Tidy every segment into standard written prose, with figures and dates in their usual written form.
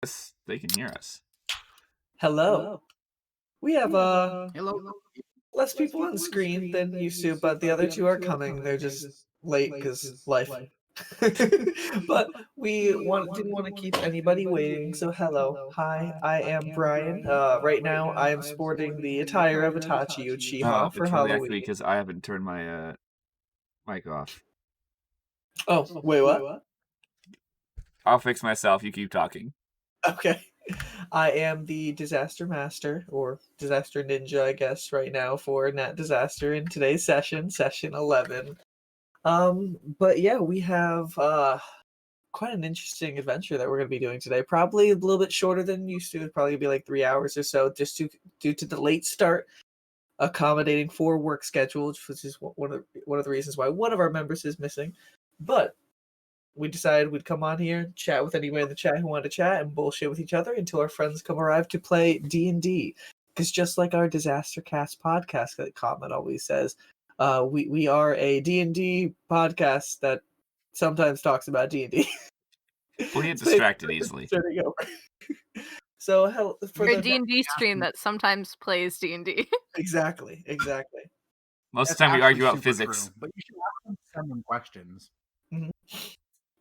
us. They can hear us. Hello. We have Hello. less people on screen than used to, but the other two are coming. They're just late because life. But we didn't want to keep anybody waiting, so hello. Hi, I am Brian. Right now I am sporting the attire of Itachi Uchiha for it's really Halloween. actually because I haven't turned my mic off. Oh, wait, what? I'll fix myself. You keep talking. Okay. I am the disaster master, or disaster ninja, I guess, right now for Nat Disaster in today's session 11. But yeah, we have quite an interesting adventure that we're going to be doing today. Probably a little bit shorter than used to. It'd probably be like 3 hours or so, just due to the late start, accommodating for work schedules, which is one of the reasons why one of our members is missing. But we decided we'd come on here, chat with anybody in the chat who wanted to chat, and bullshit with each other until our friends arrive to play D&D. Because just like our Disaster Cast podcast that Comment always says, we are a D&D podcast that sometimes talks about D&D. We get distracted easily. So for the D&D stream that sometimes plays D&D. Exactly. Most of the time we argue about physics. True, but you should ask them questions. Mm-hmm.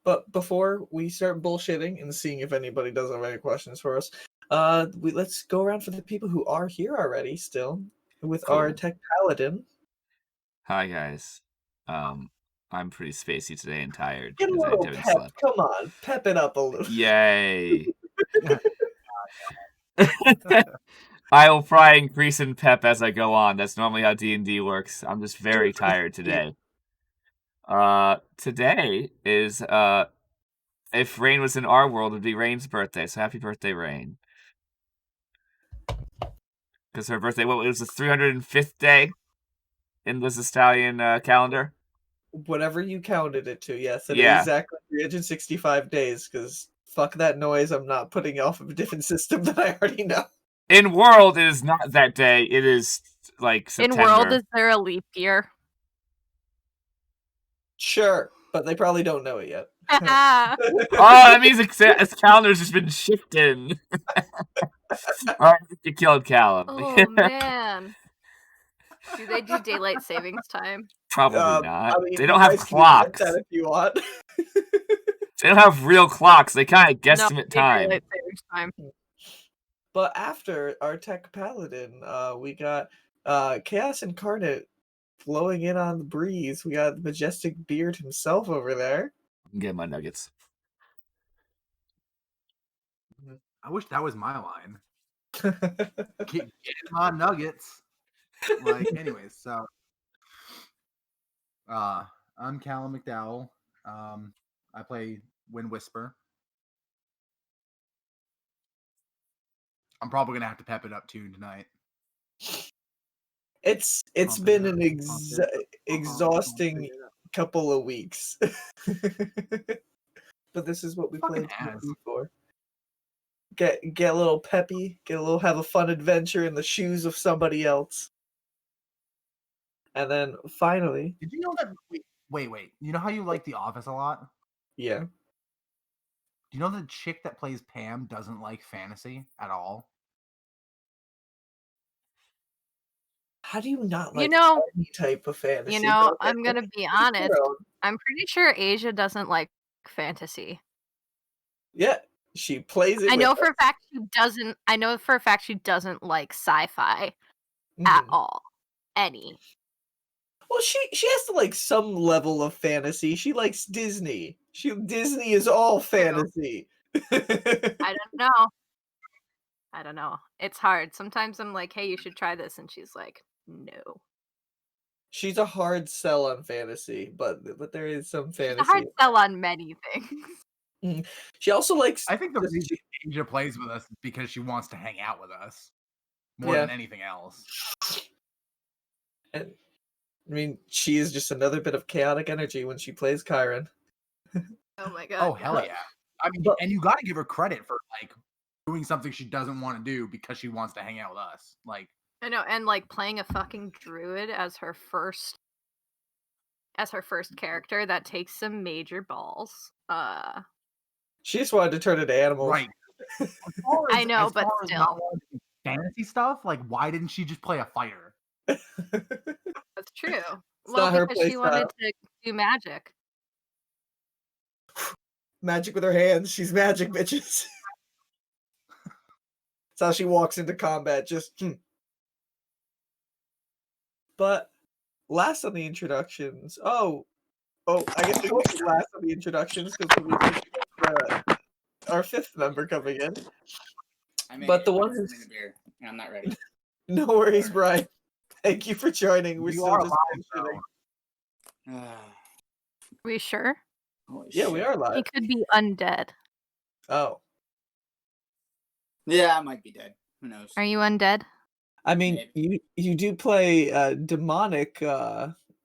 But before we start bullshitting and seeing if anybody does have any questions for us, let's go around for the people who are here already still with our tech paladin. Hi guys. I'm pretty spacey today and tired. Get a little pep. Come on, pep it up a little. Yay. I will probably increase in pep as I go on. That's normally how D&D works. I'm just very tired today. Today is if Rain was in our world, it would be Rain's birthday. So happy birthday, Rain. Because her birthday, it was the 305th day in this Italian calendar. Whatever you counted it to, yes. It is exactly 365 days, because fuck that noise. I'm not putting off of a different system that I already know. In world, it is not that day. It is like September. In world, is there a leap year? Sure, but they probably don't know it yet. That means its calendar's just been shifting. Alright, you killed Callum. Oh, man. Do they do daylight savings time? Probably not. I mean, they don't have clocks. That if you want. They don't have real clocks. They kind of guesstimate time. Daylight savings time. But after our tech paladin, we got Chaos Incarnate flowing in on the breeze. We got Majestic Beard himself over there. Get my nuggets. I wish that was my line. Get my nuggets. Like, anyways, so I'm Callum McDowell. I play Wind Whisper. I'm probably gonna have to pep it up too tonight. It's been an exhausting couple of weeks. But this is what we played for. Get a little peppy, have a fun adventure in the shoes of somebody else. And then finally, did you know that? Wait. You know how you like The Office a lot? Yeah. Do you know the chick that plays Pam doesn't like fantasy at all? How do you not like any type of fantasy? I'm gonna be honest. I'm pretty sure Asia doesn't like fantasy. Yeah, she plays it. I know for a fact she doesn't like sci-fi at all. Any. Well, she has to like some level of fantasy. She likes Disney. Disney is all fantasy. I don't know. It's hard. Sometimes I'm like, hey, you should try this, and she's like, no. She's a hard sell on fantasy, but there is some fantasy. She's a hard sell on many things. She also likes. I think the reason Asia plays with us is because she wants to hang out with us more than anything else. And I mean, she is just another bit of chaotic energy when she plays Chiron. Oh my god! Oh hell yeah! I mean, and you got to give her credit for like doing something she doesn't want to do because she wants to hang out with us. Like, I know, and like playing a fucking druid as her first character, that takes some major balls. She just wanted to turn into animals. Right. I know, as but far as still. not wanting to do fantasy stuff, like why didn't she just play a fire? That's true. not her Because she play wanted style. to do magic. Magic with her hands. She's magic, bitches. That's how she walks into combat. Just. But last on the introductions. I guess it won't be last on the introductions because we our fifth member coming in. But the one who's the beer, and I'm not ready. no worries, Brian. Thank you for joining. We're You still are just live, mentioning. We sure? Holy Yeah, we shit. are He live. could be undead. Oh, Yeah, I might be dead. Who knows? Are you undead? I mean, you do play a demonic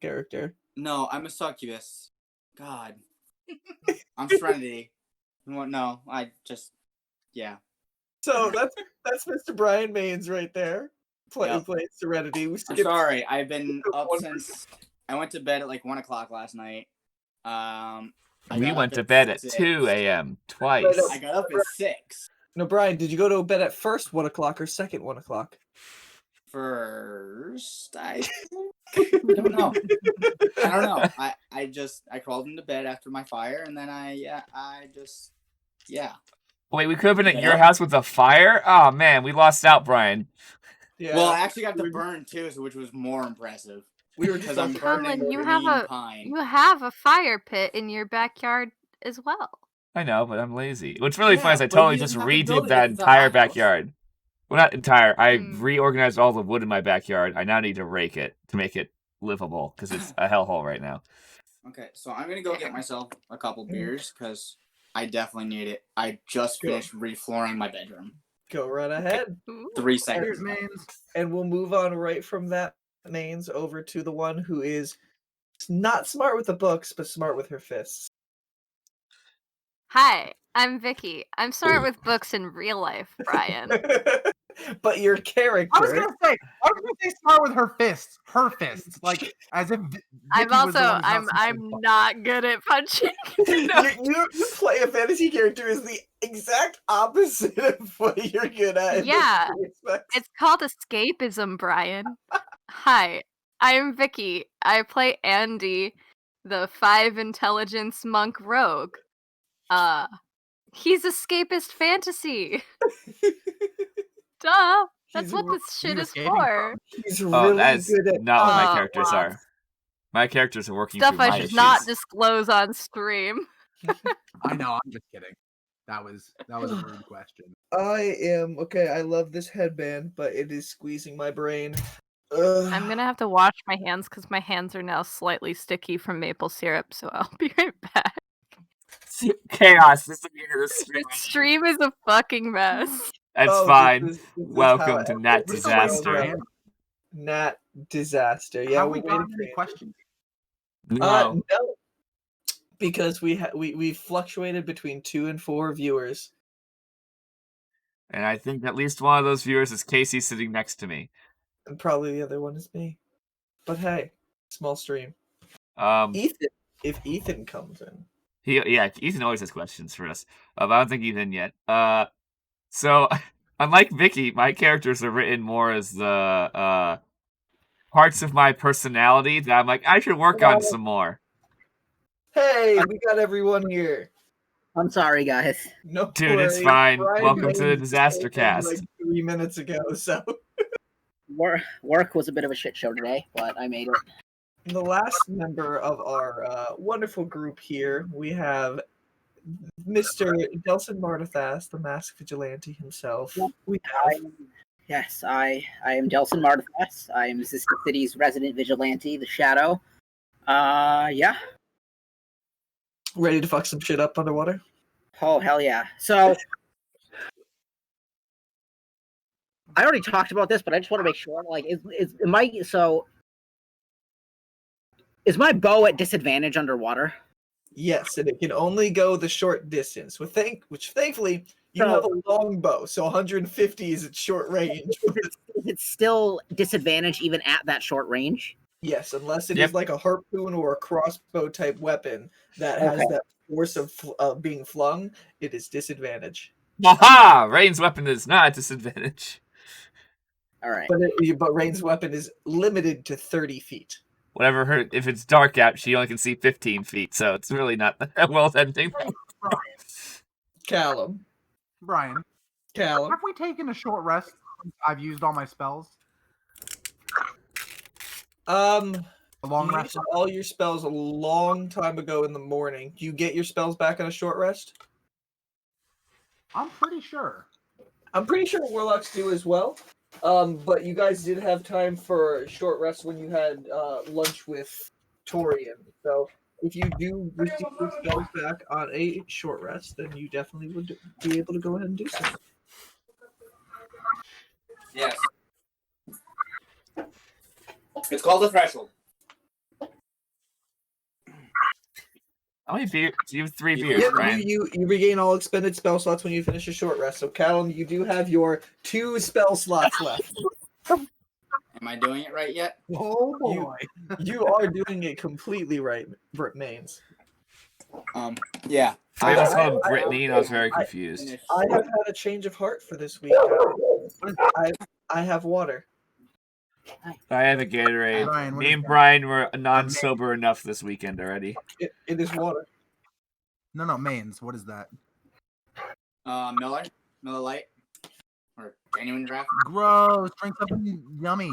character. No, I'm a succubus. God. I'm Serenity. No, I just yeah. So that's Mr. Brian Maines right there. Who Yep. played Serenity. We I'm skipped sorry. I've been up 1%. since I went to bed at like 1 o'clock last night. We got went up to at bed at 6. 2 a.m. twice. I got up at 6. No, Brian, did you go to bed at first 1 o'clock or second 1 o'clock? First, I don't know. I don't know. I crawled into bed after my fire, and then yeah. Wait, we could have been at your Yeah. house with a fire? Oh man, we lost out, Brian. Yeah. Well, I actually got to burn too, which was more impressive. We were just Because I'm burning Colin, you green have pine. You have a fire pit in your backyard as well. I know, but I'm lazy. What's really funny is I but totally he just doesn't have to build redid it that if it's at entire my house. backyard. Well, not entire. I Hmm. reorganized all the wood in my backyard. I now need to rake it to make it livable because it's a hellhole right now. Okay, so I'm gonna go get myself a couple beers because I definitely need it. I just finished reflooring my bedroom. go right ahead. Ooh. 3 Cheers, seconds. Mains. And we'll move on right from that Maines over to the one who is not smart with the books, but smart with her fists. Hi, I'm Vicky. I'm smart with books in real life, Brian. But your character. I was gonna say smart with her fists. Her fists. Like as if I'm Vicky was the also one who's not I'm smart. not good at punching. you play a fantasy character is the exact opposite of what you're good at. in Yeah, this respect. It's called escapism, Brian. Hi, I'm Vicky. I play Andy, the 5 intelligence monk rogue. He's escapist fantasy. Duh. That's He's what re- this shit you is escaping for. He's Oh, really that's good at not what my Oh, characters wow. are. My characters are working Stuff through I my should issues. not disclose on stream. I know, I'm just kidding. That was a rude question. I am okay. I love this headband, but it is squeezing my brain. Ugh. I'm gonna have to wash my hands because my hands are now slightly sticky from maple syrup, so I'll be right back. Chaos. This is the end of the stream. This stream is a fucking mess. That's Oh, fine. this is how Welcome to Nat every Disaster. single Nat Disaster. Yeah, Have we're we waiting gotten for any you. questions? No. No, because we fluctuated between 2 and 4 viewers. And I think at least one of those viewers is Casey sitting next to me. And probably the other one is me. But hey, small stream. Um, Ethan, if Ethan comes in. Ethan always has questions for us. But I don't think Ethan yet. So unlike Vicky, my characters are written more as the parts of my personality that I'm like, I should work on some more. Hey, we got everyone here. I'm sorry, guys. No Dude, it's worries. fine. Brian Welcome to the Maines Disaster came in Cast. like 3 minutes ago, so Work was a bit of a shit show today, but I made it. the last member of our wonderful group here, we have Mr. Delson Martithas, the masked vigilante himself. We have Yes, I am Delson Martithas. I am this city's resident vigilante, the Shadow. Yeah. ready to fuck some shit up underwater. Oh, hell yeah. So, I already talked about this, but I just want to make sure, like, is my bow at disadvantage underwater? Yes, and it can only go the short distance. Which thankfully you have a long bow, so 150 is its short range. Is it still disadvantage even at that short range? Yes, unless it Yep. is like a harpoon or a crossbow type weapon that has Okay. that force of being flung, it is disadvantage. Aha! Rain's weapon is not a disadvantage. All right. But Rain's weapon is limited to 30 feet. Whatever if it's dark out, she only can see 15 feet, so it's really not that well anything. Callum. Brian, have we taken a short rest? I've used all my spells. A long You rest. used all your spells a long time ago in the morning. Do you get your spells back on a short rest? I'm pretty sure. I'm pretty sure warlocks do as well. But you guys did have time for a short rest when you had lunch with Torian. So if you do receive your spells back on a short rest, then you definitely would be able to go ahead and do so. Yes. It's called a threshold. How many beers? You have 3 beers, Yeah, Brian. you regain all expended spell slots when you finish a short rest. So Callum, you do have your 2 spell slots left. Am I doing it right yet? Oh boy. You are doing it completely right, Mains. Yeah. I was called Brittany, and I was very I- confused. I have had a change of heart for this week. I have water. I have a Gatorade. Brian, what Me is and that? Brian were non-sober enough this weekend already. It is water. No, mains. What is that? Miller Lite, or genuine draft. Gross. Drink something yummy.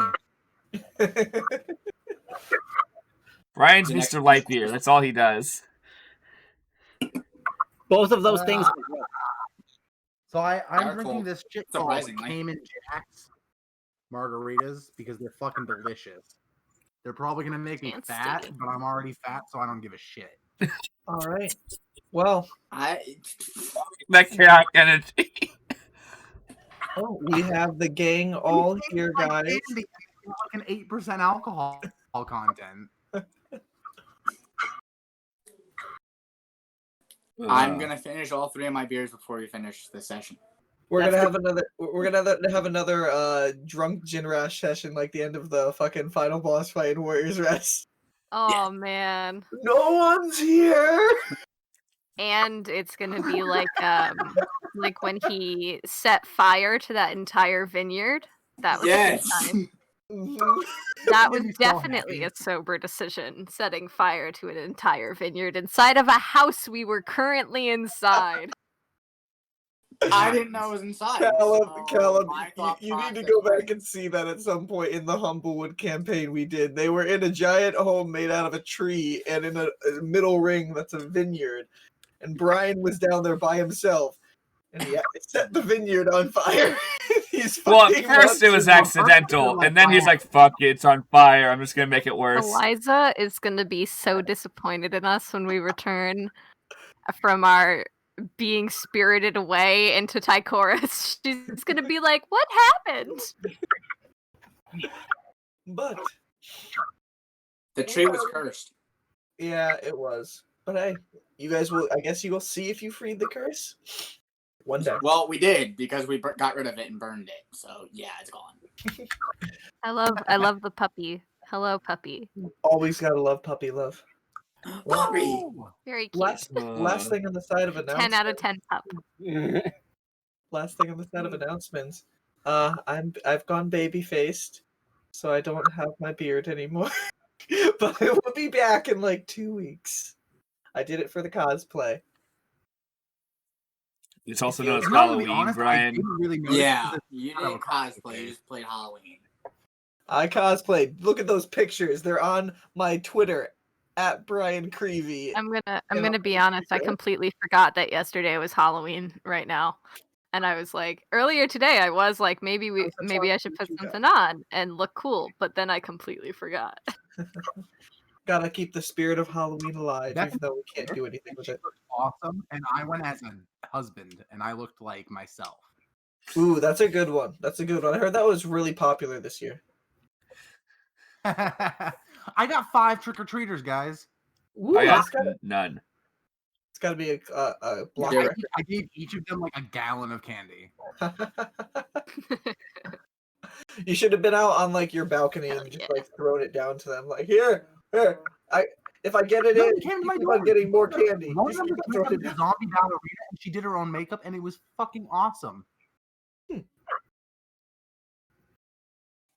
Brian's The next- Mr. Light Beer. That's all he does. Both of those things. So I'm They're drinking cold. this shit called Surprisingly. Cayman Jacks margaritas because they're fucking delicious. They're probably gonna make me Can't fat, stand. but I'm already fat, so I don't give a shit. All right. Well, That chaotic energy. we have the gang all here, Like guys. candy, like an 8% alcohol content. I'm gonna finish all 3 of my beers before we finish the session. We're That's gonna have another. We're gonna have another drunk gin rash session like the end of the fucking final boss fight in Warriors Rest. Oh man. No one's here. And it's gonna be like when he set fire to that entire vineyard. That was a good time. Mhm. That Made was me so definitely happy. a sober decision, setting fire to an entire vineyard inside of a house we were currently inside. I didn't know it was inside. Callum, my thought you need to process go was- back and see that at some point in the Humblewood campaign we did. They were in a giant home made out of a tree and in a middle ring that's a vineyard. And Brian was down there by himself. And he set the vineyard on fire. Well, at first it was accidental, and then he's like, fuck it, it's on fire. I'm just gonna make it worse. Eliza is gonna be so disappointed in us when we return from our being spirited away into Tychorus. She's gonna be like, "What happened?" But The tree was cursed. yeah, it was. But hey, you guys will. I guess you will see if you freed the curse one day. Well, we did because we got rid of it and burned it. So yeah, it's gone. I love the puppy. Hello, puppy. Always gotta love puppy love. Puppy. Very cute. Last thing on the side of 10 out of 10 pup. Last thing on the side of announcements. I've gone baby faced, so I don't have my beard anymore. But I will be back in like 2 weeks. I did it for the cosplay. It's also known as I'm gonna be Halloween, honest, I Brian. didn't really notice Yeah, this you kind of didn't a cosplay. You just played Halloween. I cosplayed. Look at those pictures. They're on my Twitter at Brian Creevy. I'm know, gonna be honest. I yeah. completely forgot that yesterday was Halloween. Right now, and I was like, earlier today, I was like, maybe I should put something on and look cool. But then I completely forgot. Gotta keep the spirit of Halloween alive, That's even though we can't do anything with it. awesome, and I went as a husband, and I looked like myself. Ooh, that's a good one. That's a good one. I heard that was really popular this year. I got 5 trick-or-treaters, guys. Ooh, I got that's gotta, none. it's gotta be a block Yeah. record. I gave each of them like a gallon of candy. You should have been out on like your balcony Hell and just yeah. like thrown it down to them. Like, here. If I get it No, in, you came to you my keep door. on getting more candy. One Just of them keep on was throwing the it down. zombie ballerina, and she did her own makeup, and it was fucking awesome.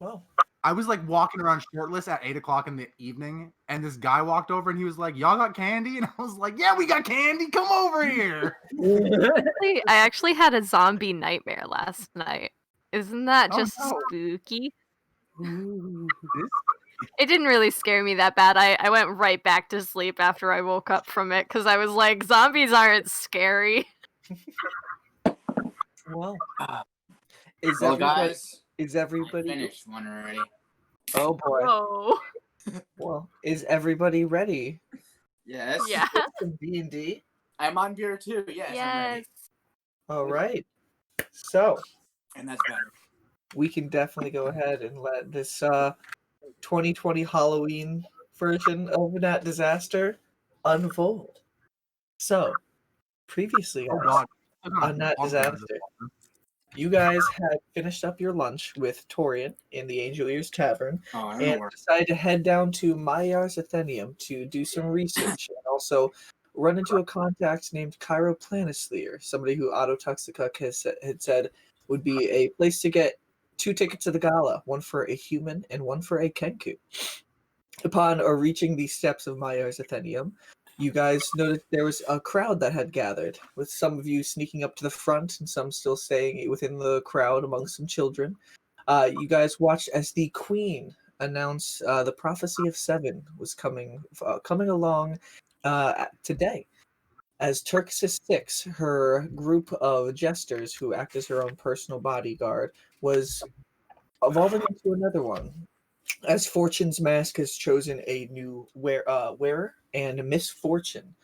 Well, I was like walking around shirtless at 8 o'clock in the evening, and this guy walked over and he was like, "Y'all got candy?" And I was like, "Yeah, we got candy. Come over here." I actually had a zombie nightmare last night. Isn't that Oh, just no. spooky? ooh. It didn't really scare me that bad. I went right back to sleep after I woke up from it because I was like, zombies aren't scary. Well, Well, guys, is I everybody? finished one already. Oh boy. Whoa. Well, is everybody ready? Yes. Yeah. Some D&D. I'm on beer too. Yes, I'm ready. Yes. All right. So And that's better. we can definitely go ahead and let this 2020 Halloween version of Nat Disaster unfold. So previously, Oh guys, god. on Nat Disaster, you guys had finished up your lunch with Torian in the Angel Ears Tavern Oh, I don't know and where. decided to head down to Mayar's Athenium to do some research and also run into a contact named Chiro Planisleer, somebody who Otto Tuxicuk had said would be a place to get 2 tickets to the gala, one for a human and one for a Kenku. Upon reaching the steps of Mayar's Athenium, you guys noticed there was a crowd that had gathered, with some of you sneaking up to the front and some still staying within the crowd among some children. You guys watched as the queen announced the prophecy of 7 was coming along today. As Turksis 6, her group of jesters who act as her own personal bodyguard, was evolving into another one. As Fortune's Mask has chosen a new wearer, and Misfortune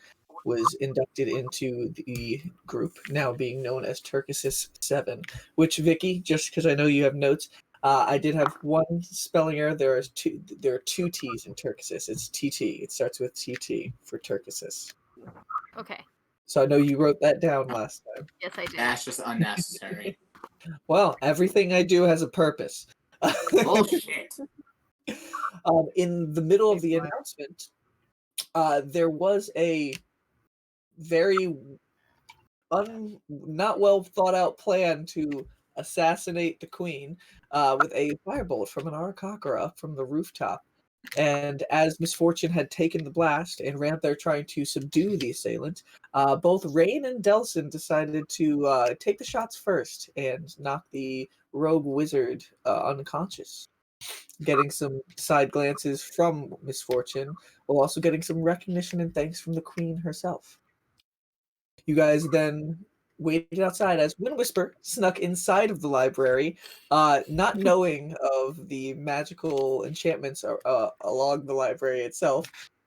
was inducted into the group, now being known as Turkisis 7. Which, Vicky, just because I know you have notes, I did have one spelling error. There are two T's in Turkisis. It's TT. It starts with TT for Turkisis. Okay. So I know you wrote that down last time. Yes, I did. That's just unnecessary. Well, everything I do has a purpose. Bullshit. In the middle of the announcement, there was a very not well thought out plan to assassinate the queen with a firebolt from an Arakakara from the rooftop. And as Misfortune had taken the blast and ran up there trying to subdue the assailant, both Rain and Delson decided to take the shots first and knock the rogue wizard unconscious, getting some side glances from Misfortune, while also getting some recognition and thanks from the queen herself. You guys then waited outside as Wind Whisper snuck inside of the library, not knowing of the magical enchantments along the library itself,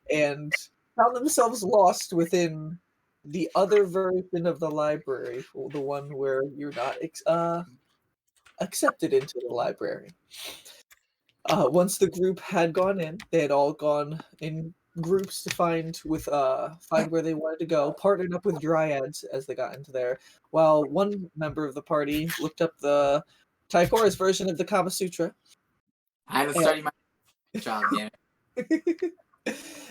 and found themselves lost within the other version of the library, the one where you're not accepted into the library. Once the group had gone in, they had all gone in groups to find where they wanted to go, partnered up with dryads as they got into there, while one member of the party looked up the Taikora's version of the Kama Sutra. I had to study my job, damn it.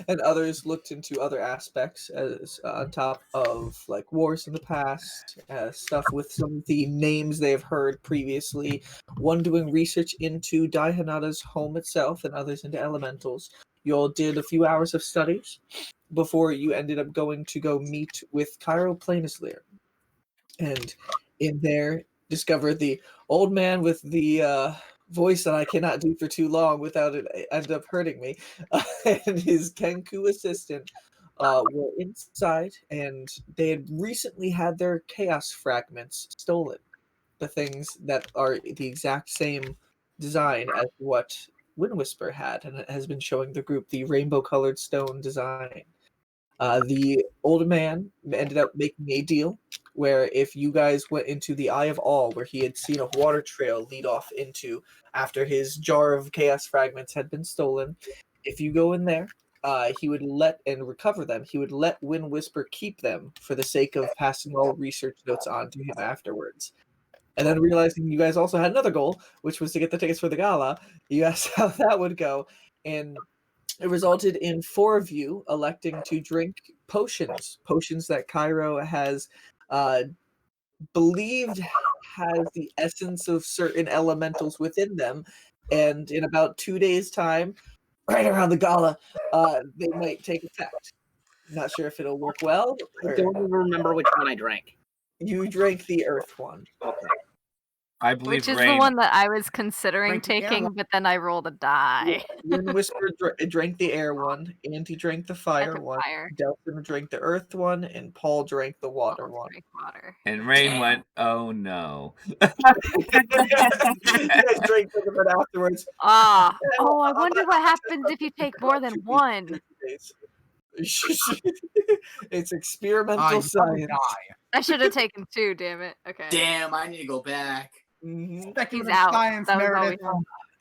And others looked into other aspects as on top of like wars in the past, stuff with some of the names they have heard previously. One doing research into Dai Hanada's home itself, and others into elementals. You all did a few hours of studies before you ended up going to go meet with Chiro Planisleer, and in there discovered the old man with the voice that I cannot do for too long without it end up hurting me, and his Kenku assistant were inside, and they had recently had their chaos fragments stolen. The things that are the exact same design as what Wind Whisper had, and it has been showing the group the rainbow-colored stone design. The old man ended up making a deal where if you guys went into the Eye of All, where he had seen a water trail lead off into after his jar of chaos fragments had been stolen, if you go in there, he would let and recover them. He would let Wind Whisper keep them for the sake of passing all research notes on to him afterwards. And then realizing you guys also had another goal, which was to get the tickets for the gala, you asked how that would go, and It resulted in 4 of you electing to drink potions that Chiro has believed has the essence of certain elementals within them, and in about 2 days' time, right around the gala, they might take effect. Not sure if it'll work well. I don't even remember which one I drank. You drank the earth one. Okay. I believe Which is Rain. the one that I was considering Drink the air taking, one. but then I rolled a die. Wind Whisper drank the air one, Auntie drank the fire took one, fire. Delphine drank the earth one, and Paul drank the water Almost one. drank water. And Rain went, oh no. You guys drank them, but afterwards, Ah, oh, I I'm wonder not- what I'm not happens just if you upset take for more about than 2 weeks, one. 2 days. It's experimental You probably science. die. I should have taken 2, damn it. Okay. Damn, I need to go back. Mhm. Speculative out. science, That was all we Meredith. had.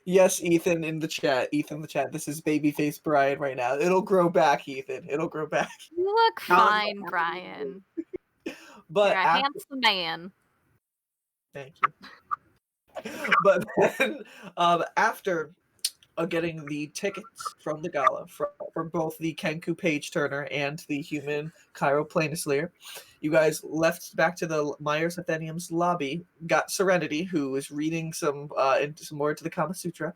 Yes, Ethan in the chat. Ethan in the chat. This is babyface Brian right now. It'll grow back, Ethan. It'll grow back. You look fine, Brian. But You're a after, handsome man. thank you. But then, after getting the tickets from the gala from both the Kenku page turner and the human Cairo Planisleer, you guys left back to the Myers Athenium's lobby, got Serenity, who was reading some more into the Kama Sutra,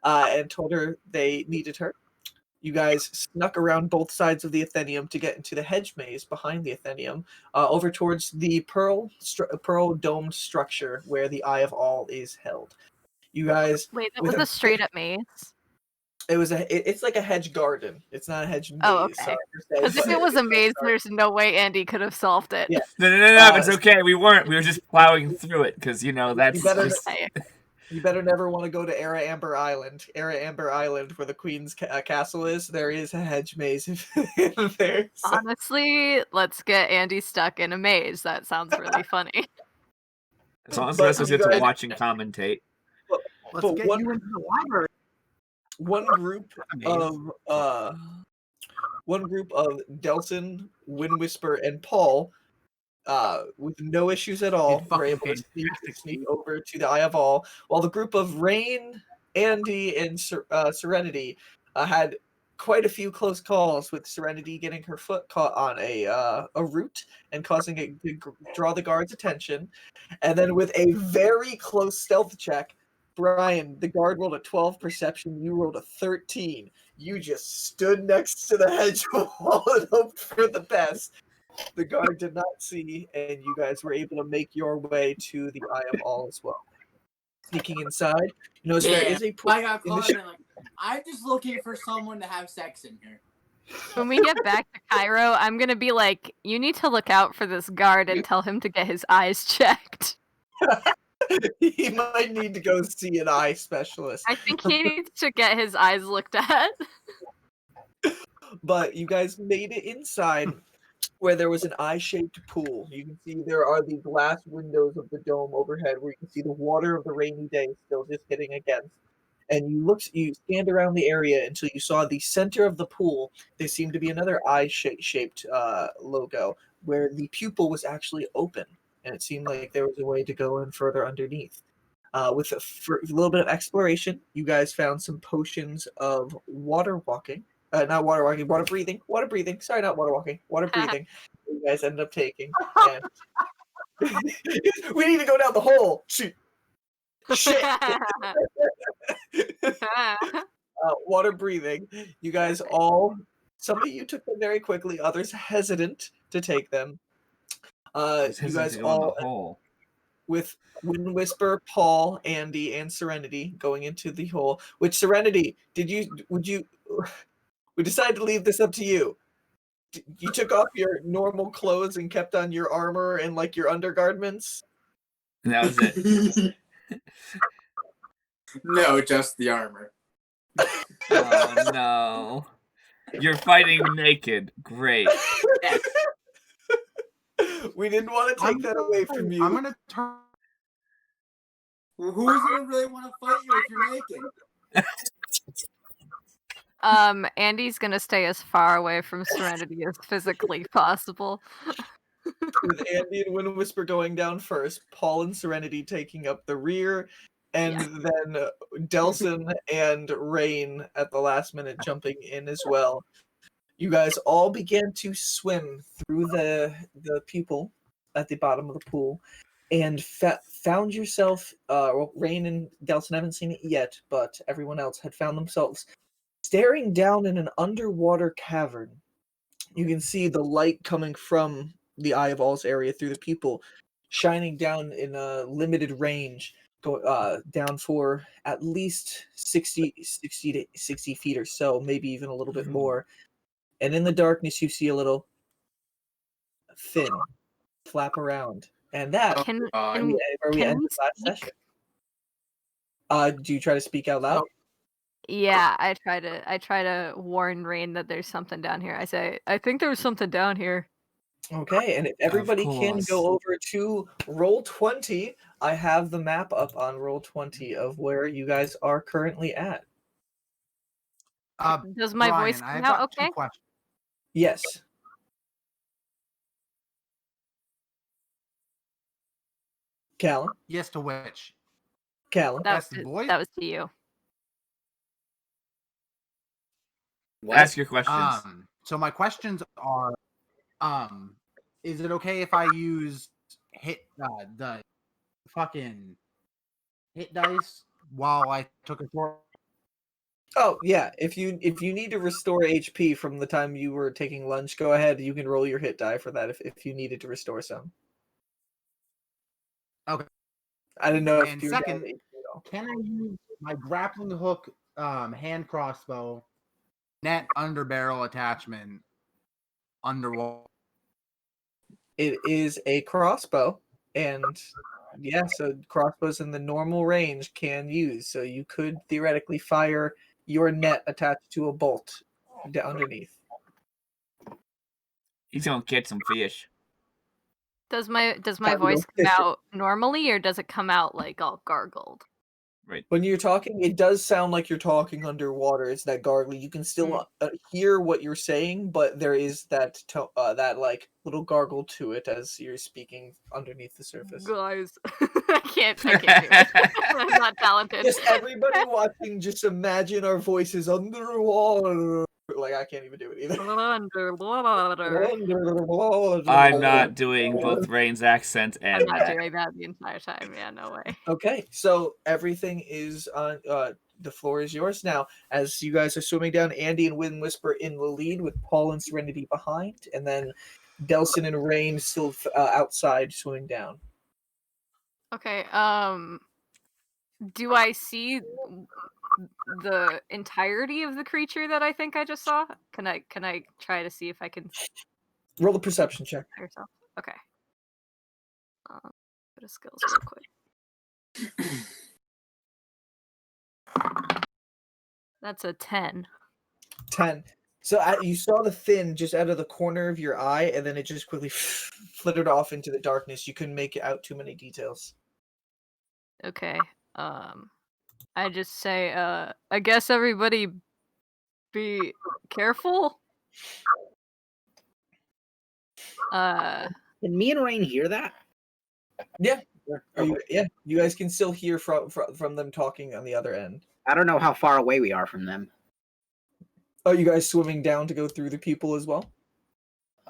and told her they needed her. You guys snuck around both sides of the Athenium to get into the hedge maze behind the Athenium, over towards the pearl domed structure where the Eye of All is held. You guys, Wait, that with was a straight up maze? it's like a hedge garden. It's not a hedge maze. Oh, okay. per se, Because if but it was a it's maze, garden. there's no way Andy could have solved it. Yeah. No, it's okay. We weren't. We were just plowing through it because, that's better just... You better never want to go to Era Amber Island. Era Amber Island, where the Queen's castle is, there is a hedge maze in there. So. Honestly, let's get Andy stuck in a maze. That sounds really funny. As long as But the rest of us you get to guys- watch and commentate. Let's But get one- you into the library. One group of Delson, Wind Whisper, and Paul, with no issues at all, It's were fucking able to fantastic, sneak dude. over to the Eye of All, while the group of Rain, Andy, and Serenity had quite a few close calls, with Serenity getting her foot caught on a root and causing it to draw the guard's attention, and then with a very close stealth check, Brian, the guard rolled a 12 perception, you rolled a 13. You just stood next to the hedge wall and hoped for the best. The guard did not see, and you guys were able to make your way to the Eye of All as well. Sneaking inside, you notice there is a pool I got in the caught. And like, I'm just looking for someone to have sex in here. When we get back to Cairo, I'm gonna be like, you need to look out for this guard and tell him to get his eyes checked. He might need to go see an eye specialist. I think he needs to get his eyes looked at. But you guys made it inside where there was an eye-shaped pool. You can see there are the glass windows of the dome overhead where you can see the water of the rainy day still just hitting against. And you scanned around the area until you saw the center of the pool. There seemed to be another eye-shaped logo where the pupil was actually open, and it seemed like there was a way to go in further underneath. With a little bit of exploration, you guys found some potions of water walking. Not water walking, water breathing. Water breathing. Sorry, not water walking. Water breathing. You guys ended up taking. And we need to go down the hole. Shoot. Shit. Water breathing. You guys all. Some of you took them very quickly. Others hesitant to take them. You guys all hole. with Wind Whisper, Paul, Andy, and Serenity going into the hole. Which Serenity we decided to leave this up to you. You took off your normal clothes and kept on your armor and like your undergarments? And that was it. No, just the armor. Oh no. You're fighting naked. Great. We didn't want to take that away from you. I'm gonna turn. Well, who's gonna really want to fight you if you're naked? Andy's gonna stay as far away from Serenity as physically possible. With Andy and Wind Whisper going down first, Paul and Serenity taking up the rear, and then Delson and Rain at the last minute jumping in as well. You guys all began to swim through the pupil at the bottom of the pool, and found yourself. Well, Rain and Delson haven't seen it yet, but everyone else had found themselves staring down in an underwater cavern. You can see the light coming from the Eye of All's area through the pupil, shining down in a limited range, down for at least 60 to 60 feet or so, maybe even a little bit more. And in the darkness, you see a little fin flap around. And that Can is can, where we can end we this last speak? session. Do you try to speak out loud? Yeah, I try to warn Rain that there's something down here. I say, I think there's something down here. Okay, and if everybody can course. go over to Roll20, I have the map up on Roll20 of where you guys are currently at. Does my Brian, voice I've come out got okay? two questions. Yes. Callum? Yes, to which? Callum? That's the voice. That was to you. What? Ask your questions. So my questions are, is it okay if I use the fucking hit dice while I took a short? Oh, yeah. If you need to restore HP from the time you were taking lunch, go ahead. You can roll your hit die for that if you needed to restore some. Okay. I didn't know if And you were down second, to HP at all. can I use my grappling hook hand crossbow net underbarrel attachment underwater? It is a crossbow, and yeah, so crossbows in the normal range can use. So you could theoretically fire your net attached to a bolt underneath. He's gonna catch some fish. Does my Time to voice go come fishing. out normally, or does it come out like all gargled? Right. When you're talking, it does sound like you're talking underwater. It's that gargly. You can still hear what you're saying, but there is that that like little gargle to it as you're speaking underneath the surface. Guys, I can't do it. I'm not talented. Just everybody watching, just imagine our voices underwater. Like I can't even do it either. Underwater. I'm not doing both Rain's accent I'm and not that. doing that the entire time. Yeah, no way. Okay, so everything is on. The floor is yours now. As you guys are swimming down, Andy and Wind Whisper in the lead, with Paul and Serenity behind, and then Delson and Rain still outside swimming down. Okay. Do I see the entirety of the creature that I think I just saw? Can I try to see if I can Roll a perception check. yourself? Okay. Go to skills real quick. That's a 10. 10. So you saw the fin just out of the corner of your eye, and then it just quickly flittered off into the darkness. You couldn't make out too many details. Okay. I just say, I guess everybody be careful. Can me and Rain hear that? Yeah. You guys can still hear from them talking on the other end. I don't know how far away we are from them. Oh, you guys swimming down to go through the people as well?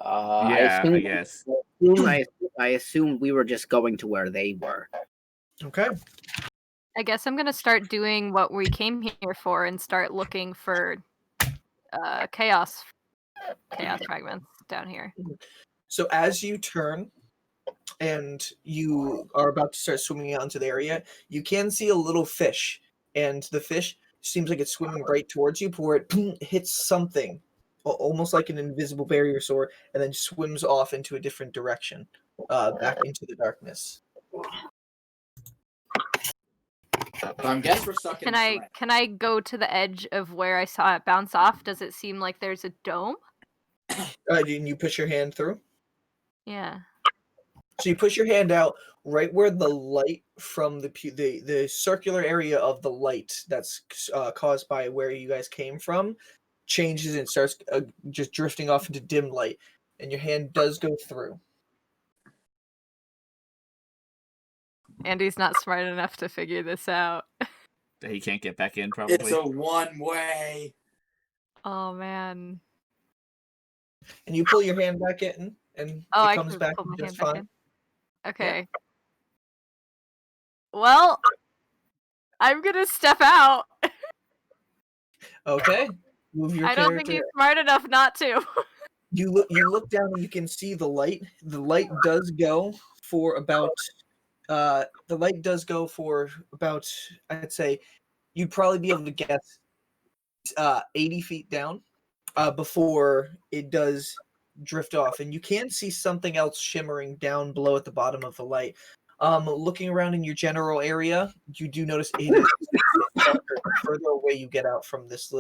Yeah, I guess. I assumed we were just going to where they were. Okay. I guess I'm gonna start doing what we came here for and start looking for chaos fragments down here. So as you turn and you are about to start swimming out into the area, you can see a little fish, and the fish seems like it's swimming right towards you, before it hits something, almost like an invisible barrier sword, and then swims off into a different direction, back into the darkness. So I guess we're stuck in the Can I go to the edge of where I saw it bounce off? Does it seem like there's a dome? And you push your hand through? Yeah. So you push your hand out right where the light from the circular area of the light that's caused by where you guys came from changes and starts just drifting off into dim light, and your hand does go through. Andy's not smart enough to figure this out. He can't get back in, probably. It's a one way. Oh man. And you pull your hand back in, and Oh, it I comes can back pull my just hand back fine. in. Okay. Well, I'm gonna step out. Okay. Move your I don't think character. he's smart enough not to. You look down and you can see the light. The light does go for about I'd say you'd probably be able to guess 80 feet down before it does drift off, and you can see something else shimmering down below at the bottom of the light. Looking around in your general area, you do notice it is darker the further away you get out from this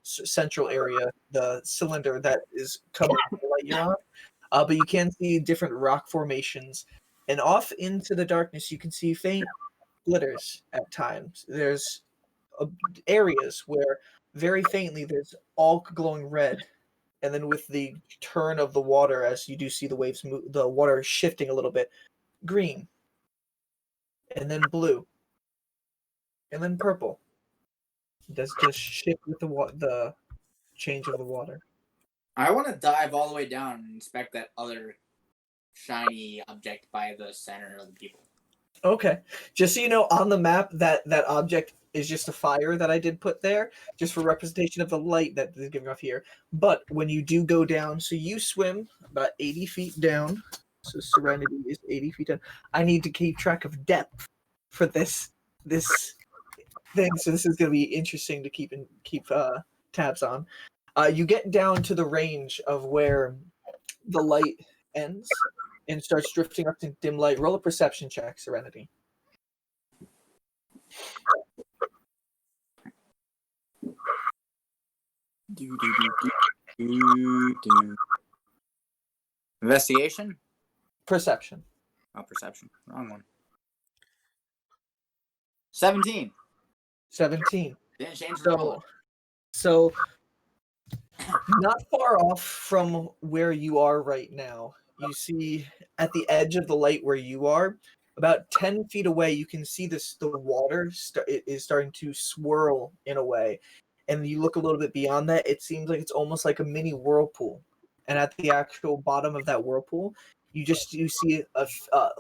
central area, the cylinder that is coming from the light you're on. But you can see different rock formations, and off into the darkness, you can see faint glitters at times. There's areas where very faintly there's all glowing red, and then with the turn of the water, as you do see the waves move, the water shifting a little bit, green, and then blue, and then purple. It does just shift with the change of the water. I want to dive all the way down and inspect that other shiny object by the center of the people. Okay, just so you know, on the map, that object is just a fire that I did put there, just for representation of the light that is giving off here. But when you do go down, so you swim about 80 feet down. So Serenity is 80 feet down. I need to keep track of depth for this thing. So this is going to be interesting to keep tabs on. You get down to the range of where the light ends and starts drifting up to dim light. Roll a perception check, Serenity. Investigation? Perception. Oh, perception. Wrong one. 17. 17. Didn't change the roll. So not far off from where you are right now, you see at the edge of the light where you are, about 10 feet away, you can see the water is starting to swirl in a way. And you look a little bit beyond that, it seems like it's almost like a mini whirlpool. And at the actual bottom of that whirlpool, you see a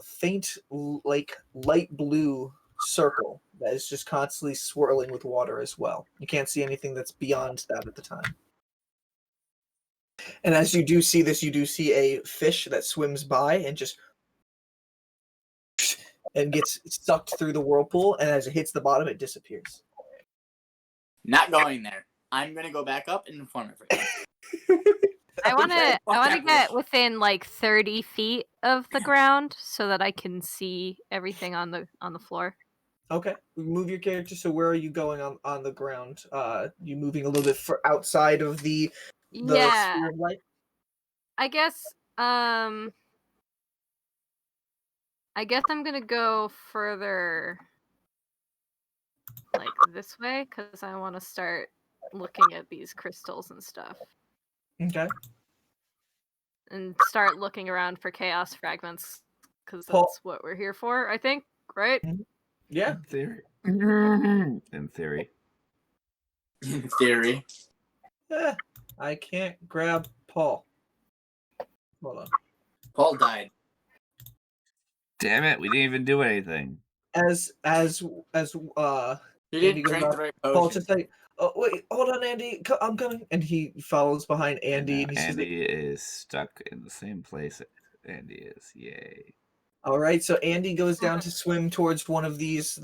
faint, like light blue circle that is just constantly swirling with water as well. You can't see anything that's beyond that at the time. And as you do see this, you do see a fish that swims by and just and gets sucked through the whirlpool, and as it hits the bottom, it disappears. Not going there. I'm gonna go back up and inform everyone. I wanna that get fish. within like 30 feet of the ground so that I can see everything on the floor. Okay, move your character. So where are you going on the ground? You moving a little bit outside of the Yeah, sphere of light? I guess I'm gonna go further like this way because I want to start looking at these crystals and stuff Okay. and start looking around for chaos fragments because Paul- that's what we're here for, I think, right? Yeah. In theory. In theory. In theory. I can't grab Paul. Hold on. Paul died. Damn it, we didn't even do anything. As He Andy didn't goes drink off, the right Paul potion. just like, oh wait, hold on, Andy, I'm coming, and he follows behind Andy, and he says, Andy is stuck in the same place Andy is. Yay. all right, so Andy goes down to swim towards one of these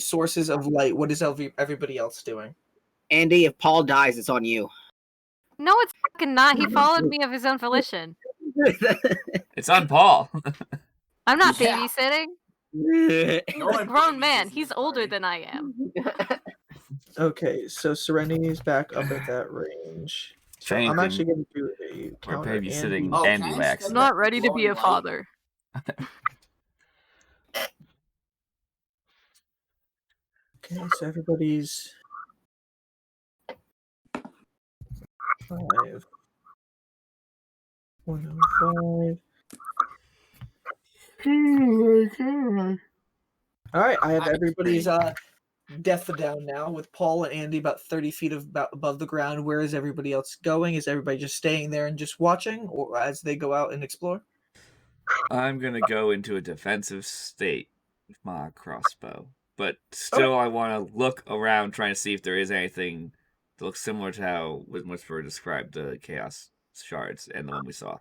sources of light. What is everybody else doing? Andy, if Paul dies, it's on you. No, it's fucking not. He followed me of his own volition. It's on Paul. I'm not Yeah. babysitting. No He's a one grown babysits man. this He's older party. than I am. Okay, so Serenity's back up at that range. If So I'm anything, actually going to do a we're counter. babysitting Oh, Andy can I by inspect accident. that Not ready to be glowing a light? father. Okay, so everybody's 5. 105. Oh my god. All right, I have I everybody's agree. depth down now, with Paul and Andy about 30 feet above the ground. Where is everybody else going? Is everybody just staying there and just watching, or as they go out and explore? I'm gonna go into a defensive state with my crossbow, but still, I want to look around, trying to see if there is anything that looks similar to how Whisperer described the chaos shards and the one we saw.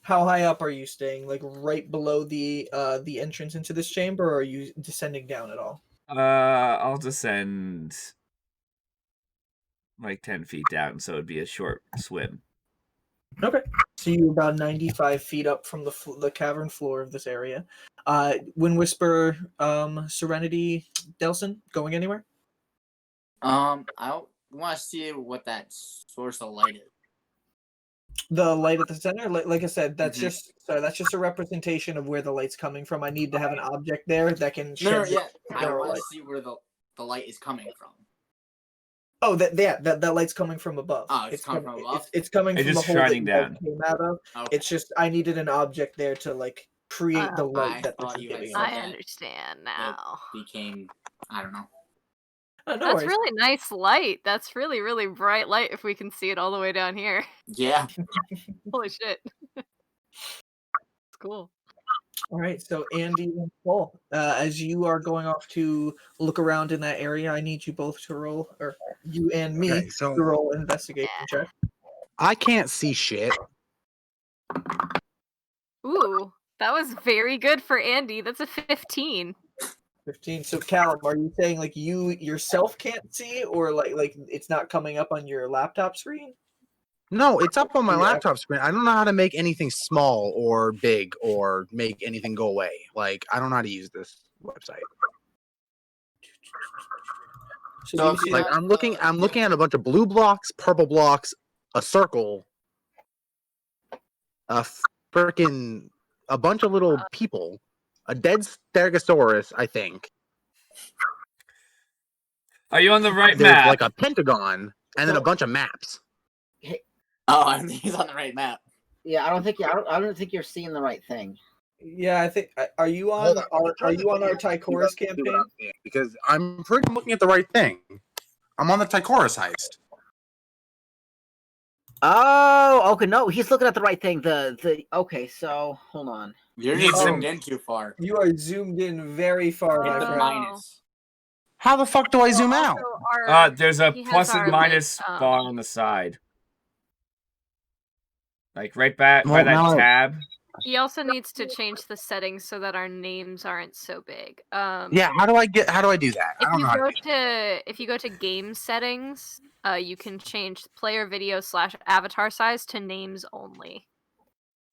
How high up are you staying? Like right below the entrance into this chamber, or are you descending down at all? I'll descend like 10 feet down, so it'd be a short swim. Okay. So you're about 95 feet up from the cavern floor of this area. Wind Whisper, Serenity, Delson, going anywhere? I want to see what that source of light is. The light at the center, like I said, that's Mhm. that's just a representation of where the light's coming from. I need to have an object there that can No, shed yeah. I general want to light. see where the light is coming from. Oh, that light's coming from above. Oh, it's coming from above? It's coming It's from the just hole that shining you guys down. came out of. Okay. It's just I needed an object there to like create the Oh. light I that this thought is you had giving said off. I that. understand now. Became, I don't know. Oh, no That's worries. really nice light. That's really, really bright light if we can see it all the way down here. Yeah. Holy shit. It's cool. All right, so Andy and Paul, as you are going off to look around in that area, I need you both to roll, or you and me Okay, so to roll an investigation check. I can't see shit. Ooh, that was very good for Andy. That's a 15. 15. So Callum, are you saying like you yourself can't see, or like it's not coming up on your laptop screen? No, it's up on my Yeah. laptop screen. I don't know how to make anything small or big or make anything go away. Like, I don't know how to use this website. So you if see you Like, have I'm looking at a bunch of blue blocks, purple blocks, a circle, a bunch of little people, a dead Stegosaurus, I think. Are you on the right There's map? like a pentagon, and then a bunch of maps. Oh, I think he's on the right map. Yeah, I don't think you're seeing the right thing. Yeah, I think. Are you Hold on? on. Are you on our Tychorus campaign? Because I'm pretty looking at the right thing. I'm on the Tychorus heist. Oh, okay, no, he's looking at the right thing. Okay, so hold on. You're Need just some- zoomed in too far. You are zoomed in very far, Hit my the friend. minus. How the fuck do I zoom out? Also, our, There's a he has plus our, and minus like, bar on the side. Like right back by Well, that now- tab. he also needs to change the settings so that our names aren't so big. Yeah, how do I do that? I If don't you know. go to game settings, you can change player video / avatar size to names only.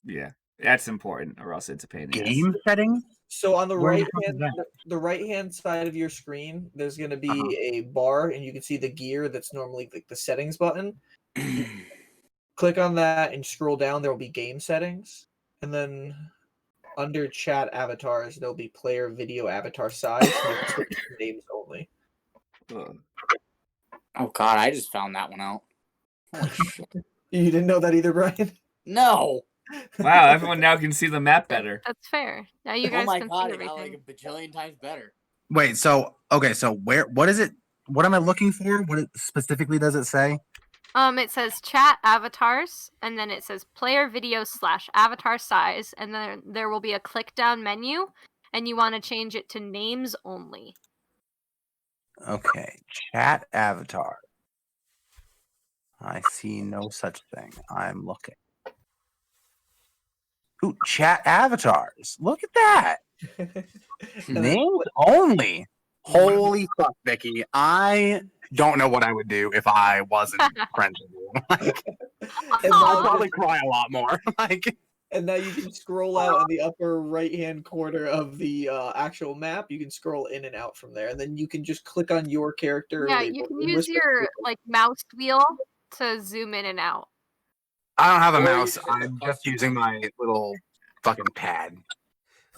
Yeah, that's important, or else it's a pain in the ass. Game settings? So on the Where the right fuck is hand, that? the right hand side of your screen, there's going to be a bar, and you can see the gear that's normally like the settings button. Click on that and scroll down. There will be game settings, and then under chat avatars, there'll be player video avatar size. And you can switch to names only. Ugh. Oh god, I just found that one out. Holy shit. You didn't know that either, Brian? No! Wow, everyone now can see the map better. That's fair. Now you Oh guys my can god, see it got everything. like a bajillion times better. Wait, so what is it? What am I looking for? What specifically does it say? It says chat avatars, and then it says player video / avatar size, and then there will be a click down menu, and you want to change it to names only. Okay, chat avatar. I see no such thing. I'm looking. Ooh, chat avatars. Look at that. Names only. Holy fuck, Vicky. I don't know what I would do if I wasn't friends with you. Like, And I'd now, probably cry a lot more. Like, and now you can scroll out in the upper right-hand corner of the actual map. You can scroll in and out from there, and then you can just click on your character. Yeah, label you can and use whisper your to it. mouse wheel to zoom in and out. I don't have a Or you mouse. can hit the I'm plus just using my little fucking pad.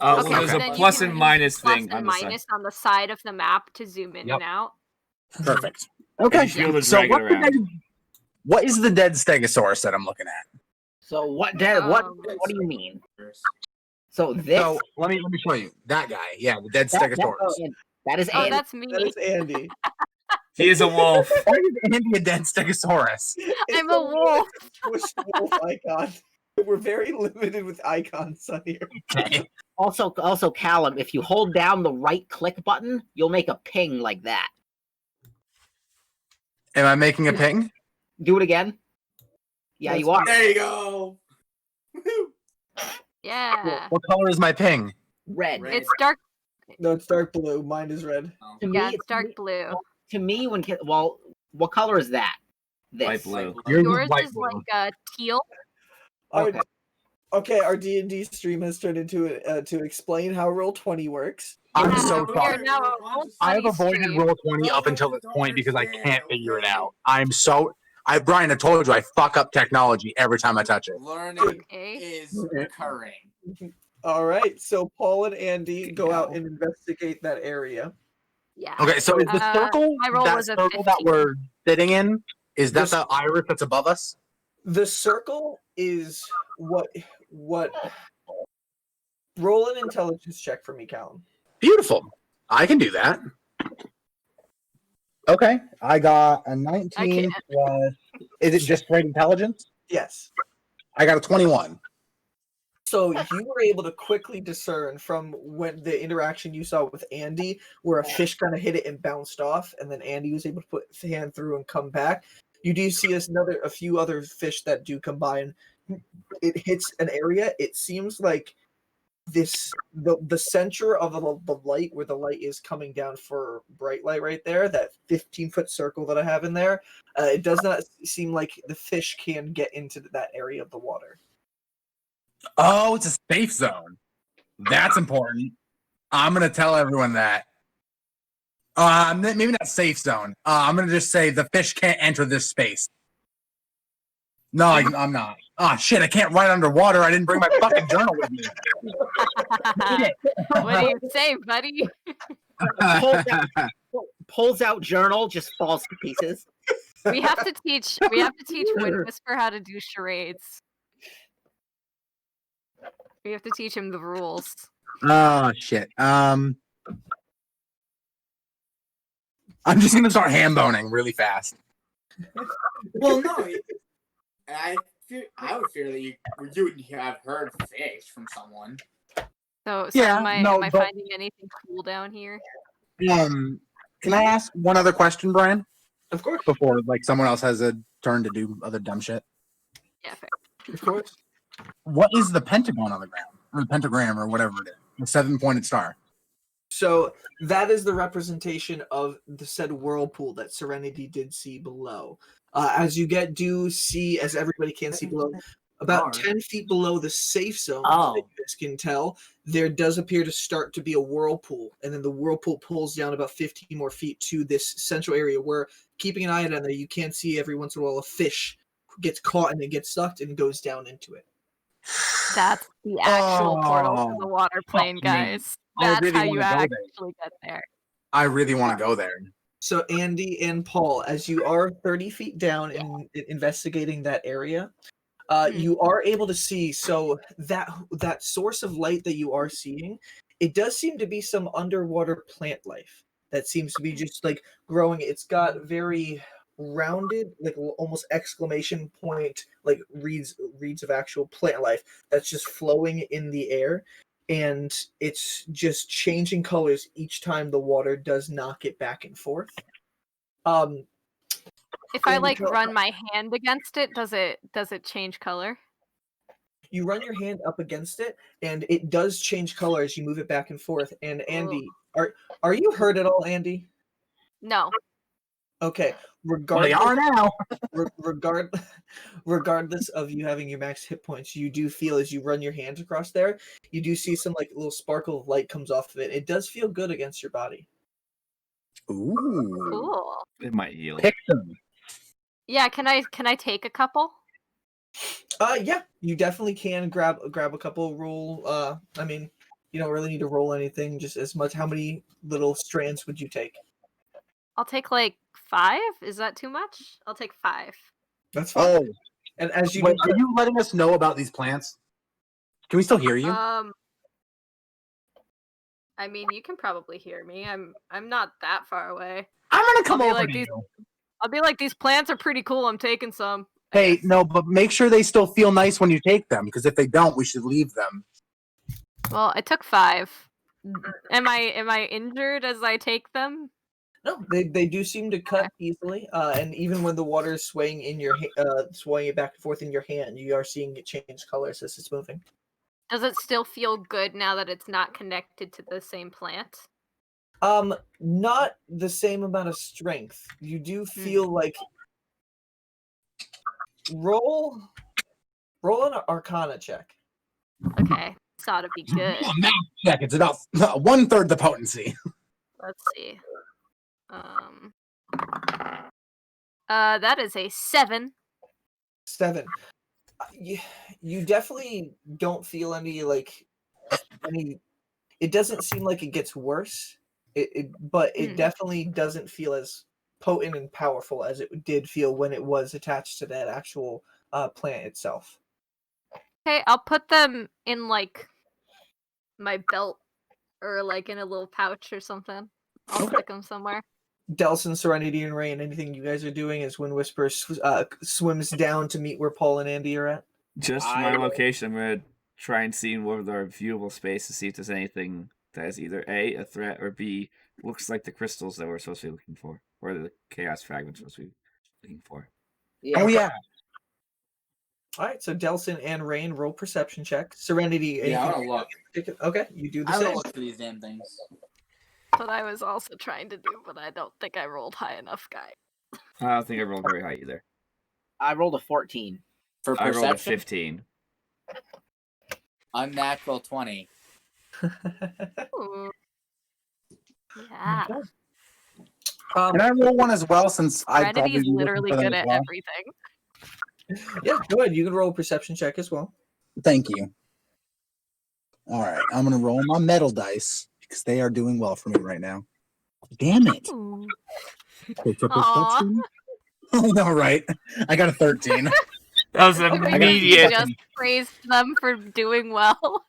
Well, Okay, there's so a then you plus can and use minus plus thing and on the side. minus on the side of the map to zoom in Yep. and out. Perfect. And Okay. you should be able to So drag it around. what is the dead Stegosaurus that I'm looking at? So what do you mean? So this So let me show you that guy. Yeah, the dead Stegosaurus. that is Oh, Andy. that's me. That is Andy. He is a wolf. Why is Andy a dead Stegosaurus? I'm a wolf. Twist wolf icon. We're very limited with icons on here. Okay. Also, Callum, if you hold down the right click button, you'll make a ping like that. Am I making a ping? Do it again. Yeah, That's you are. There you go. Woohoo. Yeah. What color is my ping? Red. Red. It's dark. No, it's dark blue. Mine is red. Oh. To Yeah, me, it's dark blue. to me, what color is that? This. Light blue. Yours white is blue. like teal. Okay. Our D&D stream has turned into to explain how Roll20 works. I'm Yeah, so we are sorry. now a Roll20 I've avoided stream. roll 20 up until this point because I can't figure it out. Brian, I told you I fuck up technology every time I touch it. Learning Okay. is occurring. All right, so Paul and Andy go out and investigate that area. Yeah. Okay, so is the circle my roll that was a circle that 15. we're sitting in? Is that This- the iris that's above us? The circle is what roll an intelligence check for me, Callum. Beautiful. I can do that. Okay, I got a 19 can't. plus. Is it just straight intelligence? Yes. I got a 21. So you were able to quickly discern from when the interaction you saw with Andy, where a fish kind of hit it and bounced off, and then Andy was able to put his hand through and come back. You do see a few other fish that do come by, and it hits an area. It seems like the center of the light, where the light is coming down for bright light right there, that 15-foot circle that I have in there. It does not seem like the fish can get into that area of the water. Oh, it's a safe zone. That's important. I'm gonna tell everyone that. Maybe not safe zone. I'm gonna just say the fish can't enter this space. No, I'm not. Oh shit! I can't write underwater. I didn't bring my fucking journal with me. What do you say, buddy? Pulls out journal, just falls to pieces. We have to teach Wind Whisper how to do charades. We have to teach him the rules. Oh shit. I'm just gonna start ham boning really fast. Well, no. I would fear that you would have heard fish from someone. So Yeah, am no, I but- finding anything cool down here? Can I ask one other question, Brian? Of course. Before someone else has a turn to do other dumb shit. Yeah, fair. Of course. What is the pentagon on the ground, or the pentagram, or whatever it is? The 7-pointed star. So that is the representation of the said whirlpool that Serenity did see below. As everybody can see below, about 10 feet below the safe zone, that you guys can tell, there does appear to start to be a whirlpool. And then the whirlpool pulls down about 15 more feet to this central area where, keeping an eye on there, you can see every once in a while a fish gets caught and it gets sucked and goes down into it. That's the actual portal to the Oh, water plane, fuck me. guys. I That's really how you wanna go there. actually get there. I really want to go there. So Andy and Paul, as you are 30 feet down in investigating that area, you are able to see, so that source of light that you are seeing, it does seem to be some underwater plant life that seems to be just like growing. It's got very rounded, like almost exclamation point, like reeds of actual plant life that's just flowing in the air, and it's just changing colors each time the water does knock it back and forth. If I run my hand against it, does it change color? You run your hand up against it, and it does change color as you move it back and forth. And Andy, are you hurt at all, Andy? No. Okay. Well, they are now. Regardless of you having your max hit points, you do feel as you run your hands across there, you do see some like little sparkle of light comes off of it. It does feel good against your body. Ooh. Cool. It might heal. Pick them. Yeah, can I take a couple? Yeah, you definitely can grab a couple. Roll. I mean, you don't really need to roll anything. Just as much. How many little strands would you take? I'll take 5. Is that too much? I'll take 5. That's fine. Oh, And as you wait, do, are you letting us know about these plants? Can we still hear you? I mean, you can probably hear me. I'm not that far away. I'm gonna come I'll be over like to these. you. I'll be like, these plants are pretty cool. I'm taking some. I Hey, guess. no, but make sure they still feel nice when you take them, because if they don't, we should leave them. Well, I took 5. Am I injured as I take them? No, they do seem to cut easily, and even when the water is swaying in your swaying it back and forth in your hand, you are seeing it change colors as it's moving. Does it still feel good now that it's not connected to the same plant? Not the same amount of strength. You do feel like roll an Arcana check. Okay, this ought to be good. Math check. It's about 1/3 the potency. Let's see. That is a 7. 7. You definitely don't feel any any. It doesn't seem like it gets worse. But it definitely doesn't feel as potent and powerful as it did feel when it was attached to that actual plant itself. Okay, I'll put them in like my belt or like in a little pouch or something. I'll stick them somewhere. Delson, Serenity, and Rain, anything you guys are doing as Wind Whisperer swims down to meet where Paul and Andy are at? Just for my location, I'm gonna try and see in what our viewable space to see if there's anything that is either A, a threat, or B, looks like the crystals that we're supposed to be looking for, or the chaos fragments we're supposed to be looking for. Yeah. Oh yeah. All right, so Delson and Rain roll perception check. Serenity, Yeah, I anything? want to look. Okay, you do the I want same. to look for these damn things. What I was also trying to do, but I don't think I rolled high enough, guy. I don't think I rolled very high either. I rolled a 14. For I rolled a perception, 15. unnatural 20. Ooh. Yeah. Can I roll one as well, since I probably Serenity's be looking literally for them good as at well? everything. Yeah, go ahead. You can roll a perception check as well. Thank you. All right, I'm gonna roll my metal dice because they are doing well for me right now. Damn it! Ooh. Okay, for Aw. perception. Oh no, right? I got a 13. That was Because immediate. you just praised them for doing well.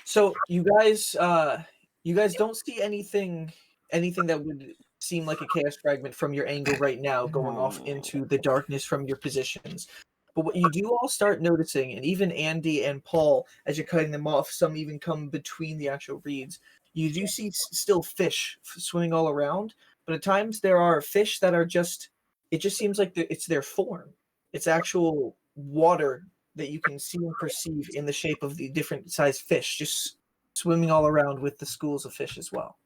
So you guys don't see anything that would seem like a chaos fragment from your angle right now going off into the darkness from your positions. But what you do all start noticing, and even Andy and Paul, as you're cutting them off, some even come between the actual reeds, you do see still fish swimming all around, but at times there are fish that are it just seems like it's their form. It's actual water that you can see and perceive in the shape of the different sized fish just swimming all around with the schools of fish as well.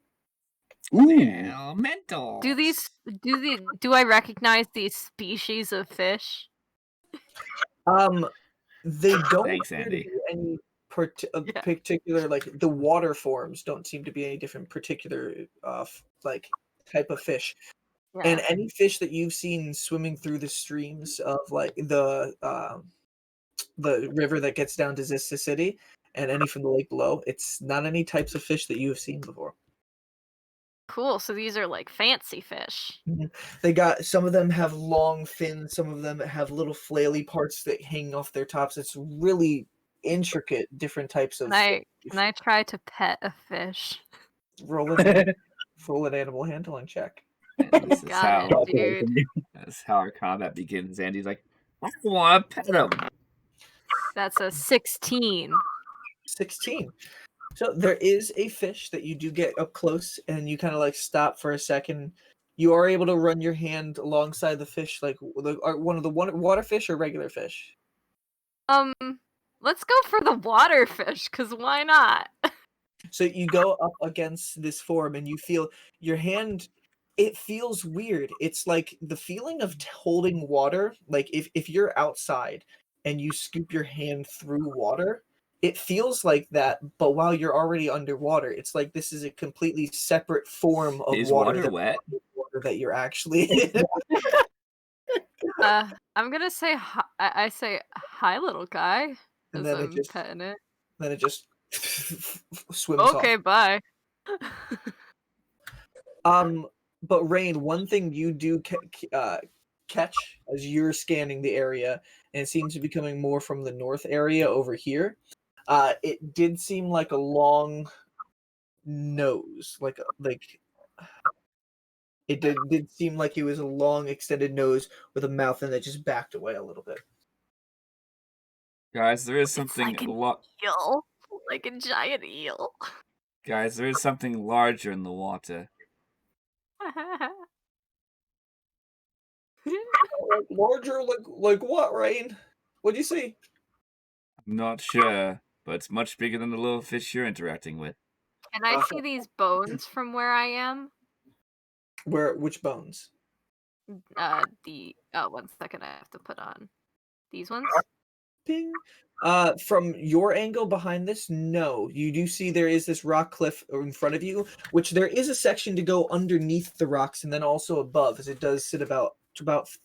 Ooh. Elemental. Do I recognize these species of fish? They don't Thanks, appear to Andy. be any particular, like the water forms don't seem to be any different particular like type of fish. And any fish that you've seen swimming through the streams of like the river that gets down to Zista City and any from the lake below, it's not any types of fish that you have seen before. Cool, so these are like fancy fish. They got, some of them have long fins, some of them have little flaily parts that hang off their tops. It's really intricate, different types of. Can I try to pet a fish? Roll an animal handling check. And this is Got how it, dude. that's how our combat begins. Andy's like, I want to pet him. That's a 16. 16. So there is a fish that you do get up close, and you kind of like stop for a second. You are able to run your hand alongside the fish, like one of the water fish or regular fish. Let's go for the water fish, cause why not? So you go up against this form, and you feel your hand. It feels weird. It's like the feeling of holding water. Like if you're outside and you scoop your hand through water, it feels like that. But while you're already underwater, it's like this is a completely separate form of Is water. water wet? Water that you're actually in. I'm gonna say hi. I say hi, little guy. And As then I'm petting it. then it just swims off. Okay, bye. But Rain, one thing you do catch as you're scanning the area, and it seems to be coming more from the north area over here. It did seem like a long nose, like it did seem like it was a long, extended nose with a mouth, and that just backed away a little bit. Guys, there is It's something like an eel, like a giant eel. Guys, there is something larger in the water. Like larger, like what, Rain? What'd you see? I'm not sure, but it's much bigger than the little fish you're interacting with. Can I see these bones from where I am? Which bones? One second, I have to put on these ones. Ping. From your angle behind this, no. You do see there is this rock cliff in front of you, which there is a section to go underneath the rocks and then also above, as it does sit about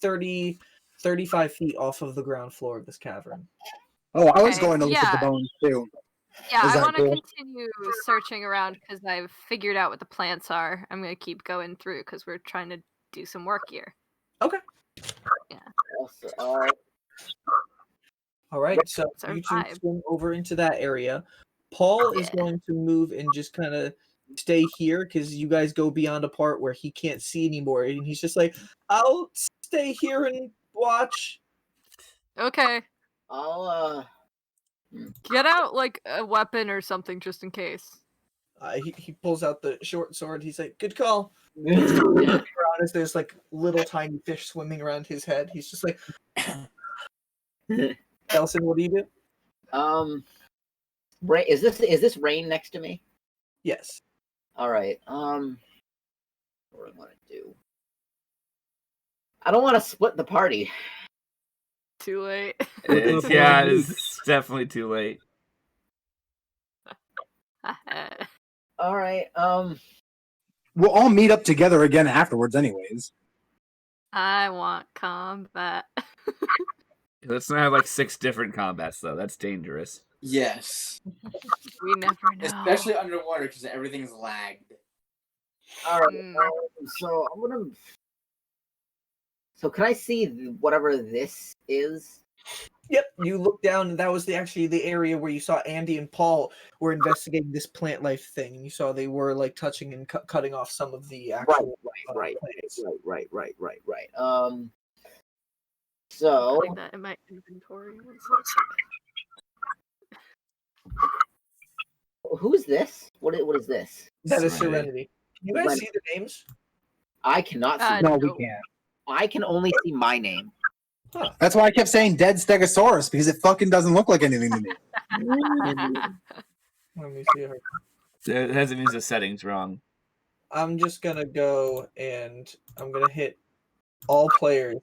30, 35 feet off of the ground floor of this cavern. Oh, I was Okay, going to look at the yeah. bones too. Yeah, Is I that want to cool? continue searching around because I've figured out what the plants are. I'm going to keep going through because we're trying to do some work here. Okay. Yeah. Also, All right, so It's our you two vibe. swim over into that area. Paul is Yeah. going to move and just kind of stay here because you guys go beyond a part where he can't see anymore, and he's just like, "I'll stay here and watch." Okay. I'll Get out like a weapon or something just in case. He pulls out the short sword. He's like, "Good call." Around as there's like little tiny fish swimming around his head. He's just like, "Elson, what do you do?" Rain, is this Rain next to me? Yes. All right. What do I want to do? I don't want to split the party. Too late. It's definitely too late. All right. We'll all meet up together again afterwards, anyways. I want combat. Let's not have like 6 different combats though. That's dangerous. Yes. We never know. Especially underwater because everything's lagged. All right. Mm. So I'm gonna. So can I see whatever this is? Yep. You look down, and that was actually the area where you saw Andy and Paul were investigating this plant life thing, and you saw they were like touching and cutting off some of the actual Right. plants. So Putting that in my inventory. One second. who's this? What is this? That is Serenity. Serenity. Can you guys see the names? I cannot see. No, no. we can't. I can only see my name. Huh. That's why I kept saying dead Stegosaurus, because it fucking doesn't look like anything to me. Let me see her. It hasn't means the settings wrong. I'm just gonna go and I'm gonna hit all players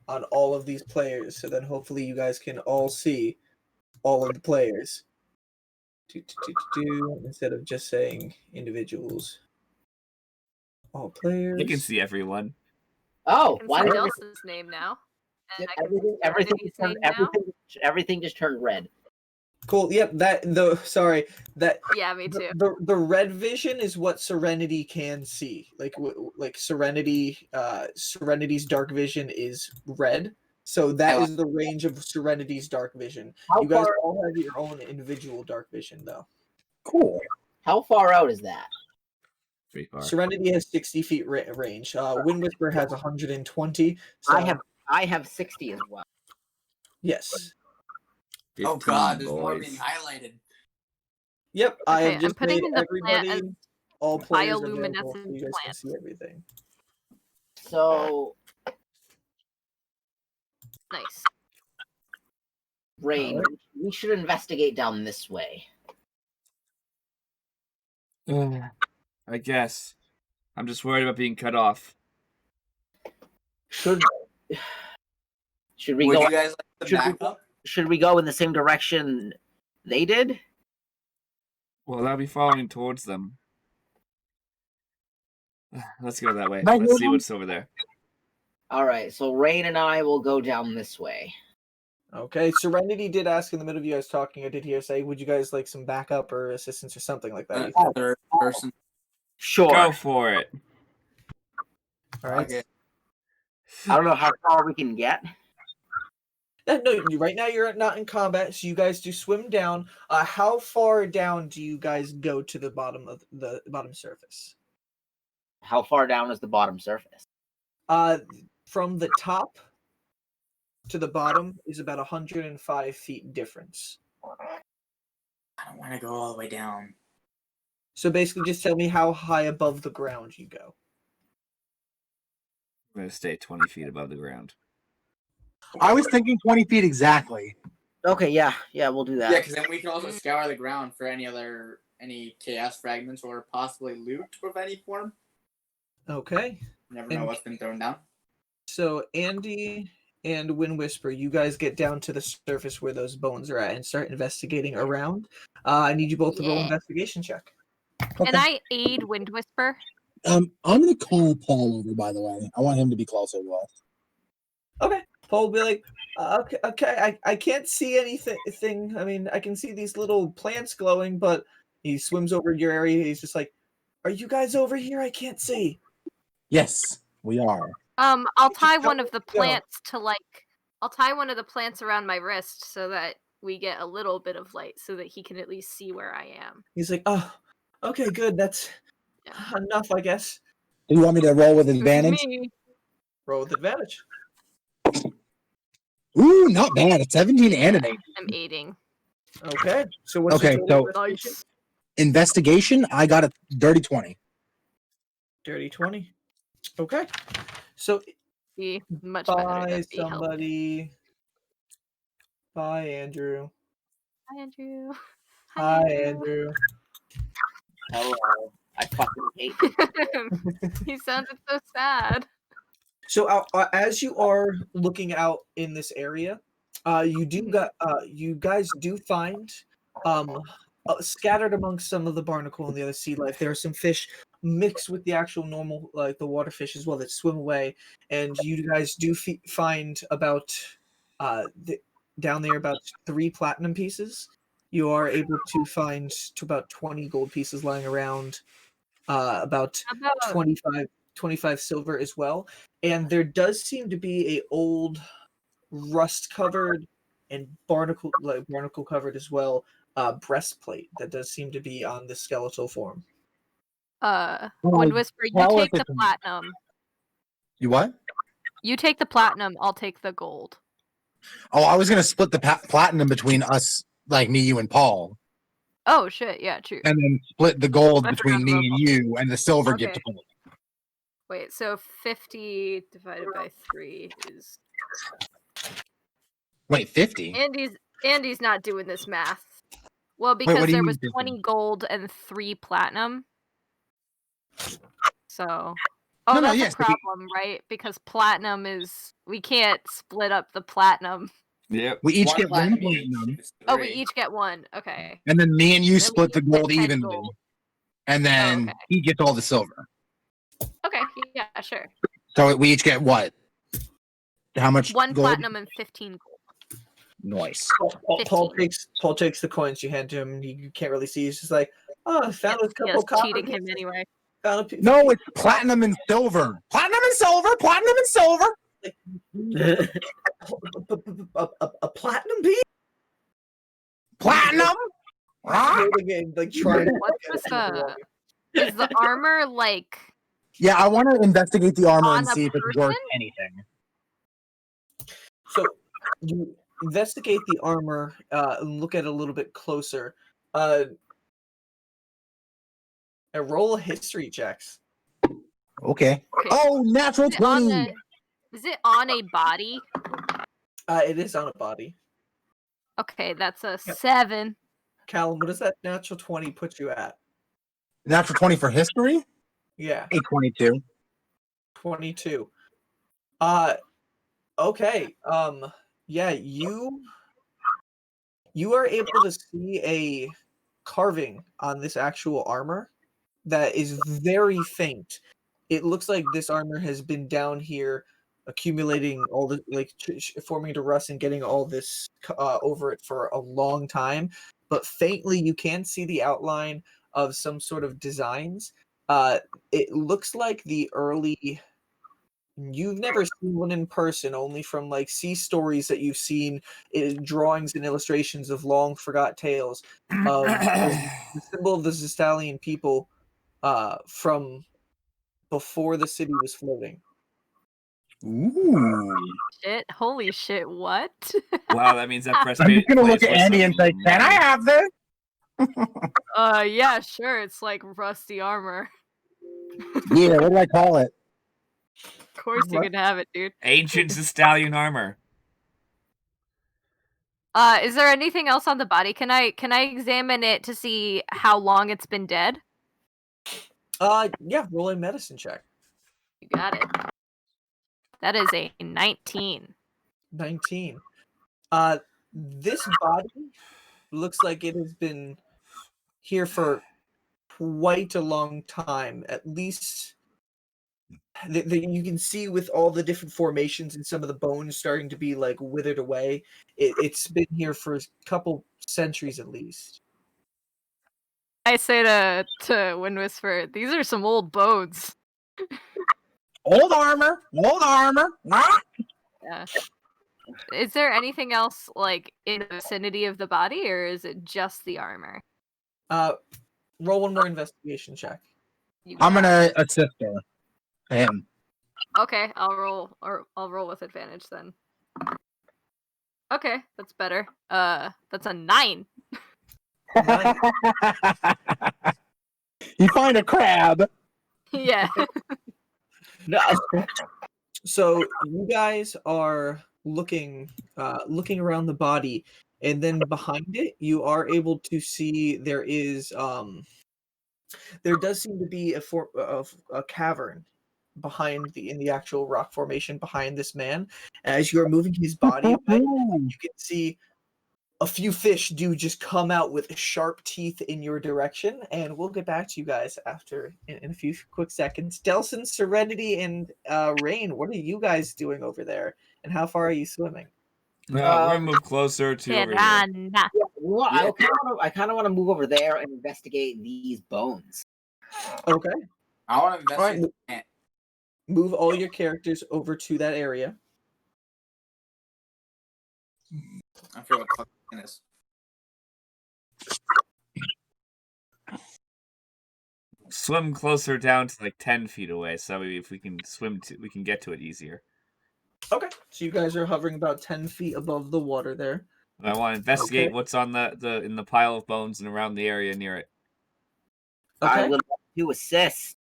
on all of these players, so then hopefully you guys can all see all of the players. Instead of just saying individuals. All players. You can see everyone. Oh, I can why see did Nelson's name now. And I can see everything Serenity's name now. everything just turned red? Cool. Yep. Yeah, me too. The red vision is what Serenity can see. Like Serenity. Serenity's dark vision is red. So that is the range of Serenity's dark vision. How You guys far? all have your own individual dark vision, though. Cool. How far out is that? Pretty far. Serenity has 60 feet range. Wind Whisper has 120. So, I have 60 as well. yes. Oh 15 god, there's more boys. being highlighted. Yep. I Okay, have just I'm putting made in the plant everybody, as all players available, so bioluminescent you guys can plants. see everything. So Nice. Rain, Alright. we should investigate down this way. I guess. I'm just worried about being cut off. Should we Would go? you guys like to should we- back up? Should we go in the same direction they did? Well, I'll be following towards them. Let's go that way. Bye, Let's see William. what's over there. All right. So Rain and I will go down this way. Okay. Serenity did ask in the middle of you guys talking. I did hear say, "Would you guys like some backup or assistance or something like that?" Third person. Sure. Go for it. All right. Okay. I don't know how far we can get. No, right now you're not in combat, so you guys do swim down. How far down do you guys go to the bottom of the bottom surface? How far down is the bottom surface? From the top to the bottom is about 105 feet difference. I don't want to go all the way down. So basically, just tell me how high above the ground you go. I'm going to stay 20 feet above the ground. I was thinking 20 feet exactly. Okay, yeah, we'll do that. Yeah, because then we can also scour the ground for any chaos fragments or possibly loot of any form. Okay. Never know what's been thrown down. So Andy and Wind Whisper, you guys get down to the surface where those bones are at and start investigating around. I need you both to roll Yeah. investigation check. Can I aid Wind Whisper? I'm gonna call Paul over. By the way, I want him to be closer to us. Okay. Paul will be like, okay, I can't see anything. I mean, I can see these little plants glowing, but he swims over your area. He's just like, are you guys over here? I can't see. Yes, we are. I'll tie Just one of the go. plants to I'll tie one of the plants around my wrist so that we get a little bit of light so that he can at least see where I am. He's like, oh, okay, good. That's enough, I guess. Do you want me to roll with This is advantage? me. Roll with advantage. Ooh, not bad. It's 17 and an 8. I'm aiding. Okay. So what's Okay, your total so- investigation? Nice. Investigation, I got a dirty 20. Dirty 20. Okay. So Be much better bye than be helped. somebody. Bye Andrew. Hi, Andrew. Hi Andrew. Hello. I fucking hate this. He sounded so sad. So as you are looking out in this area, you guys do find scattered amongst some of the barnacle and the other sea life, there are some fish mixed with the actual normal, like the water fish as well, that swim away, and you guys do find about down there about 3 platinum pieces. You are able to find to about 20 gold pieces lying around, about How about 25 silver as well, and there does seem to be a old rust covered and barnacle covered as well breastplate that does seem to be on the skeletal form. Wind Whisper, you tell us take the it's- platinum. You what? You take the platinum, I'll take the gold. Oh, I was going to split the platinum between us, like me, you, and Paul, Oh shit, yeah, true. and then split the gold I between forgot me about and you, and the silver give Okay. to Paul. Wait, so 50 divided by 3 is Wait, 50? Andy's not doing this math. Well, what because do you there mean was 50? 20 gold and 3 platinum. So No, that's yes, a problem, right? Because platinum is we can't split up the platinum. Yep. We each One get one platinum each. platinum, It's Oh, we 3. each get one. Okay. and then me and you Then we split the each get gold 10 evenly, gold. and then okay. he gets all the silver. Okay, yeah, sure. So we each get what? How much 1 gold? platinum and 15 gold. Nice. Paul 15. takes the coins you hand to him. You can't really see. He's just like, oh, I found a Yeah, couple it's copper cheating him pieces. anyway. Found a piece. No, it's platinum and silver. Platinum and silver. Platinum and silver. a platinum piece. Platinum. Holding it, like trying to What's get with it from the is the armor like Yeah, I want to investigate the armor on and a see if it's worth person? anything. So you investigate the armor and look at it a little bit closer. And roll history checks. Okay. Okay. Oh, natural Is it on 20. is it on a body? It is on a body. Okay, that's a Yep. 7. Callum, what does that natural 20 put you at? Natural 20 for history? Yeah, 822. 22. Okay. Yeah, you are able to see a carving on this actual armor that is very faint. It looks like this armor has been down here accumulating all the forming to rust and getting all this over it for a long time, but faintly you can see the outline of some sort of designs. It looks like the early You've never seen one in person, only from like sea stories that you've seen in drawings and illustrations of long forgot tales of the symbol of the Zestalian people from before the city was floating. Ooh. Shit, holy shit, what? Wow, that means that I'm Presbyterian just gonna look plays at with Andy and say, some "Can I money. have this?" Yeah, sure, it's like rusty armor. Yeah. What do I call it? Of course you can have it, dude. Ancient Stallion armor. Is there anything else on the body? Can I examine it to see how long it's been dead? Yeah, roll a medicine check. You got it. That is a 19. 19. This body looks like it has been here for quite a long time. At least you can see with all the different formations and some of the bones starting to be like withered away. It's been here for a couple centuries at least. I say to Wind Whisper, these are some old bones. Old armor. Old armor. Yeah. Is there anything else like in the vicinity of the body, or is it just the armor? Roll one more investigation check. You I'm got gonna it. assist her. Him. Okay, I'll roll with advantage then. Okay, that's better. That's a 9. 9. You find a crab. Yeah. No. So you guys are looking around the body, and then behind it you are able to see there does seem to be a cavern behind in the actual rock formation behind this man. As you're moving his body away, you can see a few fish do just come out with sharp teeth in your direction, and we'll get back to you guys after in a few quick seconds. Delson, Serenity, and Rain, what are you guys doing over there, and how far are you swimming? We're gonna move closer to over here. Piranha. Well, Yeah. I kind of want to move over there and investigate these bones. Okay, I want to invest Alright. in the plant. move all your characters over to that area. I feel like fucking this. Swim closer down to like 10 feet away, so if we can we can get to it easier. Okay, so you guys are hovering about 10 feet above the water there. And I want to investigate Okay. what's on the in the pile of bones and around the area near it. I Okay, would like to assist.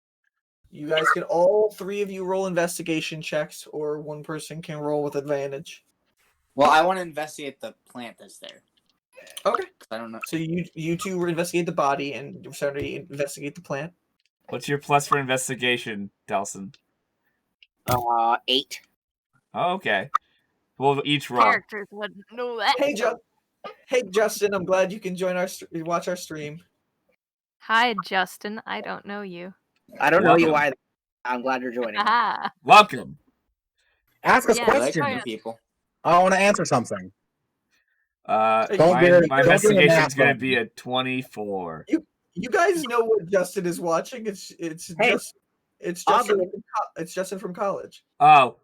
you guys can all three of you roll investigation checks, or one person can roll with advantage. Well, I want to investigate the plant that's there. Okay. 'Cause I don't know. So you two investigate the body and Serenity investigate the plant. What's your plus for investigation, Delson? 8. Oh, okay. We'll each roll. Characters wouldn't know that. Hey Justin, I'm glad you can join watch our stream. Hi, Justin. I don't know you. I don't know you Welcome. either. I'm glad you're joining. Haha. Welcome. Ask us Yeah. I like questions. new people. I want to answer something. Don't My do it- my don't do the investigation's math gonna button. be a 24. You guys know what Justin is watching. It's Hey, Justin from college. Oh,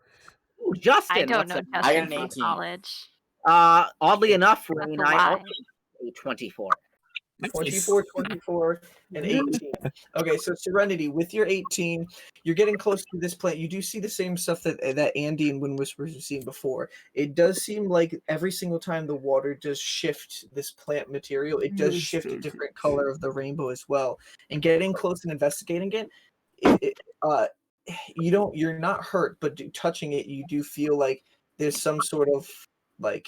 Ooh, Justin. I don't what's know up? I got Justin an from 18. college. Oddly enough, That's Rain, a I lie. also a 24. 24, 24, and 18. Okay, so Serenity, with your 18, you're getting close to this plant. You do see the same stuff that Andy and Wind Whispers have seen before. It does seem like every single time the water does shift this plant material, it does shift a different color of the rainbow as well. And getting close and investigating you're not hurt, but touching it, you do feel like there's some sort of like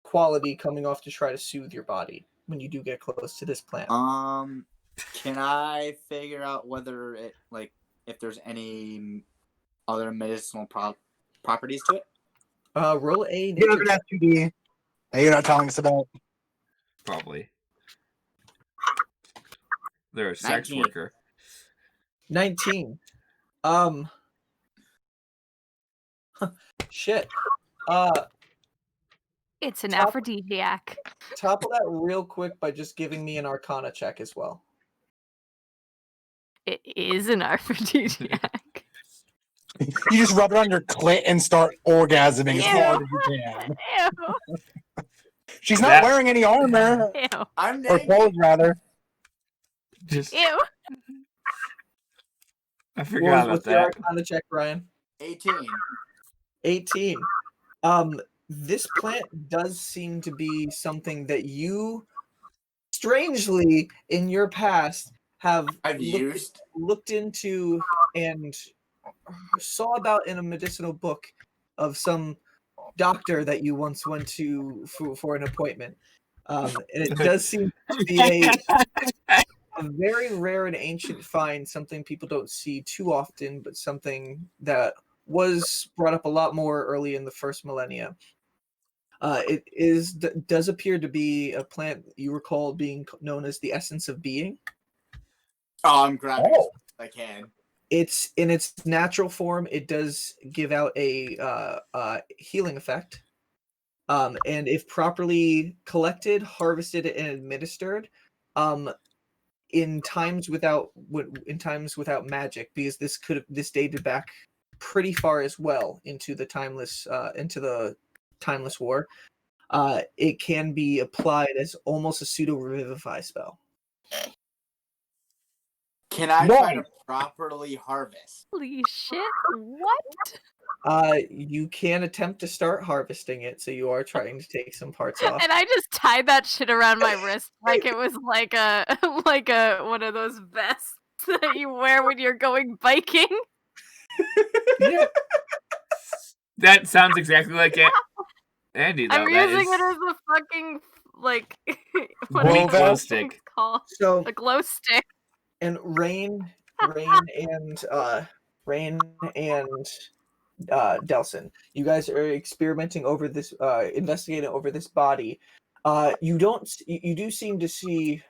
quality coming off to try to soothe your body when you do get close to this plant. Can I figure out whether it if there's any other medicinal properties to it? Roll a You're nature an STD. Hey, you're not telling us about. probably. They're a sex 19. worker. 19. Shit. It's an Top- aphrodisiac. Topple that real quick by just giving me an Arcana check as well. It is an aphrodisiac. You just rub it on your clit and start orgasming as Ew. hard as you can. Ew. She's not That- wearing any armor. Ew. I'm Or naked. clothes, rather. Just Ew. I forgot about What's your that. Arcana check, Ryan? 18. 18. This plant does seem to be something that you, strangely, in your past, have I've used. looked into and saw about in a medicinal book of some doctor that you once went to for an appointment. And it does seem to be a very rare and ancient find, something people don't see too often, but something that was brought up a lot more early in the first millennia. It does appear to be a plant you recall being known as the essence of being. Oh, I'm grabbing Oh. as I can. It's in its natural form. It does give out a healing effect, and if properly collected, harvested, and administered, in times without magic, because this dated back pretty far as well into the timeless war. It can be applied as almost a pseudo revivify spell. Can I try to properly harvest? Holy shit. What? You can attempt to start harvesting it, so you are trying to take some parts off. And I just tied that shit around my wrist like it was like a one of those vests that you wear when you're going biking. Yeah. That sounds exactly like Andy, though. I'm That using is it as a fucking like what Glow are those vest? things called? So A glow stick. and Rain and Delson, you guys are experimenting over this, investigating over this body. You do seem to see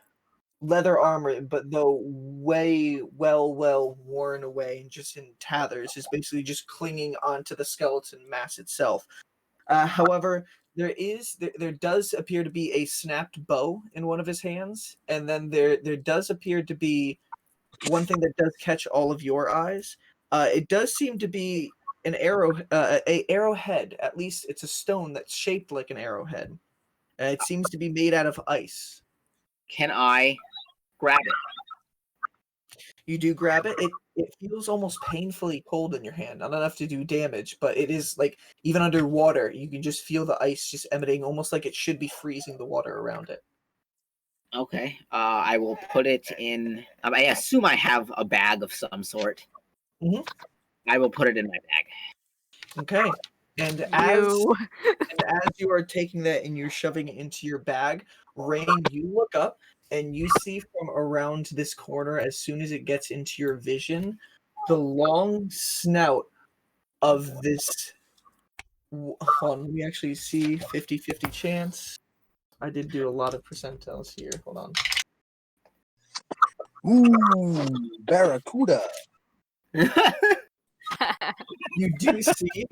leather armor, but though well worn away and just in tatters, is basically just clinging onto the skeleton mass itself. However, there does appear to be a snapped bow in one of his hands, and then there does appear to be one thing that does catch all of your eyes. It does seem to be an arrowhead. At least it's a stone that's shaped like an arrowhead. It seems to be made out of ice. Can I grab it? You do grab it. It feels almost painfully cold in your hand. Not enough to do damage, but it is like even underwater, you can just feel the ice just emanating, almost like it should be freezing the water around it. Okay. I will put it in. I assume I have a bag of some sort. Mhm. I will put it in my bag. Okay. And You. as you are taking that and you're shoving it into your bag, Rain, you look up and you see from around this corner, as soon as it gets into your vision, the long snout of this. Hold on, let me actually see. 50-50 chance. I did do a lot of percentiles here. Hold on. Ooh, Barracuda. You do see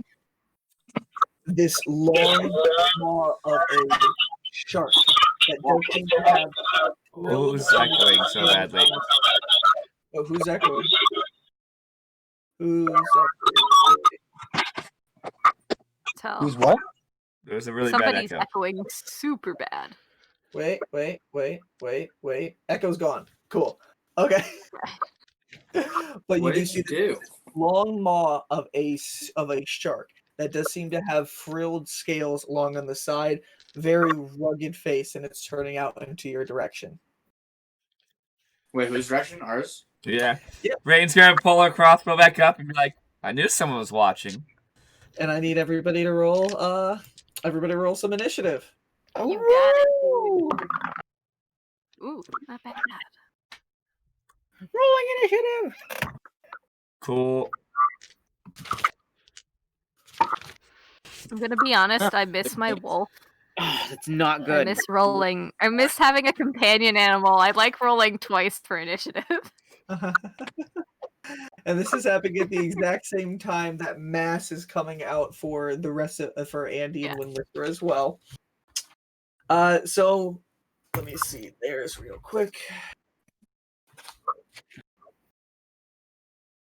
this long claw of a shark that does seem to have. who's echoing so badly. Oh, who's echoing? Who's echoing? Tell. Who's what? There's a really bad Somebody's echo. echoing super bad. Wait. Echo's gone. Cool. Okay. But you What do did see you the do? long maw of a shark that does seem to have frilled scales along on the side, very rugged face, and it's turning out into your direction. Wait, whose direction? Ours? Yeah. Yep. Rain's gonna pull her crossbow back up and be like, I knew someone was watching. And I need everybody to roll some initiative. You got it, dude. Ooh, not bad. Rolling initiative. Cool. I'm gonna be honest, I miss my wolf. Oh, that's not I good. miss rolling. I miss having a companion animal. I like rolling twice for initiative. And this is happening at the exact same time that mass is coming out for the rest of for Andy and Wind Whisper as well. So let me see. There's real quick.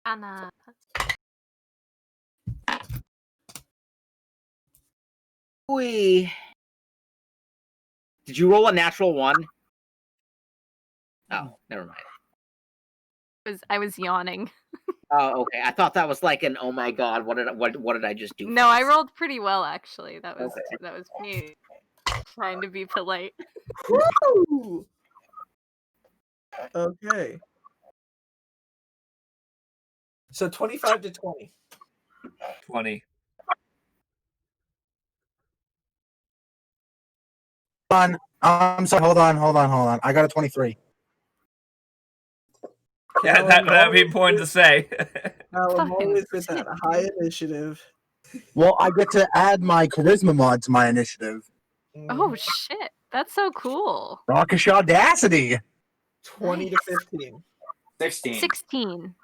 Anna. we? Did you roll a natural one? Oh, never mind. I was yawning. Oh, okay. I thought that was like an oh my god, what did I just do? No, I face? rolled pretty well actually. That was Okay. me trying to be polite. Woo! Okay. So 25 to 20. 20. Hold on. I'm sorry. Hold on. I got a 23. Yeah, that would be important to say. I'm Fucking always with that shit, high initiative. Well, I get to add my charisma mod to my initiative. Oh shit. That's so cool. Rockish audacity. 20 to Nice. 15. 16. 16.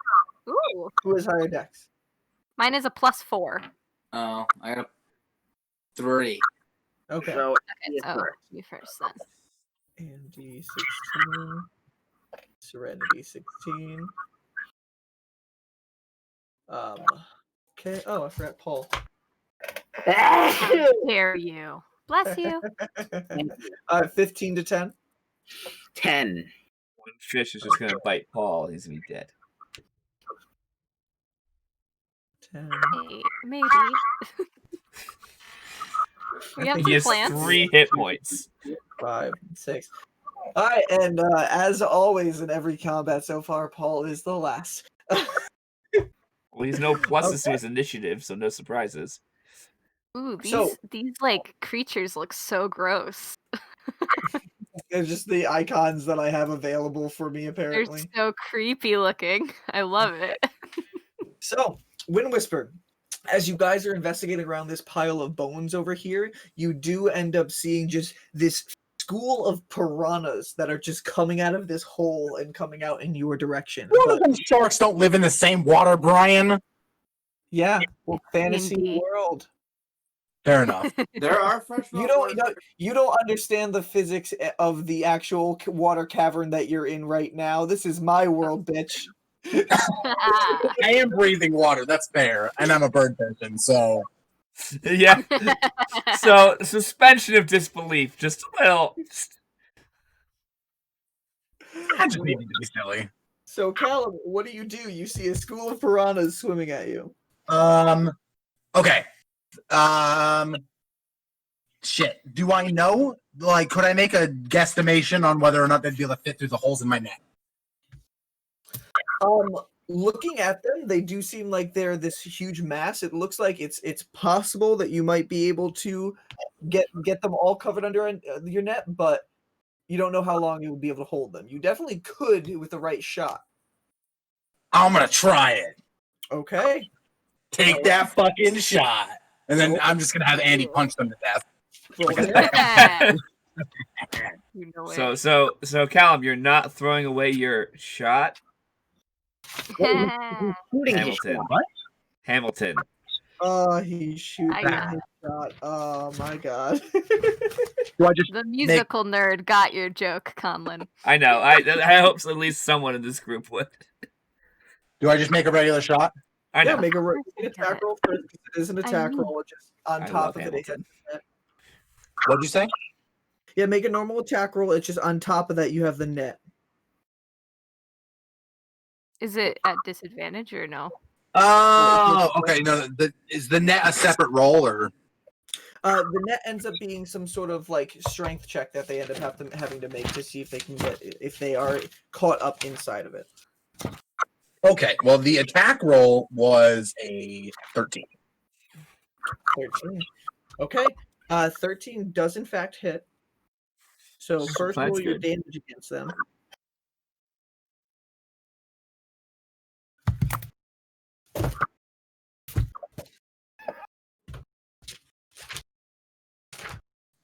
Ooh. Who has higher dex? Mine is a +4. Oh, I got a 3. Okay. So Okay. Oh, you first then. Andy 16. Serenity 16. Okay. Oh, I forgot Paul. How dare you? Bless you. 15 to 10. 10. One fish is just gonna bite Paul. He's gonna be dead. 10. Hey, maybe. We have think some He has plants. 3 hit points. 5, 6. All right, and as always in every combat so far, Paul is the last. Well, he's no pluses to his initiative, so no surprises. Ooh, So- these like creatures look so gross. They're just the icons that I have available for me, They're apparently. so creepy looking. I love it. So, Wind Whisper, as you guys are investigating around this pile of bones over here, you do end up seeing just this school of piranhas that are just coming out of this hole and coming out in your direction. But Those sharks don't live in the same water, Brian. yeah, well, fantasy Indeed. world. Fair enough. There are freshwater. You don't understand the physics of the actual water cavern that you're in right now. This is my world, bitch. I am breathing water. That's fair, and I'm a bird person, so Yeah. So, suspension of disbelief. Just a little. I just needed to be silly. So, Callum, what do? You see a school of piranhas swimming at you. Okay. Shit. Do I know? Like, could I make a guesstimation on whether or not they'd be able to fit through the holes in my net? Looking at them, they do seem like they're this huge mass. It looks like it's possible that you might be able to get them all covered under your net, but you don't know how long you will be able to hold them. You definitely could with the right shot. I'm gonna try it. Okay. Take that fucking shot. And then I'm just gonna have Andy punch them to death. Roll Like a there. second. You know it. So, Callum, you're not throwing away your shot, Shooting his Hamilton. shot. What? Hamilton. Oh, he's shooting I got his shot. Oh my god. Do I just The musical nerd got your joke, Conlon. I know. I hope at least someone in this group would. make a regular shot? I know. Yeah, make a course I attack get it. roll first because it is an attack mean- roll just on I top love of Hamilton. it. What'd you say? Yeah, make a normal attack roll. It's just on top of that you have the net. Is it at disadvantage or no? Oh, okay. No, is the net a separate roll or? The net ends up being some sort of like strength check that they end up having to make to see if they are caught up inside of it. Okay. Well, the attack roll was a 13. 13. Okay. 13 does in fact hit. So first That's roll your good. damage against them.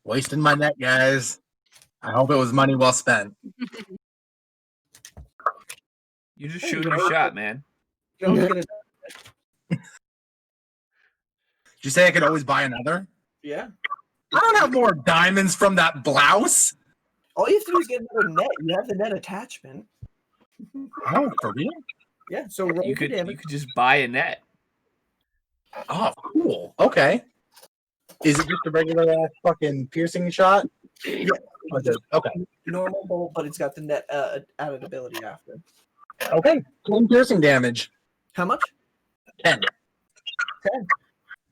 Wasting my net, guys. I hope it was money well spent. You just Hey, shoot you your know, shot, man. You don't get it. Did you say I could always buy another? Yeah. I don't have more diamonds from that blouse. All you have to do is get another net. You have the net attachment. Oh, for real? Yeah. So roll You the damage. could just buy a net. Oh, cool. Okay. Is it just a regular fucking piercing shot? Yeah. Okay. Normal bolt, but it's got the net added ability after. Okay. 10 piercing damage. How much? 10. 10.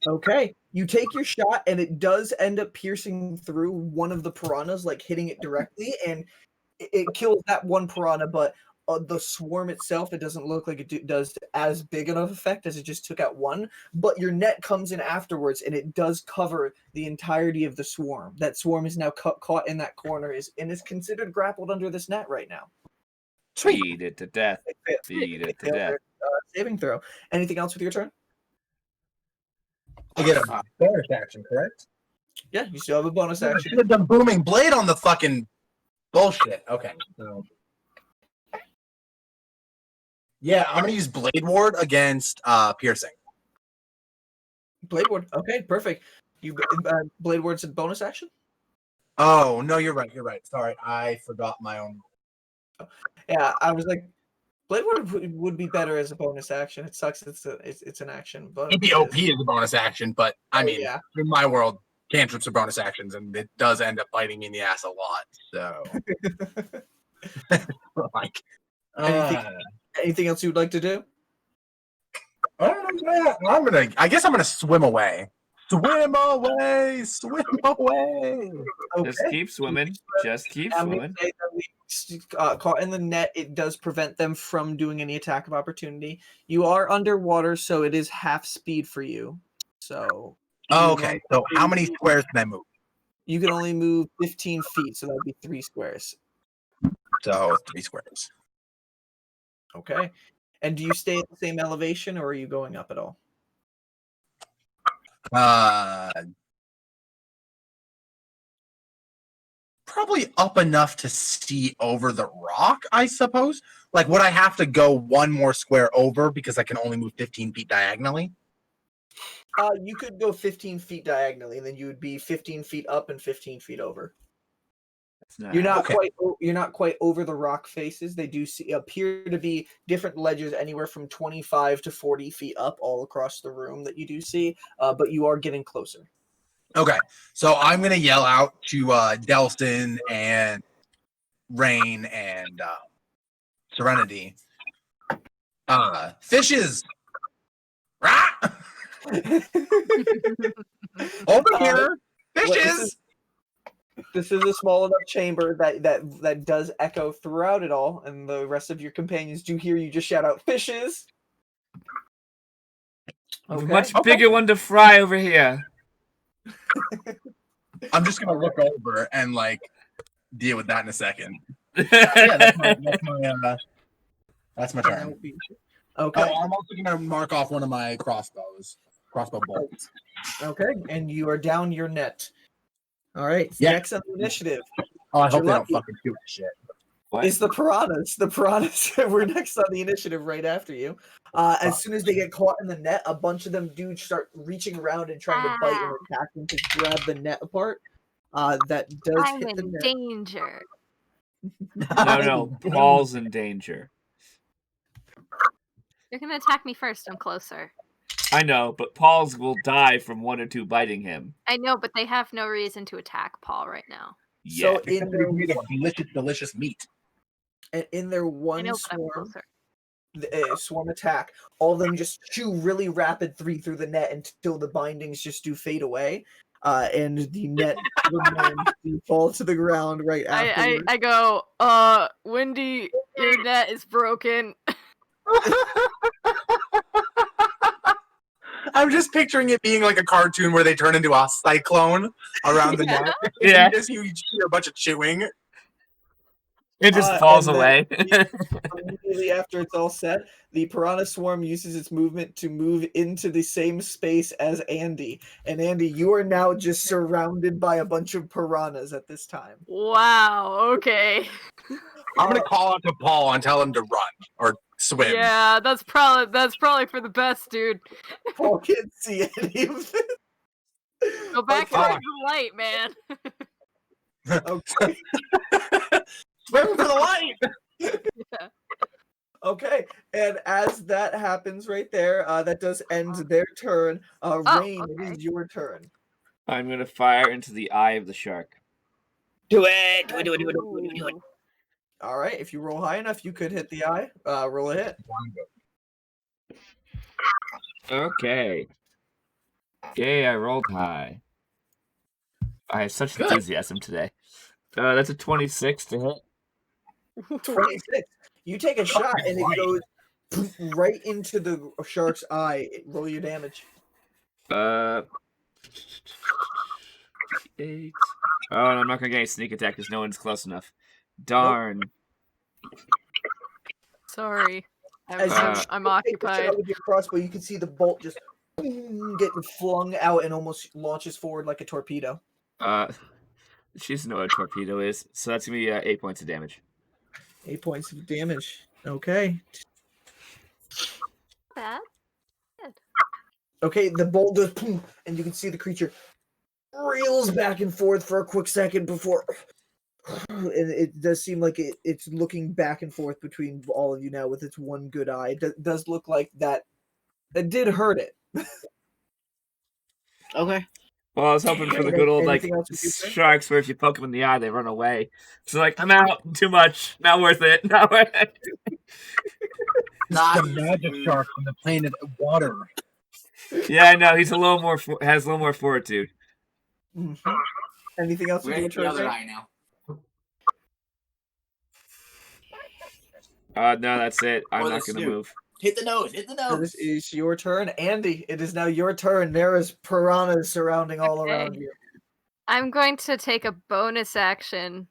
Okay. You take your shot, and it does end up piercing through one of the piranhas, like hitting it directly, and it kills that one piranha, but the swarm itself, it doesn't look like it does as big of an effect as it just took out one, but your net comes in afterwards, and it does cover the entirety of the swarm. That swarm is now caught in that corner and is considered grappled under this net right now. Beat it to death. Beat it to death. Saving throw. Anything else with your turn? I get a bonus action, correct? Yeah, you still have a bonus action. Should have done booming blade on the fucking bullshit. Okay. So. Yeah, I'm gonna use blade ward against piercing. Blade ward. Okay, perfect. You blade ward's a bonus action. Oh no, you're right. You're right. Sorry, I forgot my own. Yeah, I was like, blade ward would be better as a bonus action. It sucks. It's an action, but It'd be OP as a bonus action, but I mean, yeah. in my world, cantrips are bonus actions, and it does end up biting me in the ass a lot. So, like, anything else you'd like to do? I guess I'm gonna swim away. Swim away. Swim away. Okay. Just keep swimming. Just keep swimming. Caught in the net, it does prevent them from doing any attack of opportunity. You are underwater, so it is half speed for you. So. Okay. So how many squares can I move? You can only move 15 feet, so that would be 3 squares. So 3 squares. Okay. And do you stay at the same elevation, or are you going up at all? Probably up enough to see over the rock, I suppose. Like, would I have to go one more square over because I can only move 15 feet diagonally? You could go 15 feet diagonally, and then you would be 15 feet up and 15 feet over. You're not quite over the rock faces. They do appear to be different ledges, anywhere from 25 to 40 feet up, all across the room that you do see. But you are getting closer. Okay, so I'm gonna yell out to Delson and Rain and Serenity. Fishes! Rah! Over here! Fishes! This is a small enough chamber that does echo throughout it all, and the rest of your companions do hear you just shout out, "Fishes!" Okay. Much bigger one to fry over here. I'm just gonna look over and like deal with that in a second. Yeah, that's my turn. Okay. I'm also gonna mark off one of my crossbow bolts. Okay, and you are down your net. All right. Yeah. Next on the initiative. Oh, I hope they don't fucking shoot shit. What? It's the piranhas. The piranhas were next on the initiative right after you. As soon as they get caught in the net, a bunch of them do start reaching around and trying to bite and attack them to grab the net apart. That does I'm hit the in net. danger. No, Paul's in danger. You're gonna attack me first. I'm closer. I know, but Paul's will die from 1 or 2 biting him. I know, but they have no reason to attack Paul right now. Yeah. So in their delicious meat. And in their I one know, but I'm closer. swarm attack, all of them just chew really rapid through the net until the bindings just do fade away, and the net remains to fall to the ground right after. I go, Wendy, your net is broken. I'm just picturing it being like a cartoon where they turn into a cyclone around the net. Yeah. You hear a bunch of chewing. It just falls away. Immediately after it's all set, the piranha swarm uses its movement to move into the same space as Andy. And Andy, you are now just surrounded by a bunch of piranhas at this time. Wow, okay. I'm gonna call out to Paul and tell him to run or swim. Yeah, that's probably for the best, dude. Paul can't see any of this. Go back towards the light, man. Okay. Swim for the light! Yeah. Okay, and as that happens right there, that does end their turn. Rain, okay. it is your turn. I'm gonna fire into the eye of the shark. Do it. Do it. Do it. Do it. Do it. Do it. Ooh. All right, if you roll high enough, you could hit the eye. Roll a hit. Okay. Yay, I rolled high. I have such enthusiasm today. That's a 26 to hit. 26. You take a shot and it goes right into the shark's eye. Roll your damage. 8. Oh, and I'm not gonna get any sneak attack because no one's close enough. Darn. Sorry. As you Uh, I'm take the shot occupied. with your crossbow, you can see the bolt just getting flung out and almost launches forward like a torpedo. She doesn't know what a torpedo is, so that's gonna be 8 points of damage. 8 points of damage. Okay. That. Okay, the bolt goes boom, and you can see the creature reels back and forth for a quick second before. And it does seem like it's looking back and forth between all of you now with its one good eye. It does look like that did hurt it. Okay. Well, I was hoping for the good old like Anything else with you, sir? sharks where if you poke them in the eye, they run away. So like, I'm out. Too much. Not worth it. Not worth it. Not The magic shark from the planet water. Yeah, I know. He's a little more has a little more fortitude. Mhm. Anything else with We're your at the turn? other Ray? eye now. No, that's it. I'm Or not the gonna snoot. move. Hit the nose. Hit the So nose. this is your turn, Andy. It is now your turn. There is piranhas surrounding all around Okay. you. I'm going to take a bonus action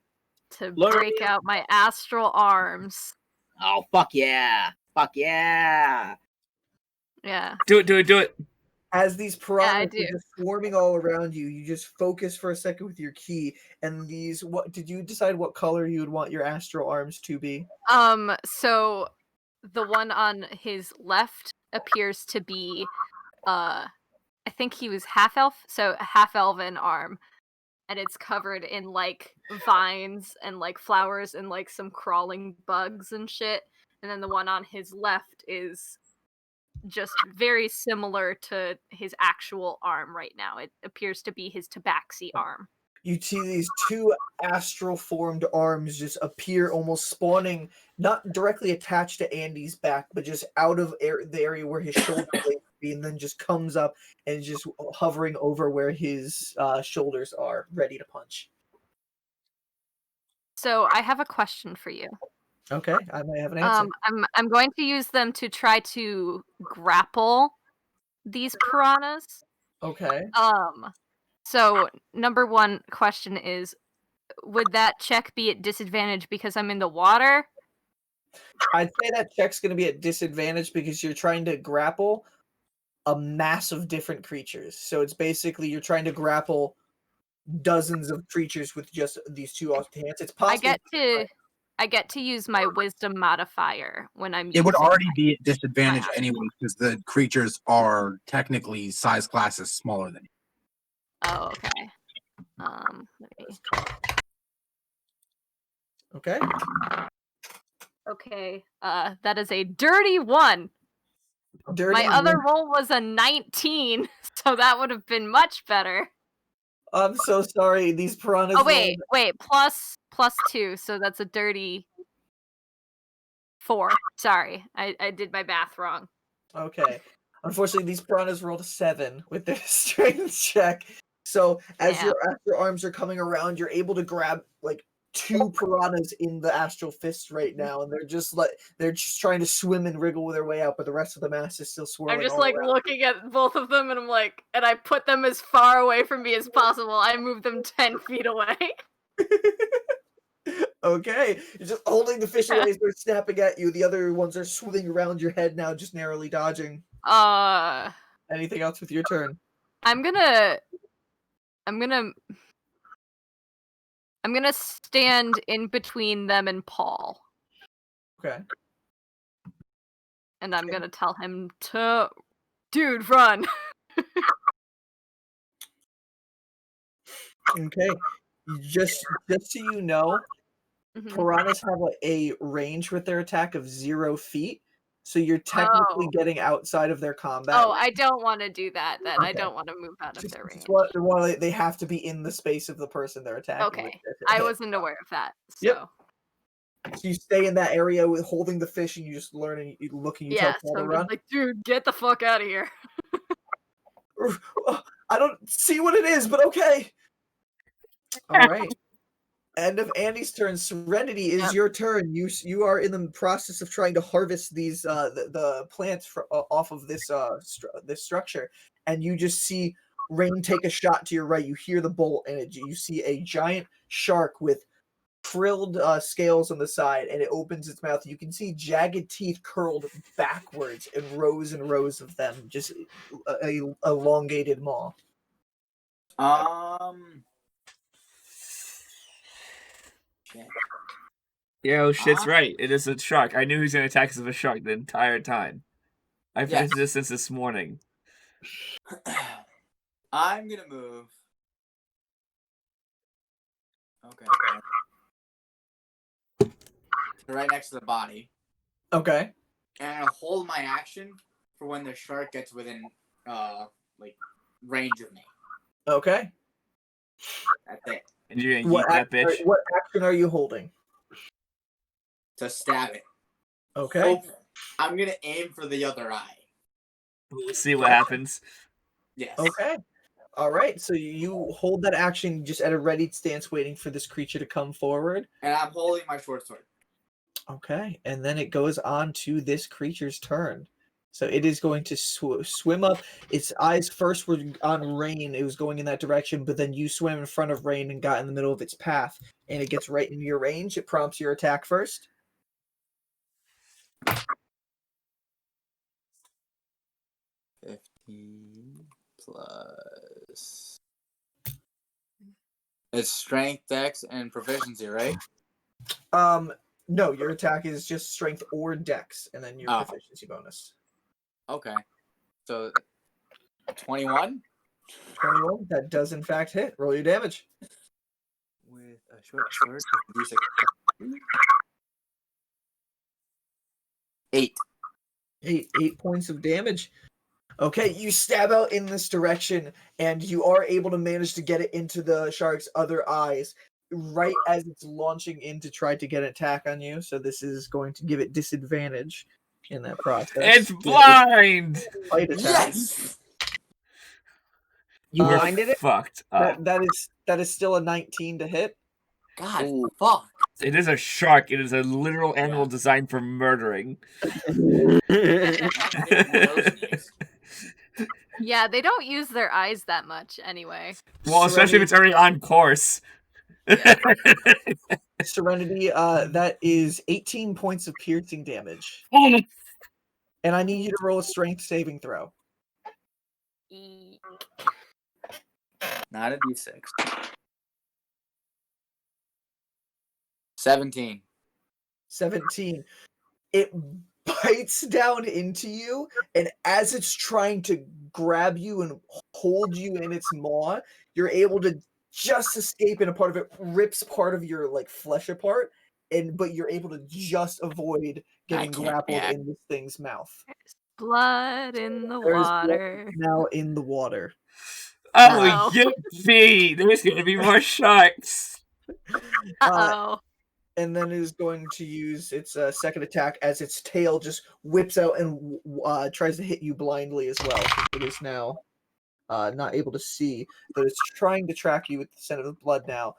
to Blur. break out my astral arms. Oh, fuck yeah. Fuck yeah. Yeah. Do it. Do it. Do it. As these piranhas do. are just swarming all around you, you just focus for a second with your key, and these. What did you decide? What color you would want your astral arms to be? So the one on his left appears to be I think he was half elf, so a half elven arm. And it's covered in like vines and like flowers and like some crawling bugs and shit. And then the one on his left is just very similar to his actual arm right now. It appears to be his tabaxi arm. You see these two astral formed arms just appear, almost spawning, not directly attached to Andy's back, but just out of the area where his shoulder blades would be, and then just comes up and just hovering over where his shoulders are, ready to punch. So I have a question for you. Okay, I might have an answer. I'm going to use them to try to grapple these piranhas. Okay. So number one question is, would that check be at disadvantage because I'm in the water? I'd say that check's going to be at disadvantage because you're trying to grapple a mass of different creatures. So it's basically you're trying to grapple dozens of creatures with just these two off hands. It's possible. I get to use my wisdom modifier when I'm It would using already my- be at disadvantage my- anyway because the creatures are technically size classes smaller than you. Oh, okay. Let me... Okay. Okay. That is a dirty 1. Dirty My other one. roll was a 19, so that would have been much better. I'm so sorry. These piranhas. Oh wait, plus 2, so that's a dirty 4. Sorry, I did my math wrong. Okay. Unfortunately, these piranhas rolled a 7 with their strength check. So as your arms are coming around, you're able to grab like 2 piranhas in the astral fist right now, and they're just trying to swim and wriggle their way out, but the rest of the mass is still swirling. I'm just all like around. looking at both of them, and I'm like, and I put them as far away from me as possible. I moved them 10 feet away. Okay, you're just holding the fish away as they're snapping at you. The other ones are swimming around your head now, just narrowly dodging. Anything else with your turn? I'm gonna stand in between them and Paul. Okay. And I'm gonna tell him to, dude, run. Okay. Just so you know, Mhm. piranhas have a range with their attack of 0 feet. So you're technically Oh. getting outside of their combat. Oh, I don't want to do that then. I Okay. don't want to move out of their range. They have to be in the space of the person they're attacking. Okay. I wasn't aware of that. So Yep. So you stay in that area with holding the fish, and you just learn and you look and you tell yeah, Paul so to I'm run. just like, dude, get the fuck out of here. I don't see what it is, but okay. All right. End of Andy's turn. Serenity is Yep. your turn. You are in the process of trying to harvest these the plants off of this this structure, and you just see Rain take a shot to your right. You hear the bolt, and you see a giant shark with frilled scales on the side, and it opens its mouth. You can see jagged teeth curled backwards in rows and rows of them, just a elongated maw. Shit. Yo, shit's right. It is a shark. I knew he was going to attack us with a shark the entire time. I've been into this since this morning. I'm gonna move. Okay. So right next to the body. Okay. And I'm gonna hold my action for when the shark gets within like range of me. Okay. That's it. And you're gonna eat that bitch? What action are you holding? To stab it. Okay. Oh, I'm gonna aim for the other eye. We'll see what happens. Yes. Okay. All right. So you hold that action just at a ready stance, waiting for this creature to come forward. And I'm holding my short sword. Okay. And then it goes on to this creature's turn. So it is going to swim up. Its eyes first were on Rain. It was going in that direction, but then you swam in front of Rain and got in the middle of its path, and it gets right in your range. It prompts your attack first. 15 plus. It's strength, dex, and proficiency, right? No, your attack is just strength or dex, and then your proficiency bonus. Okay. So 21? 21. That does in fact hit. Roll your damage. With a short sword, D6. 8. 8 points of damage. Okay, you stab out in this direction, and you are able to manage to get it into the shark's other eyes right as it's launching in to try to get an attack on you. So this is going to give it disadvantage in that process. It's blind! Fight attack. Yes! You We're blinded it? fucked up. That is still a 19 to hit. God, Ooh. fuck. It is a shark. It is a literal animal designed for murdering. Yeah, they don't use their eyes that much anyway. Well, especially if it's already on course. Yeah. Serenity, that is 18 points of piercing damage. And I need you to roll a strength saving throw. Not a D6. 17. 17. It bites down into you, and as it's trying to grab you and hold you in its maw, you're able to just escape, and a part of it rips part of your flesh apart, but you're able to just avoid getting grappled in this thing's mouth. Blood in the There's water. blood now in the water. Oh, yippee! There's gonna be more sharks. Uh-oh. And then is going to use its second attack as its tail just whips out and tries to hit you blindly as well. It is now not able to see, but it's trying to track you with the scent of the blood now.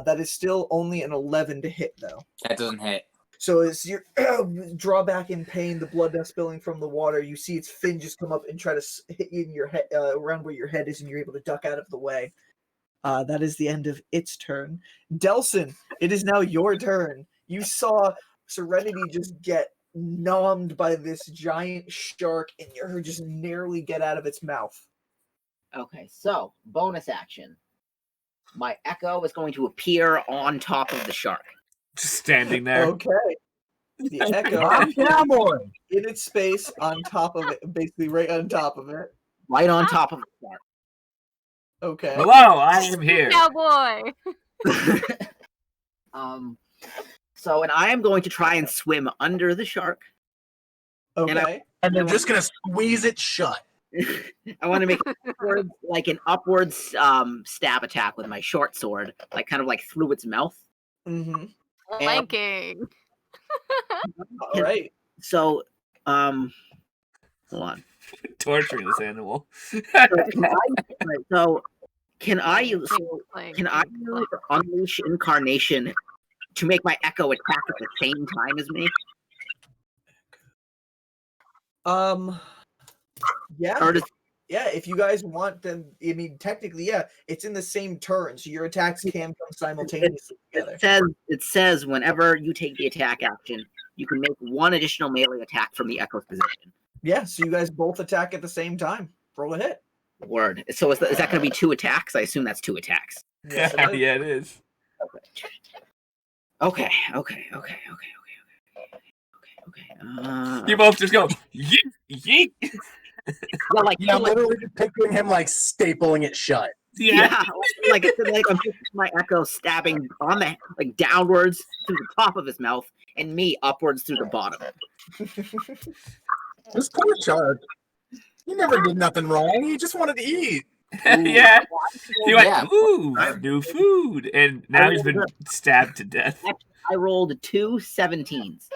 That is still only an 11 to hit, though. That doesn't hit. So as you draw back in pain, the blood now spilling from the water, you see its fin just come up and try to hit you in your head, around where your head is, and you're able to duck out of the way. That is the end of its turn. Delson, it is now your turn. You saw Serenity just get nommed by this giant shark, and you just narrowly get out of its mouth. Okay, so bonus action. My echo is going to appear on top of the shark. Just standing there. Okay. The echo in its space on top of it, basically right on top of it. Right on top of the shark. Okay. Hello, I am here. Cowboy. So, and I am going to try and swim under the shark. Okay. And they're just gonna squeeze it shut. I want to make an upwards stab attack with my short sword, like kind of like through its mouth. Mm-hmm. Flanking. All right. So, hold on. Torturing this animal. So can I use Flank, can I flank, use flank. Unleash Incarnation to make my echo attack at the same time as me? Yeah. Or does Yeah, if you guys want, then I mean, technically, yeah, it's in the same turn, so your attacks can come simultaneously together. it says whenever you take the attack action, you can make one additional melee attack from the echo's position. Yeah, so you guys both attack at the same time. Roll a hit. Word. So is that going to be 2 attacks? I assume that's 2 attacks. Yes, it is. Yeah, it is. Okay. You both just go yeet, yeet. Well, like, Yeah, I'm literally just picturing him like stapling it shut. Yeah. like I'm picturing my echo stabbing on the downwards through the top of his mouth, and me upwards through the bottom. This poor shark. He never did nothing wrong. He just wanted to eat. Yeah. He went, Yeah. ooh, new food. And now he's been stabbed to death. I rolled 2 17s.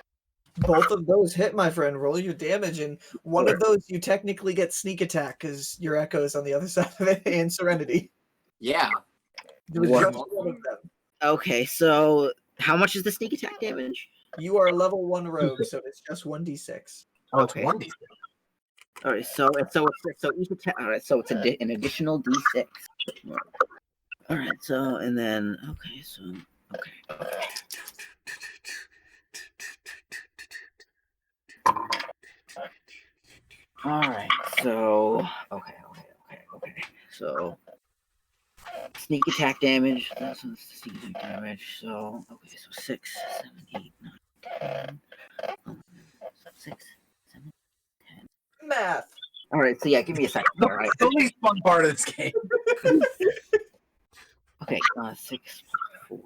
Both of those hit, my friend. Roll your damage, and one of those you technically get sneak attack because your echo is on the other side of it, and Serenity. Yeah. It was What? just one of them. Okay, so how much is the sneak attack damage? You are a level 1 rogue, so it's just 1d6. Oh, it's Okay. 1d6. All right, so each attack. All right, so it's an additional d6. All right, so and then okay. All right, so okay. So sneak attack damage. That's sneak attack damage. So okay, so 6, 7, 8, 9, 10, 11, 6, 7, 10. Math. All right, so yeah, give me a second. All right. It's the least fun part of this game. Okay, 6, 4.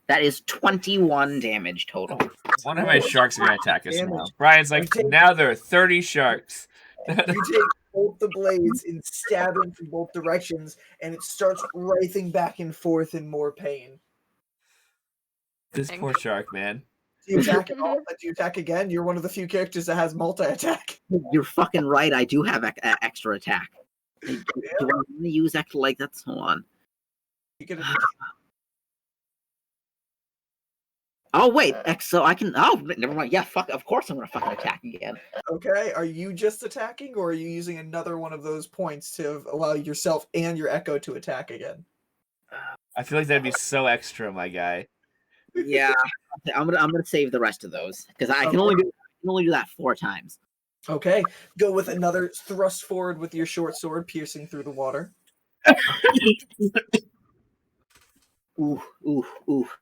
That is 21 damage total. One of my sharks are going to attack us now. Damage. Brian's like, now there are 30 sharks. You take both the blades and stab him from both directions, and it starts writhing back and forth in more pain. This poor shark, man. Do you attack at all? Do you attack again? You're one of the few characters that has multi-attack. You're fucking right. I do have extra attack. Do I want to use extra like that's hold on? You get Oh wait, so I can. Oh, never mind. Yeah, fuck. Of course, I'm gonna fucking attack again. Okay, are you just attacking, or are you using another one of those points to allow yourself and your echo to attack again? I feel like that'd be so extra, my guy. Yeah, I'm gonna save the rest of those because I can only do that 4 times. Okay, go with another thrust forward with your short sword, piercing through the water. Ooh.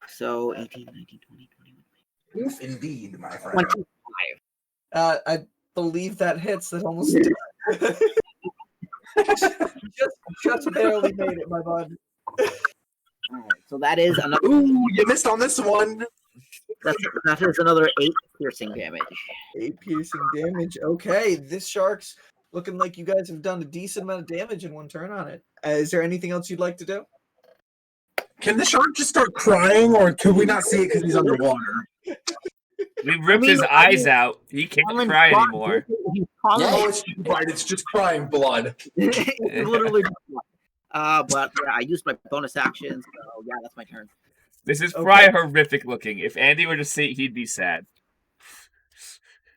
So 18, 19, 20, 21. Oof, indeed, my friend. 25. I believe that hits. That almost just barely made it, my bud. All right, so that is another. Ooh, you missed on this one. That is another 8 piercing damage. 8 piercing damage. Okay, this shark's looking like you guys have done a decent amount of damage in one turn on it. Is there anything else you'd like to do? Can the shark just start crying, or could we not see it because he's underwater? We ripped his eyes out. He can't cry anymore. Oh, it's right. It's just crying blood. It's literally. But yeah, I used my bonus action, so yeah, that's my turn. This is Fry horrific looking. If Andy were to see it, he'd be sad.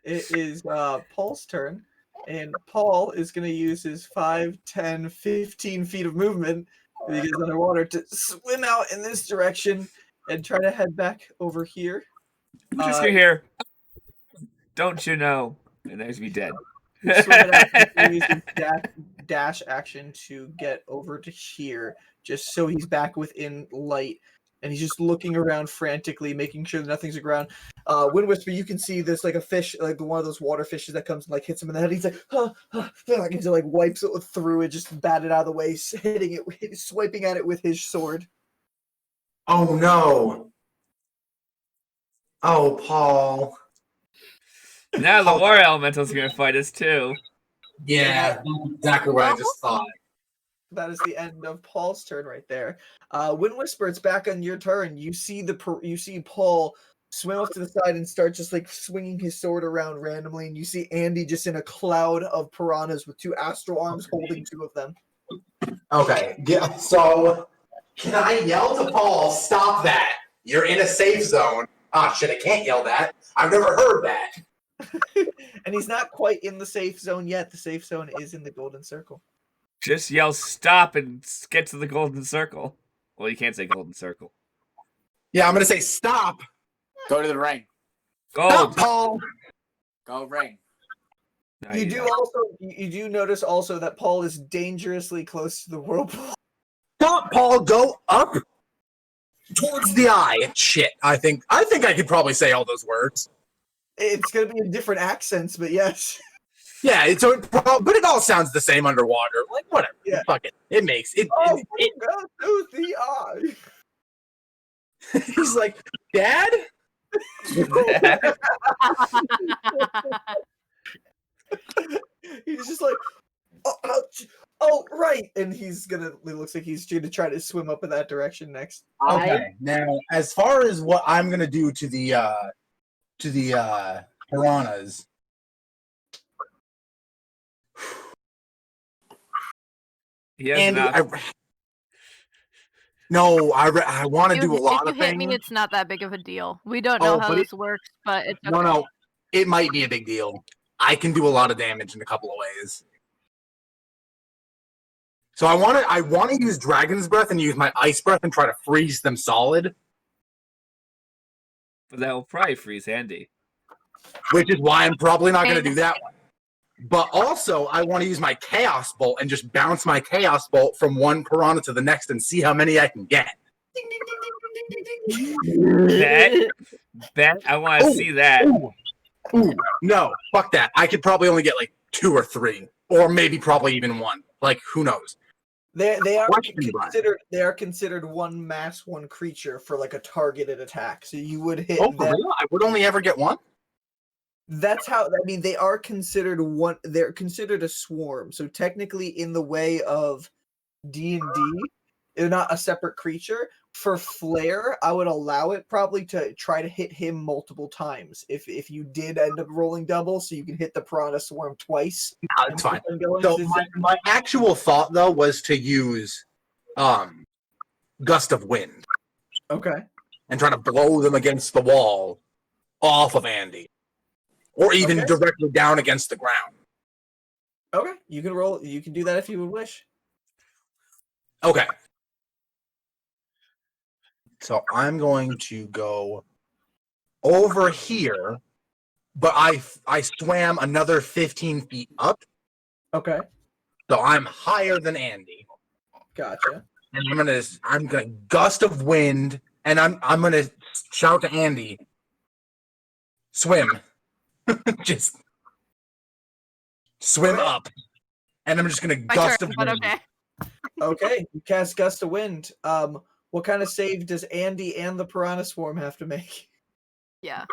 It is Paul's turn, and Paul is going to use his 5, 10, 15 feet of movement because he's underwater to swim out in this direction and try to head back over here. I'm just gonna hear, don't you know? And there's me dead. Swim it out and use his dash action to get over to here, just so he's back within light. And he's just looking around frantically, making sure that nothing's aground. Wind Whisper, you can see there's like a fish, like one of those water fishes that comes and like hits him in the head. He's like, and he like wipes it through it, just bat it out of the way, hitting it, swiping at it with his sword. Oh no. Oh, Paul. Now the Oh, water elemental's gonna fight us too. yeah, that's exactly what I just thought. That is the end of Paul's turn right there. Wind Whisper, it's back on your turn. You see Paul swim off to the side and start just like swinging his sword around randomly, and you see Andy just in a cloud of piranhas with two astral arms holding two of them. Okay, yeah, so can I yell to Paul, stop that? You're in a safe zone. Ah, shit, I can't yell that. I've never heard that. And he's not quite in the safe zone yet. The safe zone is in the golden circle. Just yell stop and get to the golden circle. Well, you can't say golden circle. Yeah, I'm gonna say stop. Go to the ring. Gold. Stop, Paul. Go ring. No, You don't. do notice also that Paul is dangerously close to the whirlpool. Stop, Paul. Go up towards the eye. Shit, I think I could probably say all those words. It's gonna be in different accents, but yes. Yeah, but it all sounds the same underwater. Like whatever. Yeah. Fuck it. It makes it. Oh, go to the eye. He's like, Dad. He's just like, oh, right, and it looks like he's going to try to swim up in that direction next. Okay. Now, as far as what I'm gonna do to the piranhas. Andy, I want to do a lot of If you hit things. me, it's not that big of a deal. We don't know how this works, but it's okay. No, it might be a big deal. I can do a lot of damage in a couple of ways. So I want to use Dragon's Breath and use my Ice Breath and try to freeze them solid. But that will probably freeze Andy. Which is why I'm probably not going to do that one. But also, I want to use my Chaos Bolt and just bounce my Chaos Bolt from one piranha to the next and see how many I can get. Bet. I want to see that. Ooh, no, fuck that. I could probably only get like 2 or 3, or maybe probably even 1. Like, who knows? They are considered one mass, one creature for like a targeted attack. So you would hit. Oh, for real? I would only ever get 1? That's how. I mean, they are considered one. They're considered a swarm. So technically, in the way of D&D, they're not a separate creature. For Flare, I would allow it probably to try to hit him multiple times. If you did end up rolling double, so you can hit the piranha swarm twice. No, it's fine. So my actual thought though was to use Gust of Wind. Okay. And try to blow them against the wall off of Andy. Or even directly down against the ground. Okay. You can roll. You can do that if you would wish. Okay. So I'm going to go over here, but I swam another 15 feet up. Okay. So I'm higher than Andy. Gotcha. And I'm gonna Gust of Wind, and I'm gonna shout to Andy, swim. Just swim up. And I'm just gonna Gust of Wind. Okay. Okay, you cast Gust of Wind. What kind of save does Andy and the Piranha Swarm have to make? Yeah.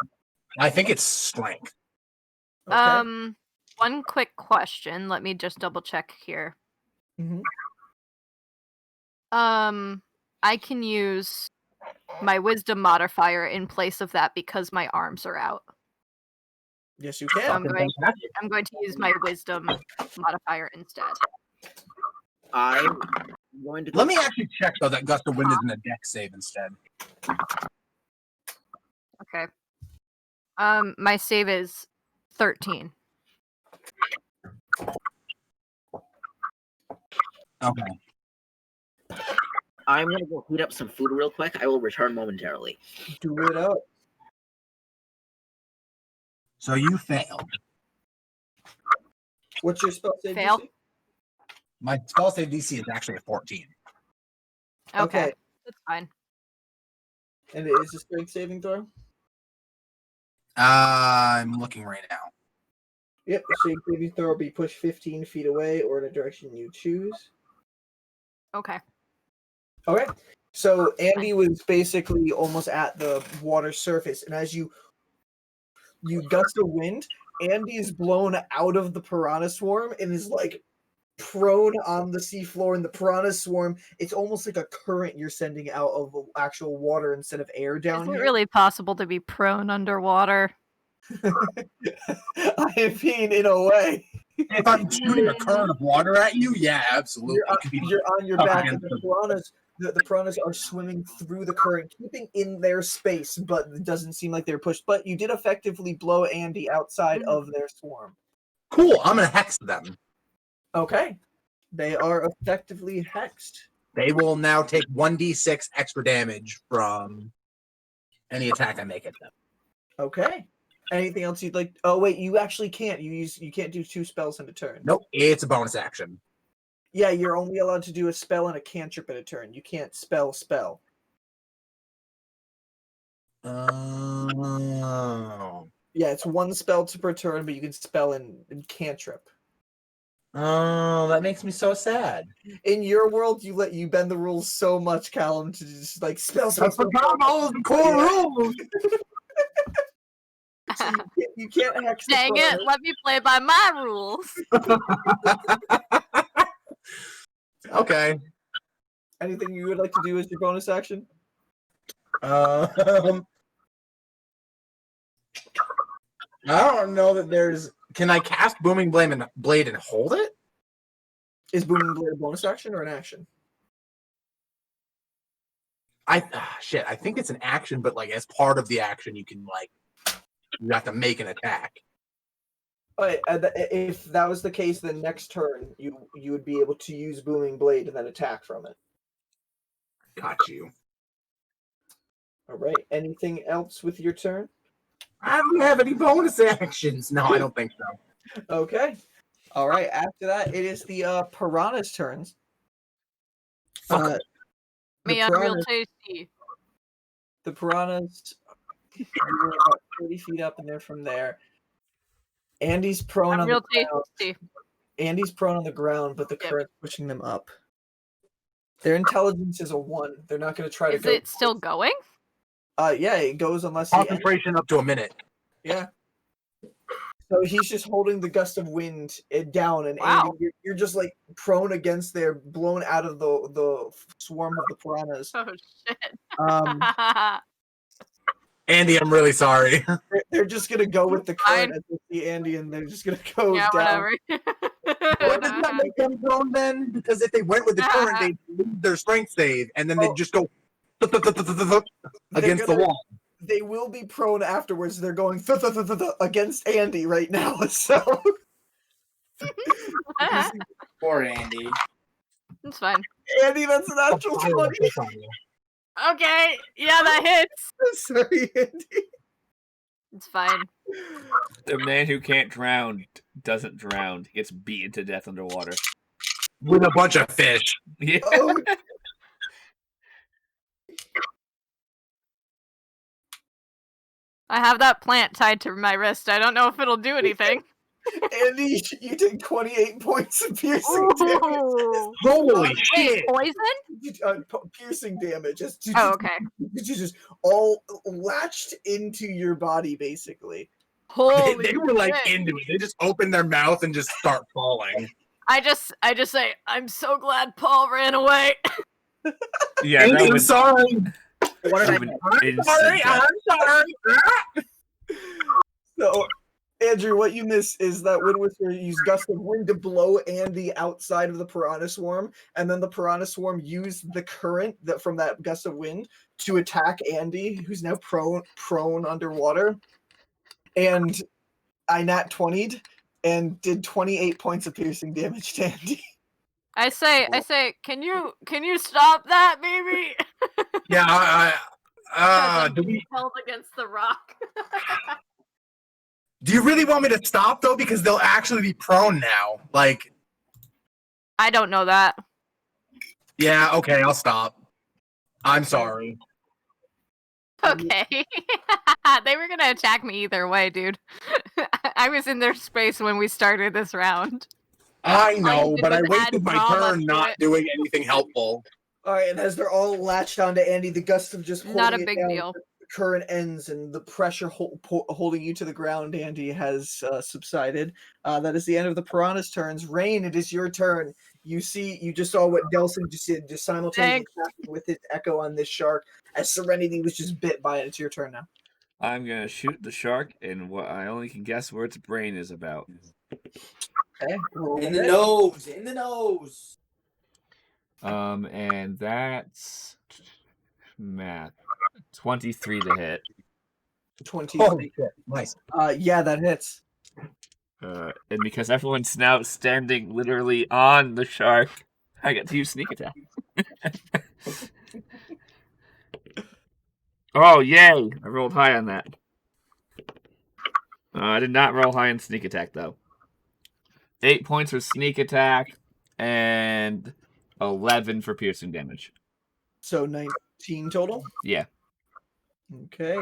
I think it's strength. Okay. One quick question. Let me just double check here. Mm-hmm. I can use my Wisdom modifier in place of that because my arms are out. Yes, you can. So I'm going to use my Wisdom modifier instead. I'm going to. Let me actually check though that Gust of Wind isn't a dex save instead. Okay. My save is 13. Okay. I'm gonna go heat up some food real quick. I will return momentarily. Do it up. So you failed. What's your spell save? Fail. DC? My spell save DC is actually a 14. Okay. That's fine. And it is a strength saving throw? I'm looking right now. Yep, the strength saving throw will be pushed 15 feet away or in a direction you choose. Okay. Okay. So Andy was basically almost at the water surface, and as you gust a wind, Andy is blown out of the piranha swarm and is like prone on the seafloor. And the piranha swarm, it's almost like a current you're sending out of actual water instead of air down Is it here. really possible to be prone underwater? I mean, in a way. If I'm shooting a current of water at you, yeah, absolutely. You're on your back, and the piranhas are swimming through the current, keeping in their space, but it doesn't seem like they're pushed. But you did effectively blow Andy outside of their swarm. Cool. I'm gonna hex them. Okay. They are effectively hexed. They will now take 1d6 extra damage from any attack I make at them. Okay. Anything else you'd like? Oh wait, you actually can't. You can't do 2 spells in a turn. Nope, it's a bonus action. Yeah, you're only allowed to do a spell and a cantrip in a turn. You can't spell. Oh. Yeah, it's 1 spell per turn, but you can spell in cantrip. Oh, that makes me so sad. In your world, you bend the rules so much, Callum, to just like spell. I forgot all of the core rules. So you can't hex the Dang piranha. it, let me play by my rules. Okay. Anything you would like to do as your bonus action? I don't know that there's. Can I cast Booming Blade and hold it? Is Booming Blade a bonus action or an action? I think it's an action, but like as part of the action, you can you have to make an attack. But if that was the case, then next turn you would be able to use Booming Blade and then attack from it. Got you. All right. Anything else with your turn? I don't have any bonus actions. No, I don't think so. Okay. All right. After that, it is the piranha's turns. Fuck. Me on real tasty. The piranhas are about 30 feet up, and they're from there. Andy's prone I'm on real the ground. tasty. Andy's prone on the ground, but the current's pushing them up. Their intelligence is a 1. They're not going to try to Is go. it still going? Yeah, it goes unless he. Concentration up to a minute. Yeah. So he's just holding the gust of wind down, and Wow. Andy, you're just like prone against there, blown out of the swarm of the piranhas. Oh shit. Andy, I'm really sorry. They're just gonna go with the current Fine. as they see Andy, and they're just gonna go Yeah, down. whatever. What does that make them prone then? Because if they went with the current, they'd lose their strength save, and then they'd just go against the wall. They will be prone afterwards. They're going against Andy right now. So Poor Andy. It's fine. Andy, that's an actual 20. Okay, yeah, that hits. Sorry, Andy. It's fine. The man who can't drown doesn't drown. He gets beaten to death underwater. With a bunch of fish. Yeah. Oh, I have that plant tied to my wrist. I don't know if it'll do anything. Andy, you take 28 points of piercing damage. Ooh. Holy Wait, shit! poison? Piercing damage. Oh, okay. It's just all latched into your body, basically. Holy They were like shit. into it. They just open their mouth and just start falling. I just say, I'm so glad Paul ran away. Yeah, Andy, that I'm was sorry. What did I an I'm instant sorry. death. I'm sorry. So, Andrew, what you miss is that Wind Whisperer used gust of wind to blow Andy outside of the piranha swarm, and then the piranha swarm used the current from that gust of wind to attack Andy, who's now prone underwater. And I nat 20'd and did 28 points of piercing damage to Andy. I say, can you stop that, baby? Yeah, Because do I'm we? held against the rock. Do you really want me to stop though? Because they'll actually be prone now. Like, I don't know that. yeah, okay, I'll stop. I'm sorry. Okay. They were gonna attack me either way, dude. I was in their space when we started this round. I All know, you did but I was wasted add my drama turn to not it. doing anything helpful. All right, and as they're all latched onto Andy, the gust of just Not a holding it big down, deal. the current ends, and the pressure holding you to the ground, Andy, has subsided. That is the end of the piranha's turns. Rain, it is your turn. You just saw what Delson just did, just simultaneously happened with his echo on this shark, as Serenity was just bit by it. It's your turn now. I'm gonna shoot the shark, and what I only can guess where its brain is about. Okay, roll In it. the nose. In the nose. And that's math. 23 to hit. 23. Holy shit. Nice. Yeah, that hits. And because everyone's now standing literally on the shark, I get to use sneak attack. Oh, yay! I rolled high on that. I did not roll high in sneak attack, though. 8 points for sneak attack, and 11 for piercing damage. So 19 total? Yeah. Okay.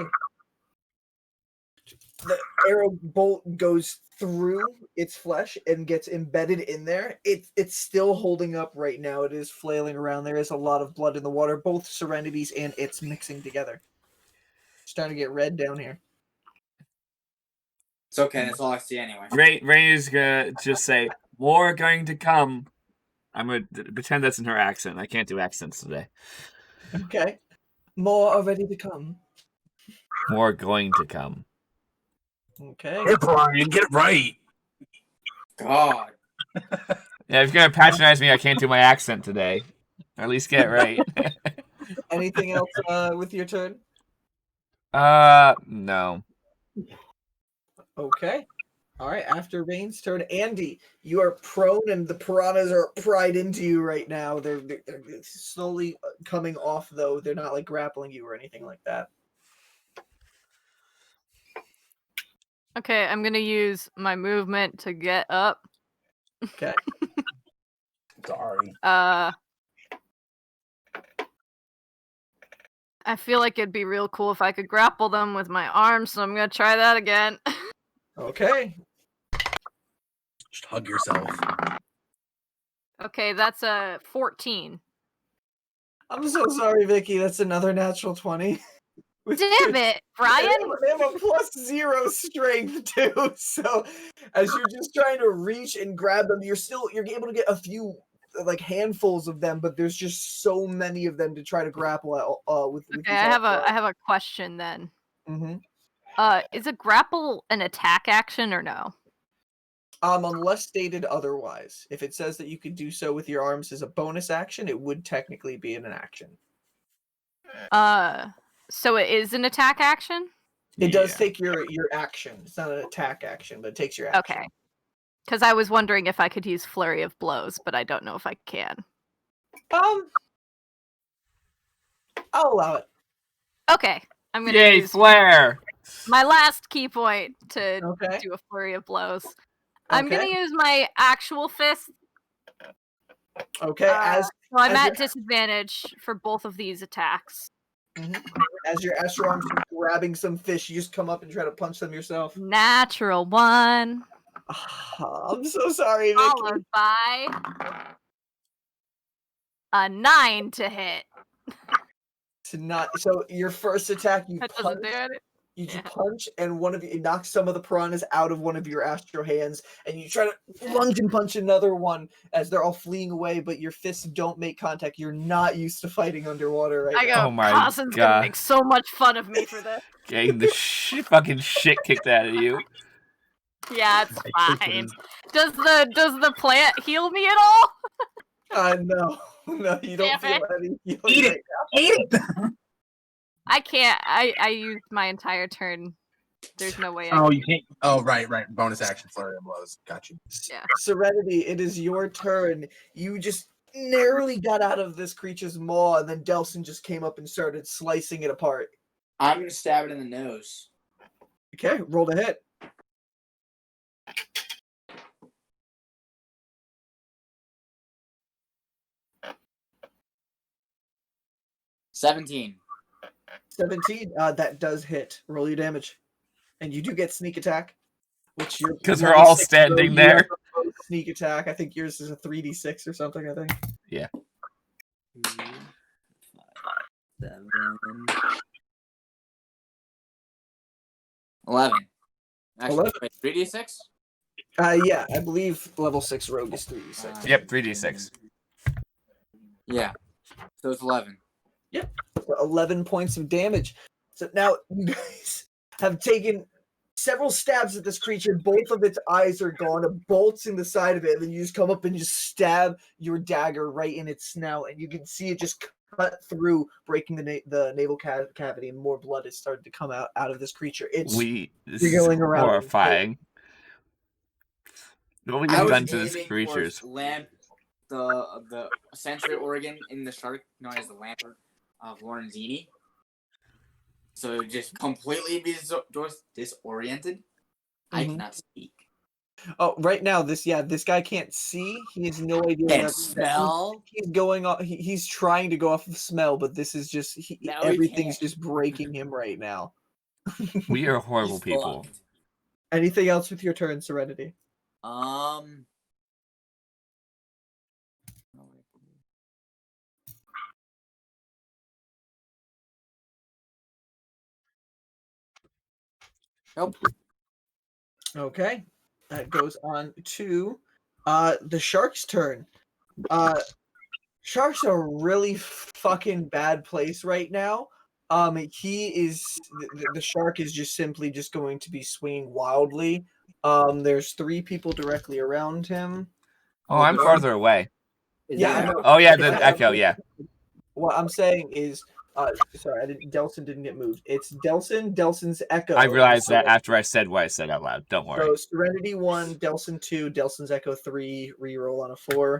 The arrow bolt goes through its flesh and gets embedded in there. It's still holding up right now. It is flailing around. There is a lot of blood in the water. Both Serenities and it's mixing together. Starting to get red down here. It's okay. That's all I see anyway. Rain is gonna just say, "More going to come." I'm gonna pretend that's in her accent. I can't do accents today. Okay. More are ready to come. More going to come. Okay. Hey, Brian, get it right. God. Yeah, if you're gonna patronize me, I can't do my accent today. Or at least get it right. Anything else with your turn? No. Okay. All right. After Rain's turn, Andy, you are prone, and the piranhas are pried into you right now. They're slowly coming off, though. They're not like grappling you or anything like that. Okay, I'm gonna use my movement to get up. Okay. Sorry. I feel like it'd be real cool if I could grapple them with my arms, so I'm gonna try that again. Okay. Just hug yourself. Okay, that's a 14. I'm so sorry, Vicky. That's another natural 20. Damn it, Brian! They have a +0 strength too. So as you're just trying to reach and grab them, you're able to get a few like handfuls of them, but there's just so many of them to try to grapple with. Okay, I have a question then. Mm-hmm. Is a grapple an attack action or no? Unless stated otherwise. If it says that you could do so with your arms as a bonus action, it would technically be an action. So it is an attack action? It does take your action. It's not an attack action, but it takes your action. Okay. Because I was wondering if I could use Flurry of Blows, but I don't know if I can. I'll allow it. Okay. I'm gonna Yay, use flare! my last key point to Okay. do a Flurry of Blows. I'm Okay. gonna use my actual fist. Okay. So I'm as at your- disadvantage for both of these attacks. as your arms are grabbing some fish, you just come up and try to punch them yourself. Natural 1. I'm so sorry, Vicky. Followed by a 9 to hit. So your first attack, you That punch. doesn't do it. You just Yeah. punch, and it knocks some of the piranhas out of one of your astro hands, and you try to lunge and punch another one as they're all fleeing away, but your fists don't make contact. You're not used to fighting underwater right I now. go, Oh my Carson's God. gonna make so much fun of me for this. Getting the fucking shit kicked out of you. Yeah, it's fine. Does the plant heal me at all? No, you don't Damn feel it. any healing Eat it. right Eat it. I can't. I used my entire turn. There's no way I Oh, can. you can't. Oh, right. Bonus action, flurry of blows. Got you. Yeah. Serenity, it is your turn. You just narrowly got out of this creature's maw, and then Delson just came up and started slicing it apart. I'm gonna stab it in the nose. Okay, roll to hit. $17. 17. That does hit. Roll your damage, and you do get sneak attack, which you're 'Cause we're all standing you there. have a sneak attack. I think yours is a 3d6 or something. I think. Yeah. 7, 11. Actually, 11. wait, 3d6? Yeah, I believe level 6 rogue is 3d6. Yep, 3d6. Yeah. So it's 11. Yep. So 11 points of damage. So now you guys have taken several stabs at this creature. Both of its eyes are gone. A bolt's in the side of it. And then you just come up and just stab your dagger right in its snout. And you can see it just cut through, breaking the naval cavity. And more blood has started to come out of this creature. It's This is wriggling around in horrifying. What we I have was done to these aiming creatures? for the sensory organ in the shark known as the lamp of Lorenzini. So just completely be disoriented. I Mhm. cannot speak. Oh, right now, this guy can't see. He has no idea. Can't That's smell. He's going off. He's trying to go off of smell, but this is just Now he everything's can't. just breaking him right now. We are horrible He's people. fucked. Anything else with your turn, Serenity? Nope. Okay, that goes on to the shark's turn. Shark's a really fucking bad place right now. He is the shark is just simply just going to be swinging wildly. There's 3 people directly around him. Oh, I'm farther away. Yeah, I know. Oh yeah, the Yeah, echo. Yeah, What I'm saying is, sorry, Delson didn't get moved. It's Delson's Echo. I realized that after I said what I said out loud. Don't worry. So Serenity 1, Delson 2, Delson's Echo 3, reroll on a 4.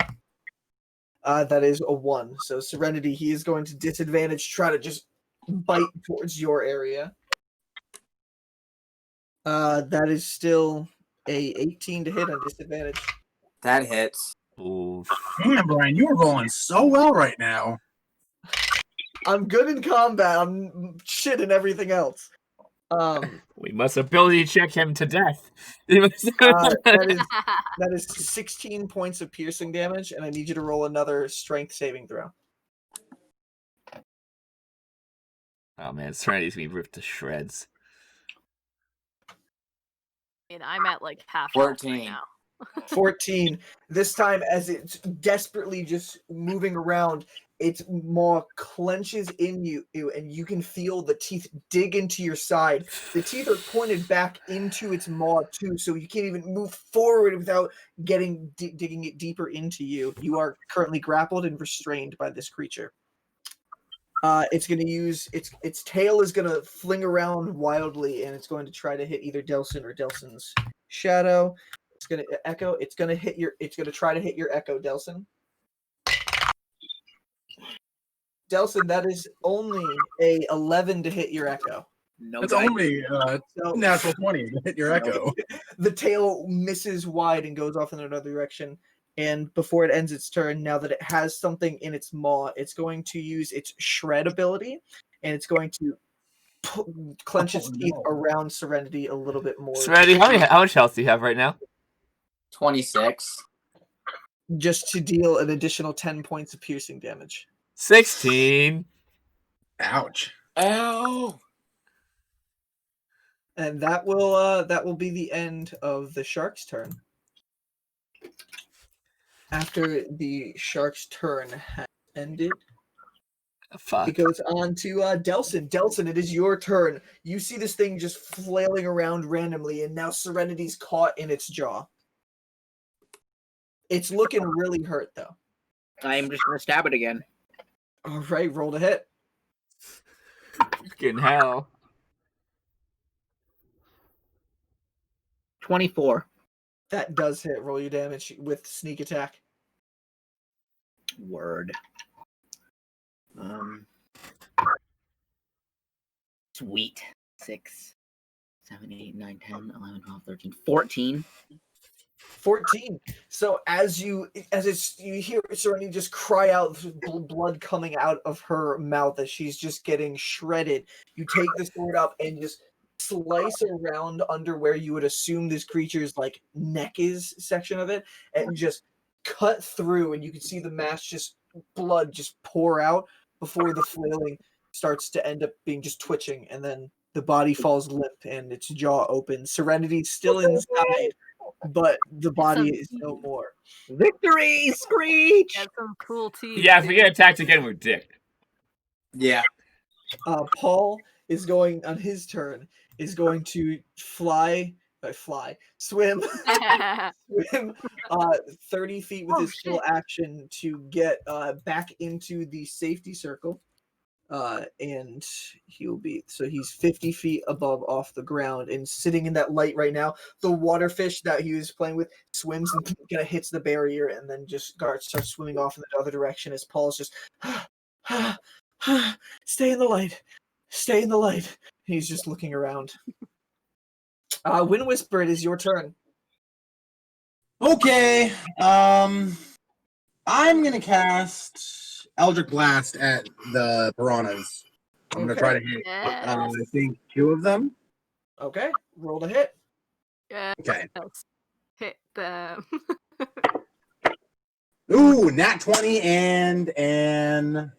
That is a 1. So Serenity, he is going to disadvantage, try to just bite towards your area. That is still a 18 to hit on disadvantage. That hits. Oof. Damn, Brian, you are rolling so well right now. I'm good in combat. I'm shit in everything else. We must ability check him to death. That is 16 points of piercing damage, and I need you to roll another strength saving throw. Oh man, Serenity's gonna be ripped to shreds. And I'm at like half health right 14. now. 14. This time, as it's desperately just moving around, its maw clenches in you, and you can feel the teeth dig into your side. The teeth are pointed back into its maw too, so you can't even move forward without digging it deeper into you. You are currently grappled and restrained by this creature. It's going to use its tail is going to fling around wildly, and it's going to try to hit either Delson or Delson's shadow. It's going to echo. It's going to try to hit your echo, Delson. Delson, that is only a 11 to hit your echo. No, That's dice. only So natural 20 to hit your echo. the tail misses wide and goes off in another direction. And before it ends its turn, now that it has something in its maw, it's going to use its shred ability, and it's going to clench its teeth around Serenity a little bit more. Serenity, how much health do you have right now? 26. Just to deal an additional 10 points of piercing damage. 16. Ouch. Ow! And that will be the end of the shark's turn. After the shark's turn has ended, Fuck. it goes on to Delson. Delson, it is your turn. You see this thing just flailing around randomly, and now Serenity's caught in its jaw. It's looking really hurt, though. I'm just gonna stab it again. All right, roll to hit. Fucking hell. 24. That does hit. Roll your damage with sneak attack. Word. Sweet. 6, 7, 8, 9, 10, 11, 12, 13, 14. 14. So as you hear Serenity just cry out, blood coming out of her mouth as she's just getting shredded, you take the sword up and just slice around under where you would assume this creature's like neck is section of it, and just cut through, and you can see the mass just blood just pour out before the flailing starts to end up being just twitching, and then the body falls limp and its jaw opens. Serenity's still inside, but the body is no more. Victory! Screech! Got some cool teeth. Yeah, if we dude. get attacked again, we're dick. Yeah. Paul is going on his turn. Is going to swim, swim 30 feet with Oh, his full action to get back into the safety circle. And he's 50 feet above off the ground and sitting in that light right now. The water fish that he was playing with swims and kind of hits the barrier and then just starts swimming off in the other direction as Paul's just stay in the light. Stay in the light. He's just looking around. Wind Whisper, it is your turn. Okay. I'm gonna cast Eldritch Blast at the piranhas. I'm gonna try to hit. Yes. I think 2 of them. Okay, roll to hit. Yes. Okay. Hit them. Ooh, nat 20 and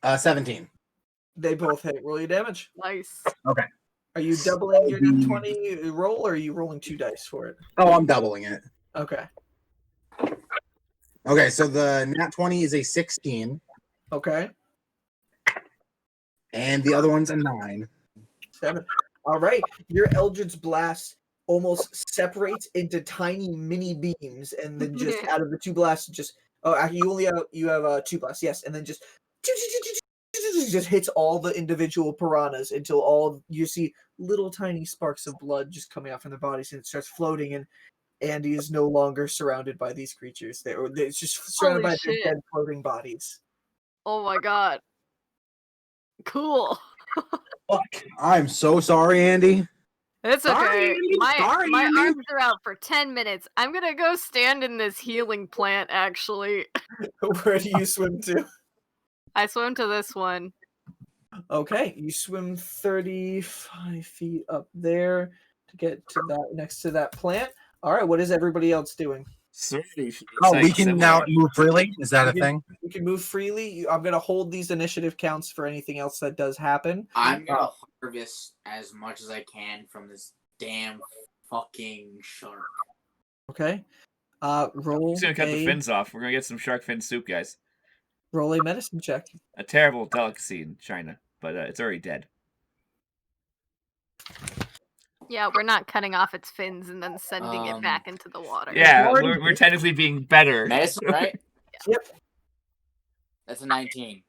17. They both hit. Roll your damage. Nice. Okay. Are you doubling your 20 roll, or are you rolling 2 dice for it? Oh, I'm doubling it. Okay. Okay, so the nat 20 is a 16, Okay. and the other one's a 9. 7. All right. Your Eldritch Blast almost separates into tiny mini beams, and then just out of the 2 blasts, just actually you have 2 blasts, yes, and then just hits all the individual piranhas until all you see little tiny sparks of blood just coming out from their bodies, and it starts floating, and Andy is no longer surrounded by these creatures. It's just surrounded Holy by their shit. dead floating bodies. Oh my god. Cool. Fuck. I'm so sorry, Andy. It's okay. Sorry, Andy. My Sorry, Andy. arms are out for 10 minutes. I'm gonna go stand in this healing plant, actually. Where do you swim to? I swim to this one. Okay, you swim 35 feet up there to get to that next to that plant. All right, what is everybody else doing? Oh, we can now move freely? Is that a thing? You can move freely. I'm going to hold these initiative counts for anything else that does happen. I'm gonna harvest as much as I can from this damn fucking shark. Okay. Roll He's gonna cut the a fins off. We're gonna get some shark fin soup, guys. roll a medicine check. A terrible delicacy in China, but it's already dead. Yeah, we're not cutting off its fins and then sending it back into the water. Yeah, we're technically being better. Medicine, right? Yep. That's a 19.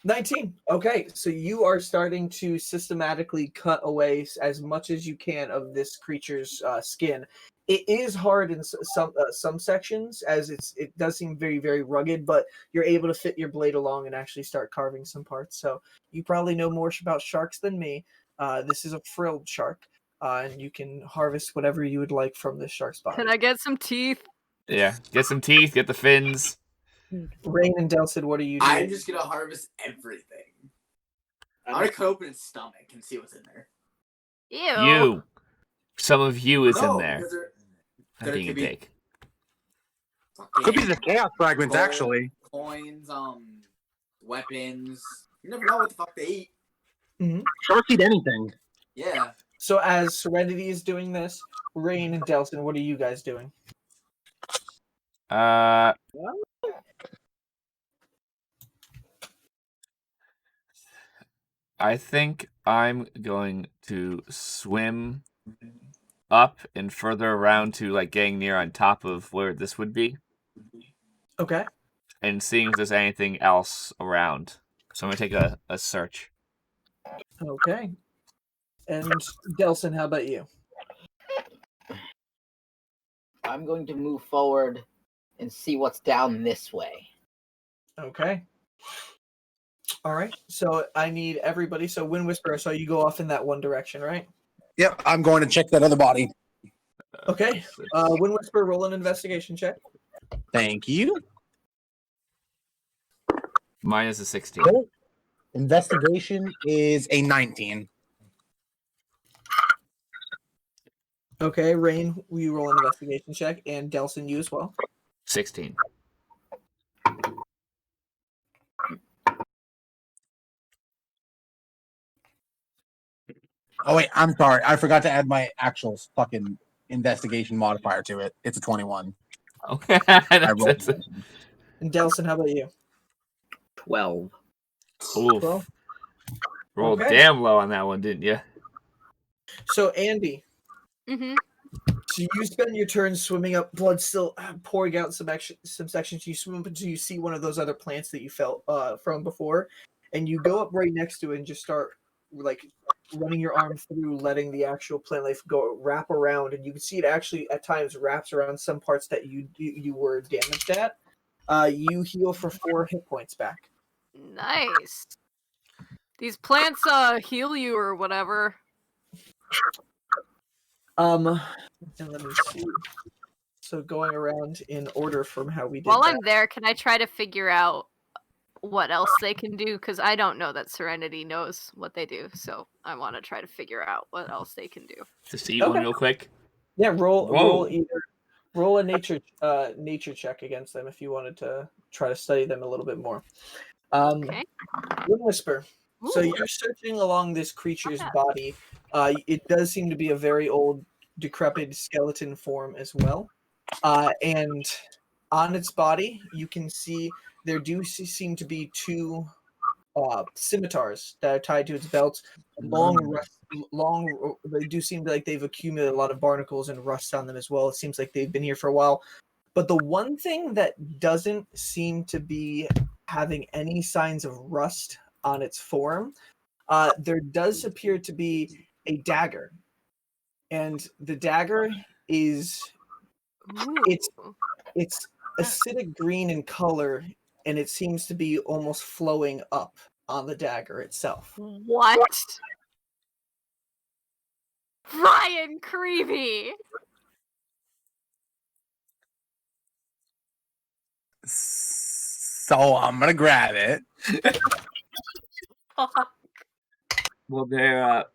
19. Okay, so you are starting to systematically cut away as much as you can of this creature's skin. It is hard in some sections, as it does seem very, very rugged, but you're able to fit your blade along and actually start carving some parts. So you probably know more about sharks than me. This is a frilled shark, and you can harvest whatever you would like from this shark's body. Can I get some teeth? Yeah, get some teeth, get the fins. Rain and Delsid, what are you doing? I'm just gonna harvest everything. I'm gonna cut open its stomach and see what's in there. Ew. You. Some of you is in No, there. because I'm there being a could be- dick. Could be the chaos fragments, actually. Coins, weapons. You never know what the fuck they eat. Sharks eat anything. Yeah. So as Serenity is doing this, Rain and Delson, what are you guys doing? I think I'm going to swim up and further around to like getting near on top of where this would be. Okay. And seeing if there's anything else around. So I'm gonna take a search. Okay. And Delson, how about you? I'm going to move forward and see what's down this way. Okay. All right. So I need everybody. So Wind Whisperer, so you go off in that one direction, right? Yep, I'm going to check that other body. Okay. Wind Whisperer, roll an investigation check. Thank you. Mine is a 16. Cool. Investigation is a 19. Okay, Rain, will you roll an investigation check? And Delson, you as well. 16. Oh wait, I'm sorry. I forgot to add my actual fucking investigation modifier to it. It's a 21. Okay, I that's, rolled. that's it. And Delson, how about you? 12. Oof. 12? Rolled Okay. damn low on that one, didn't you? So Andy, Mm-hmm. so you spend your turn swimming up, blood still pouring out some sections. You swim up until you see one of those other plants that you felt from before, and you go up right next to it and just start like running your arm through, letting the actual plant life go wrap around, and you can see it actually at times wraps around some parts that you were damaged at. You heal for 4 hit points back. Nice. These plants heal you or whatever. And let me see. So going around in order from how we did While that. I'm there, can I try to figure out what else they can do? Because I don't know that Serenity knows what they do, so I want to try to figure out what else they can do. Just eat one Okay. real quick. Yeah, roll Whoa. roll a nature check against them if you wanted to try to study them a little bit more. Okay. Wind Whisper. So Ooh. you're searching along this creature's Yeah. body. It does seem to be a very old, decrepit skeleton form as well. And on its body, you can see there do seem to be 2 scimitars that are tied to its belt. They do seem like they've accumulated a lot of barnacles and rust on them as well. It seems like they've been here for a while. But the one thing that doesn't seem to be having any signs of rust on its form, there does appear to be a dagger, and the dagger is it's Ooh. it's acidic green in color, and it seems to be almost flowing up on the dagger itself. What? Brian Creevy! So I'm gonna grab it. Well,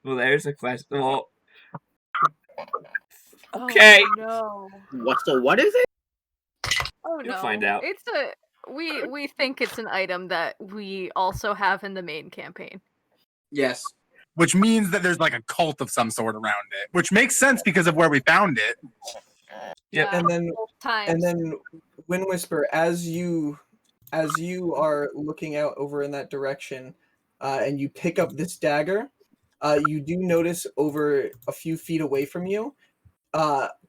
there's a question. Well, okay. Oh, no. What is it? Oh You'll no. find out. It's we think it's an item that we also have in the main campaign. Yes. Which means that there's like a cult of some sort around it, which makes sense because of where we found it. Yep. And then both times. And then Wind Whisper, as you are looking out over in that direction, and you pick up this dagger, you do notice over a few feet away from you,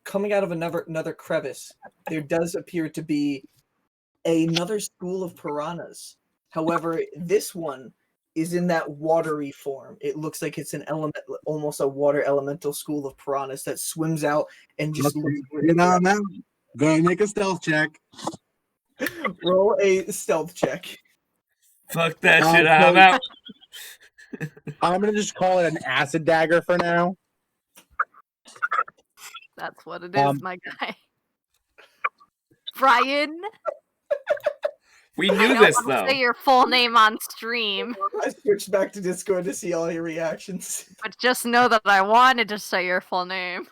coming out of another crevice, there does appear to be another school of piranhas. However, this one is in that watery form. It looks like it's an element, almost a water elemental school of piranhas that swims out and just looks. Go and make a stealth check. Roll a stealth check. Fuck that Um, shit. so- I'm out. I'm gonna just call it an acid dagger for now. That's what it is, my guy. Brian, We I knew don't this want to though. say your full name on stream, I switched back to Discord to see all your reactions. but just know that I wanted to say your full name.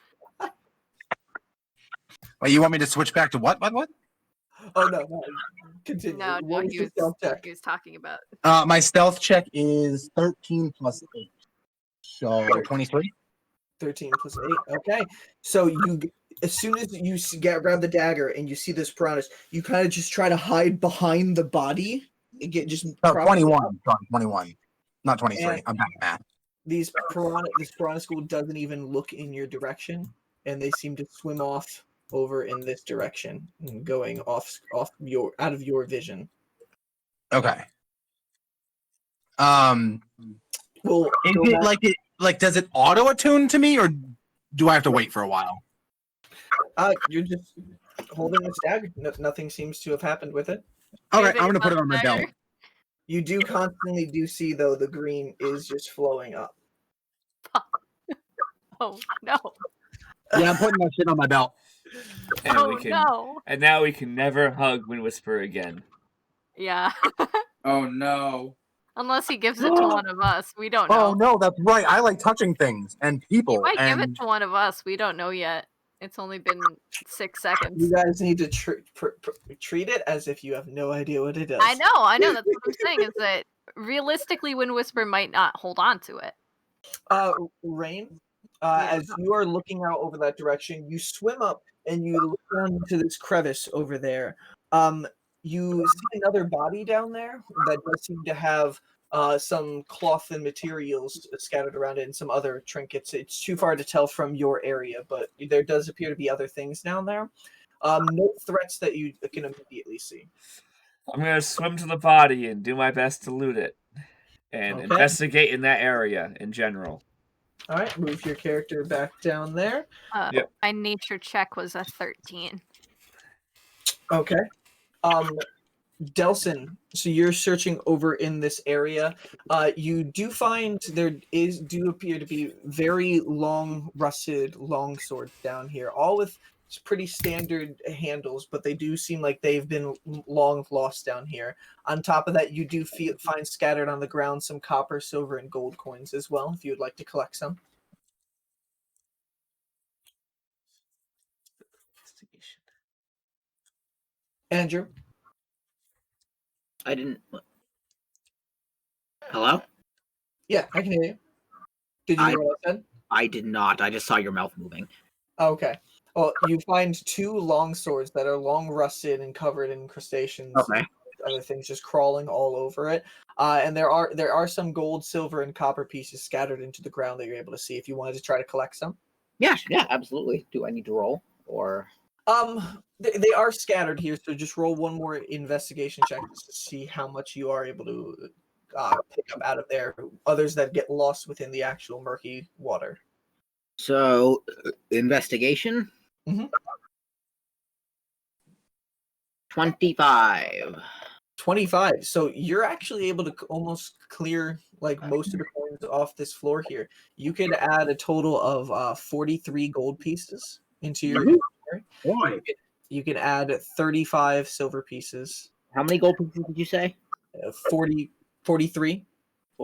Wait, you want me to switch back to what? Oh no, continue. No, What was he your was stealth check? he was talking about. My stealth check is 13 plus 8. So 23. 13 plus 8. Okay. So as soon as you grab the dagger and you see this piranhas, you kind of just try to hide behind the body. And get just No, prop- 21. Sorry, 21. Not 23. And- I'm bad at math. This piranha school doesn't even look in your direction, and they seem to swim off over in this direction, going off out of your vision. Okay. Well, Is it like does it auto attune to me, or do I have to wait for a while? you're just holding this dagger. Nothing seems to have happened with it. Okay, Anything I'm gonna put it about on my dagger? belt. You do constantly see though the green is just flowing up. Oh no! Yeah, I'm putting that shit on my belt. And Oh we can, no! and now we can never hug Wind Whisper again. Yeah. Oh no. Unless he gives it to one of us, we don't know. Oh no, that's right. I like touching things and people. He might give it and to one of us. We don't know yet. It's only been 6 You seconds. guys need to treat it as if you have no idea what it does. I know. That's what I'm saying. Is that realistically, Wind Whisper might not hold on to it. Rain, Yeah. as you are looking out over that direction, you swim up and you look down into this crevice over there. Um, you see another body down there that does seem to have some cloth and materials scattered around it and some other trinkets. It's too far to tell from your area, but there does appear to be other things down there. No threats that you can immediately see. I'm gonna swim to the body and do my best to loot it and Okay. investigate in that area in general. All right, move your character back down there. Yep. My nature check was a 13. Okay. Delson, so you're searching over in this area. You do find there do appear to be very long, rusted long swords down here, all with pretty standard handles, but they do seem like they've been long lost down here. On top of that, you do find scattered on the ground some copper, silver, and gold coins as well, if you would like to collect some. Investigation. Andrew? I didn't. Hello? Yeah, I can hear you. Did you hear what I said? I did not. I just saw your mouth moving. Okay. Well, you find two long swords that are long rusted and covered in crustaceans. Okay. And other things just crawling all over it. And there are some gold, silver, and copper pieces scattered into the ground that you're able to see if you wanted to try to collect some. Yeah, absolutely. Do I need to roll or? They are scattered here, so just roll one more investigation check to see how much you are able to pick up out of there. Others that get lost within the actual murky water. So, investigation. Mhm. 25. 25. So you're actually able to almost clear like most of the coins off this floor here. You could add a total of 43 gold pieces into your inventory. Boy. You can add 35 silver pieces. How many gold pieces did you say? 43. 43.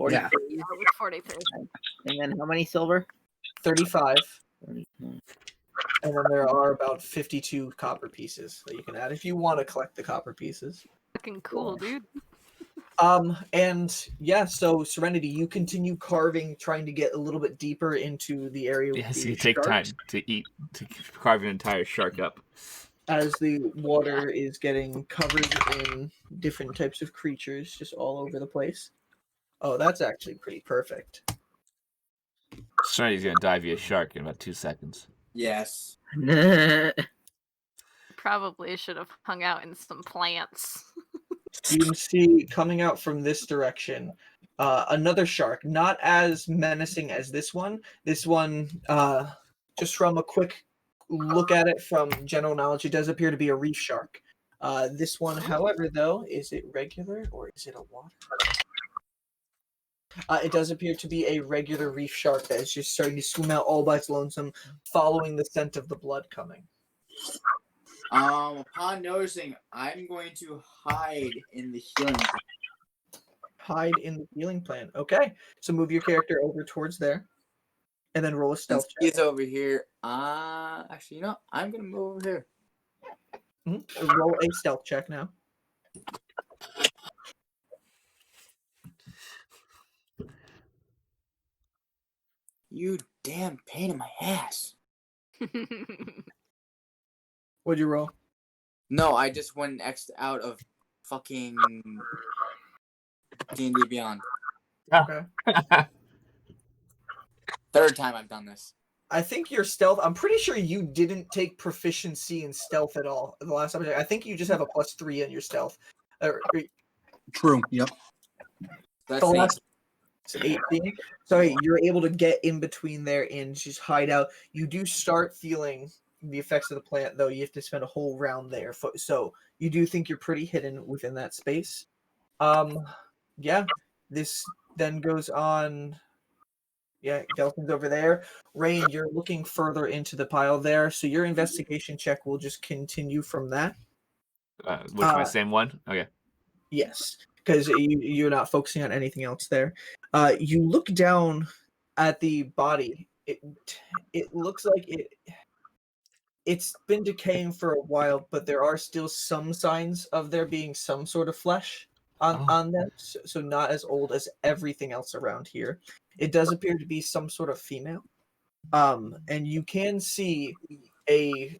Yeah. Yeah, with 43. And then how many silver? 35. 30. And then there are about 52 copper pieces that you can add if you want to collect the copper pieces. Fucking cool, dude. And yeah, so Serenity, you continue carving, trying to get a little bit deeper into the area with Yes, the you take time sharks. to carve an entire shark up. As the water is getting covered in different types of creatures just all over the place. Oh, that's actually pretty perfect. Serenity's gonna die via shark in about 2 seconds. Yes. Probably should have hung out in some plants. You can see coming out from this direction another shark, not as menacing as this one. This one, just from a quick look at it from general knowledge, it does appear to be a reef shark. This one, however, though, is it regular or is it a water? It does appear to be a regular reef shark that is just starting to swim out all by its lonesome, following the scent of the blood coming. Upon noticing, I'm going to hide in the healing. Hide in the healing plant. Okay, so move your character over towards there, and then roll a stealth check. He's over here. Actually, you know, I'm gonna move over here. Roll a stealth check now. You damn pain in my ass. What'd you roll? No, I just went X out of fucking D&D Beyond. Okay. Third time I've done this. I think your stealth. I'm pretty sure you didn't take proficiency in stealth at all the last time. I think you just have a +3 in your stealth. True. Yep. That's The the last 18. So hey, you're able to get in between there and just hide out. You do start feeling the effects of the plant, though. You have to spend a whole round there. So you do think you're pretty hidden within that space. Yeah. This then goes on. Yeah, Delphin's over there. Rain, you're looking further into the pile there, so your investigation check will just continue from that. Which my same one? Okay. Yes, because you're not focusing on anything else there. You look down at the body. It looks like it's been decaying for a while, but there are still some signs of there being some sort of flesh on them. So not as old as everything else around here. It does appear to be some sort of female. And you can see a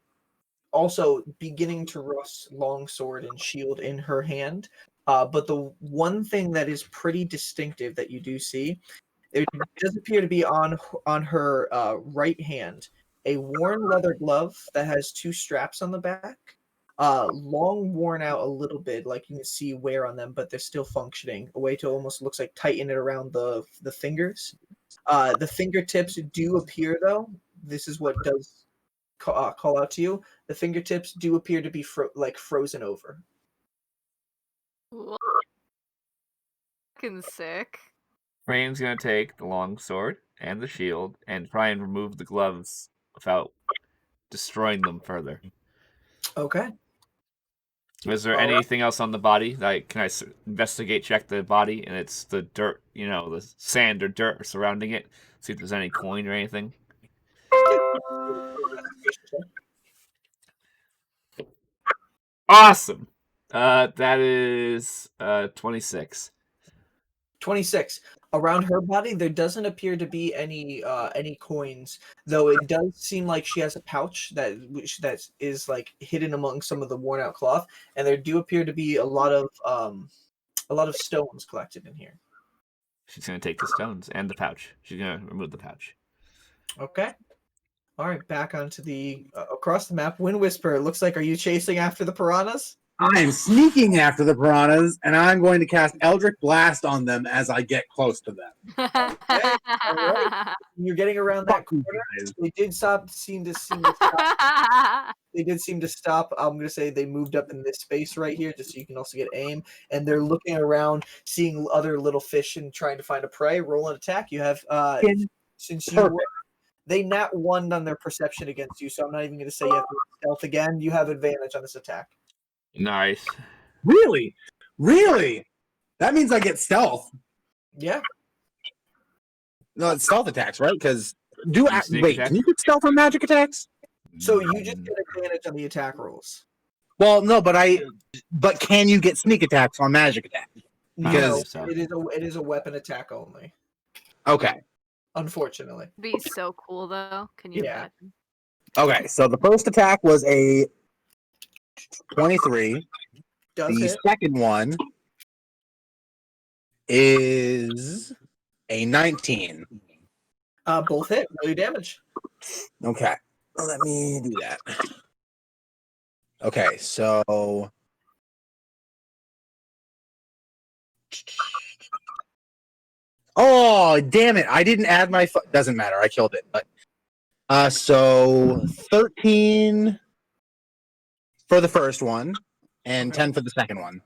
also beginning to rust longsword and shield in her hand. But the one thing that is pretty distinctive that you do see, it does appear to be on her right hand, a worn leather glove that has 2 straps on the back. Long worn out a little bit, like you can see wear on them, but they're still functioning. A way to almost looks like tighten it around the fingers. The fingertips do appear, though. This is what does call out to you. The fingertips do appear to be frozen over. Fucking sick. Rain's gonna take the long sword and the shield and try and remove the gloves without destroying them further. Okay. Is there All right. anything else on the body? Like, can I investigate, check the body, and it's the dirt, the sand or dirt surrounding it? See if there's any coin or anything. Awesome. That is 26. 26. Around her body, there doesn't appear to be any coins, though it does seem like she has a pouch that is like hidden among some of the worn out cloth, and there do appear to be a lot of stones collected in here. She's gonna take the stones and the pouch. She's gonna remove the pouch. Okay. All right, back onto the across the map. Wind Whisper, looks like, are you chasing after the piranhas? I am sneaking after the piranhas, and I'm going to cast Eldritch Blast on them as I get close to them. Okay. All right. You're getting around that corner. They did seem to stop. They did seem to stop. I'm going to say they moved up in this space right here, just so you can also get aim. And they're looking around, seeing other little fish and trying to find a prey. Roll an attack. You have since you they nat 1 on their perception against you, so I'm not even going to say you have to stealth again. You have advantage on this attack. Nice. Really? Really? That means I get stealth. Yeah. No, it's stealth attacks, right? Because Sneak attack? can you get stealth on magic attacks? So you just get advantage on the attack rolls. Well, no, but can you get sneak attacks on magic attacks? No, So. it is a weapon attack only. Okay. Unfortunately. Be so cool though. Can you Yeah. imagine? Okay, so the first attack was a 23. Does The hit. second one is a 19. Both hit. Roll your damage. Okay. Let me do that. Okay, so oh, damn it. I didn't add my doesn't matter. I killed it. But so 13 for the first one and 10 for the second one.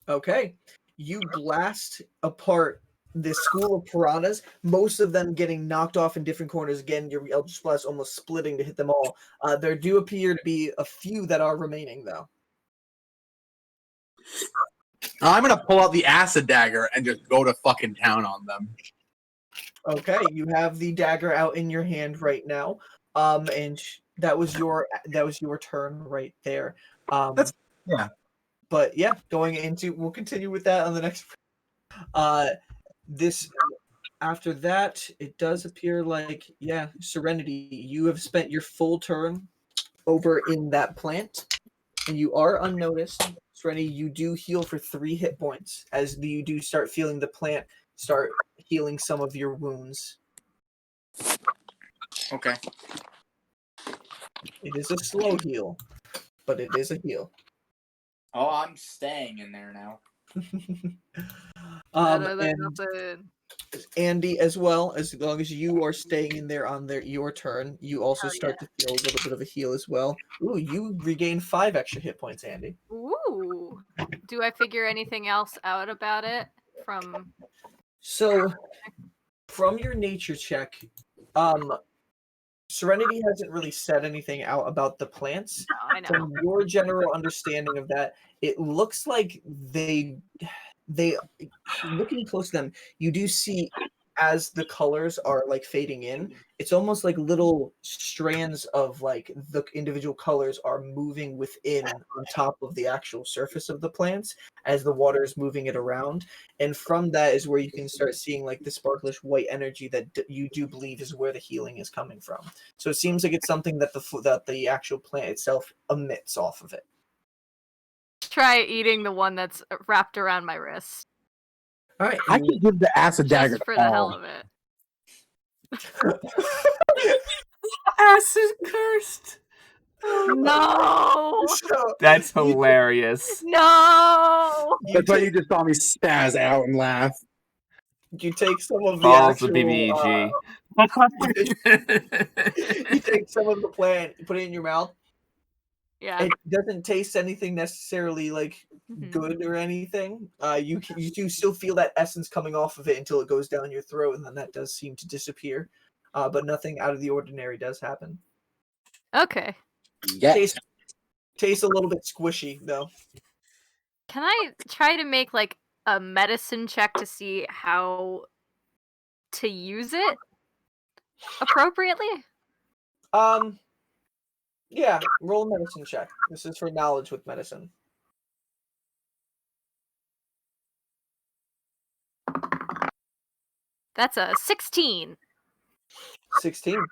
Okay. You blast apart this school of piranhas, most of them getting knocked off in different corners. Again, your Eldritch Blast almost splitting to hit them all. There do appear to be a few that are remaining, though. I'm going to pull out the acid dagger and just go to fucking town on them. Okay, you have the dagger out in your hand right now. And that was your turn right there. Yeah. But yeah, we'll continue with that on the next. This after that, it does appear like Serenity, you have spent your full turn over in that plant, and you are unnoticed. Serenity, you do heal for 3 hit points as you do start feeling the plant start healing some of your wounds. Okay. It is a slow heal, but it is a heal. Oh, I'm staying in there now. And Andy, as well, as long as you are staying in there on your turn, you also start to feel a little bit of a heal as well. Ooh, you regain 5 extra hit points, Andy. Ooh. Do I figure anything else out about it from? So, from your nature check, Serenity hasn't really said anything out about the plants. I know. From your general understanding of that, it looks like they looking close to them, you do see as the colors are like fading in, it's almost like little strands of like the individual colors are moving within on top of the actual surface of the plants as the water is moving it around. And from that is where you can start seeing like the sparklish white energy that you do believe is where the healing is coming from. So it seems like it's something that the actual plant itself emits off of it. Try eating the one that's wrapped around my wrist. All right. I could give the acid dagger Just to for the hell Paul. of it. Acid cursed. No! So That's you- hilarious. No! You That's why you take, just saw me spaz out and laugh. you take some of the Paul's the actual. BBG. You take some of the plant, you put it in your mouth. Yeah. It doesn't taste anything necessarily like Mhm. good or anything. You do still feel that essence coming off of it until it goes down your throat, and then that does seem to disappear. But nothing out of the ordinary does happen. Okay. Yes. Tastes a little bit squishy though. Can I try to make like a medicine check to see how to use it appropriately? Yeah, roll a medicine check. This is for knowledge with medicine. That's a 16. 16.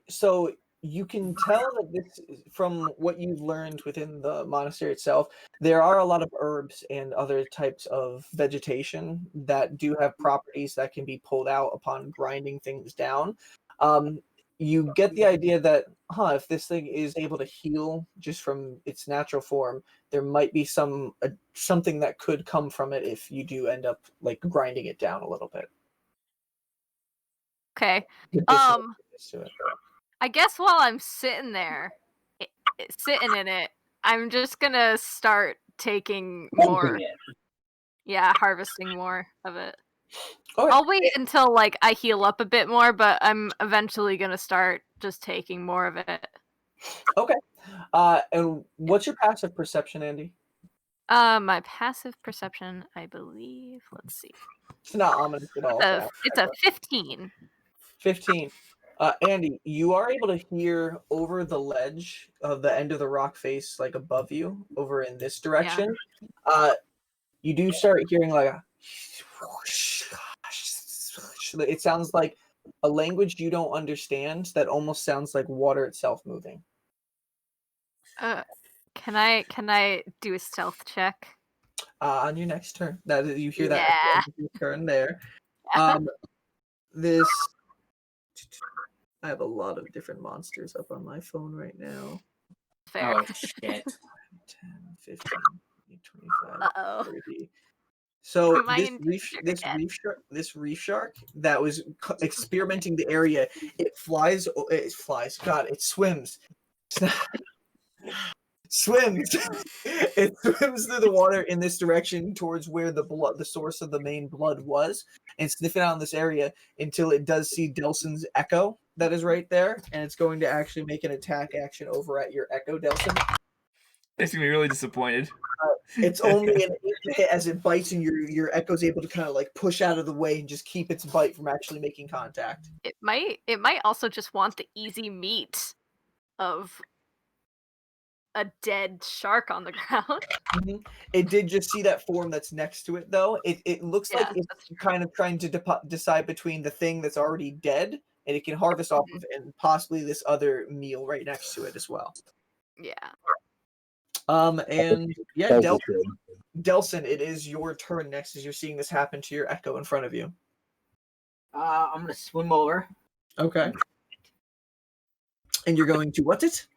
So you can tell that this, from what you've learned within the monastery itself, there are a lot of herbs and other types of vegetation that do have properties that can be pulled out upon grinding things down. You get the idea that, if this thing is able to heal just from its natural form, there might be something that could come from it if you do end up like grinding it down a little bit. Okay. Additional to it. I guess while I'm sitting there, sitting in it, I'm just gonna start taking more. Yeah, harvesting more of it. Okay. I'll wait until like I heal up a bit more, but I'm eventually gonna start just taking more of it. Okay. And what's your passive perception, Andy? My passive perception, I believe. Let's see. It's not ominous at all. It's a 15. 15. Andy, you are able to hear over the ledge of the end of the rock face, like above you, over in this direction. You do start hearing like a. It sounds like a language you don't understand that almost sounds like water itself moving. Can I do a stealth check? On your next turn, that you hear that Yeah. your turn there. This. I have a lot of different monsters up on my phone right now. Fair. Oh shit. 10, 15, 25, Uh-oh. 30. So My this intuition again. this reef shark that was experimenting the area, it flies. God, it swims. Swims. It swims through the water in this direction towards where the source of the main blood was, and sniffing out in this area until it does see Delson's echo that is right there, and it's going to actually make an attack action over at your echo, Delson. Makes me really disappointed. It's only an 8 to hit as it bites, and your echo's able to kind of like push out of the way and just keep its bite from actually making contact. It might also just want the easy meat of a dead shark on the ground. Mhm. It did just see that form that's next to it, though. It looks like Yeah, it's that's true. kind of trying to decide between the thing that's already dead and it can harvest off of, and possibly this other meal right next to it as well. Yeah. And yeah, That was good. Delson, it is your turn next as you're seeing this happen to your echo in front of you. I'm gonna swim over. Okay. And you're going to what's it?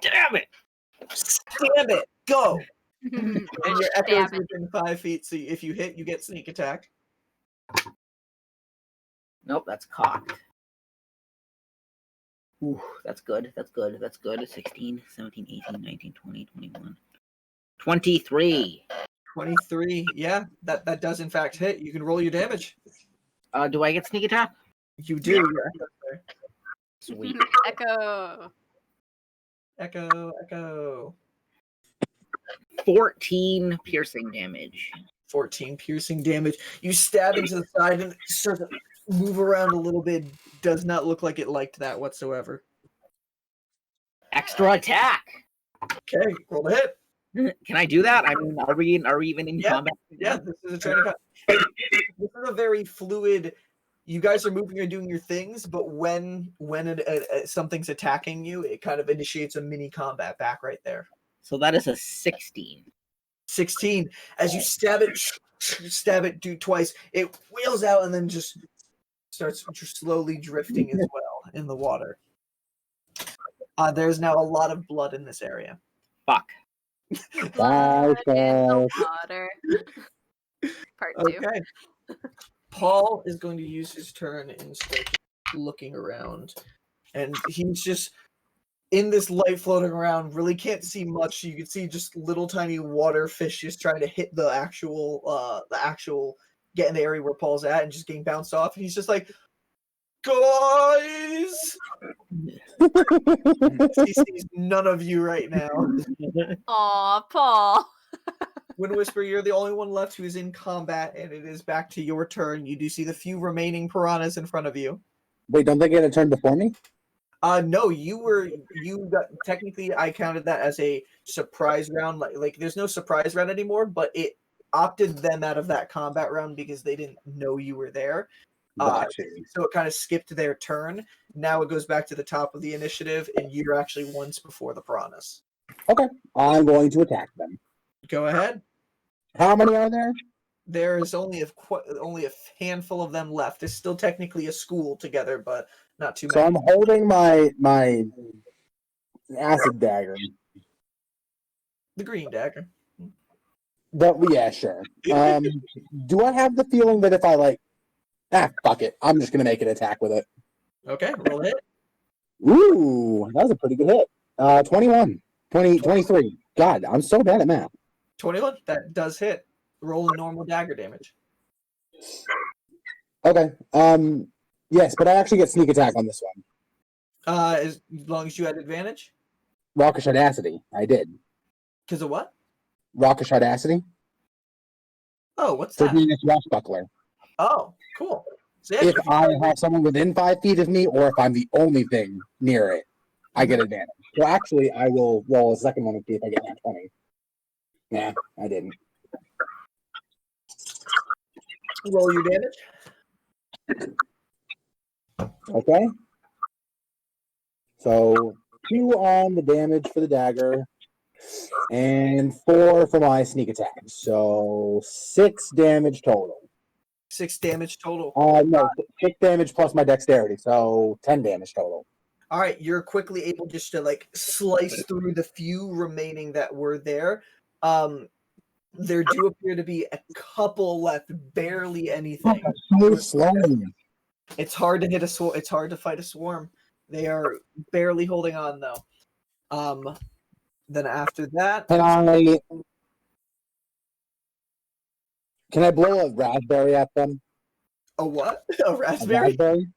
Damn it! Stab it! Go! And your echo is Stab it. within 5 feet, so if you hit, you get sneak attack. Nope, that's cocked. Ooh, that's good. That's good. That's good. 16, 17, 18, 19, 20, 21. 23. 23. Yeah, that does in fact hit. You can roll your damage. Do I get sneak attack? You do. Your echo's there. Sweet. Echo. Echo. 14 piercing damage. 14 piercing damage. You stab into the side and it starts to move around a little bit. Does not look like it liked that whatsoever. Extra attack. Okay, roll the hit. Can I do that? I mean, are we even in combat? Yeah, this is a training. This is a very fluid. You guys are moving and doing your things, but when something's attacking you, it kind of initiates a mini combat back right there. So that is a 16. 16. As you stab it, do twice. It wheels out and then just starts slowly drifting as well in the water. There's now a lot of blood in this area. Fuck. Blood in the water. Part 2. Okay. Paul is going to use his turn and start looking around. And he's just in this light floating around, really can't see much. You can see just little tiny water fish just trying to hit the actual get in the area where Paul's at and just getting bounced off. And he's just like, guys! He sees none of you right now. Aw, Paul. Wind Whisper, you're the only one left who's in combat, and it is back to your turn. You do see the few remaining piranhas in front of you. Wait, don't they get a turn before me? No, technically I counted that as a surprise round. Like there's no surprise round anymore, but it opted them out of that combat round because they didn't know you were there. Gotcha. So it kind of skipped their turn. Now it goes back to the top of the initiative, and you're actually once before the piranhas. Okay, I'm going to attack them. Go ahead. How many are there? There's only a handful of them left. There's still technically a school together, but not too many. So I'm holding my acid dagger. The green dagger. Yeah, sure. Do I have the feeling that if I fuck it, I'm just gonna make an attack with it? Okay, roll a hit. Ooh, that was a pretty good hit. 21, 23. God, I'm so bad at math. 21. That does hit. Roll a normal dagger damage. Okay. Yes, but I actually get sneak attack on this one. As long as you had advantage. Rockish audacity. I did. Because of what? Rockish audacity. Oh, what's For that? being a swashbuckler. Oh, cool. So yeah, If I have someone within 5 feet of me, or if I'm the only thing near it, I get advantage. So actually, I will roll a second one and see if I get that 20. Nah, I didn't. roll your damage. Okay. So 2 on the damage for the dagger, and 4 for my sneak attack. So 6 damage total. 6 damage total. No, 6 damage plus my dexterity, so 10 damage total. All right, you're quickly able just to slice through the few remaining that were there. There do appear to be a couple left, barely anything. So slow. It's hard to hit a swarm. It's hard to fight a swarm. They are barely holding on though. Then after that, Can I blow a raspberry at them? a what? A A raspberry? raspberry?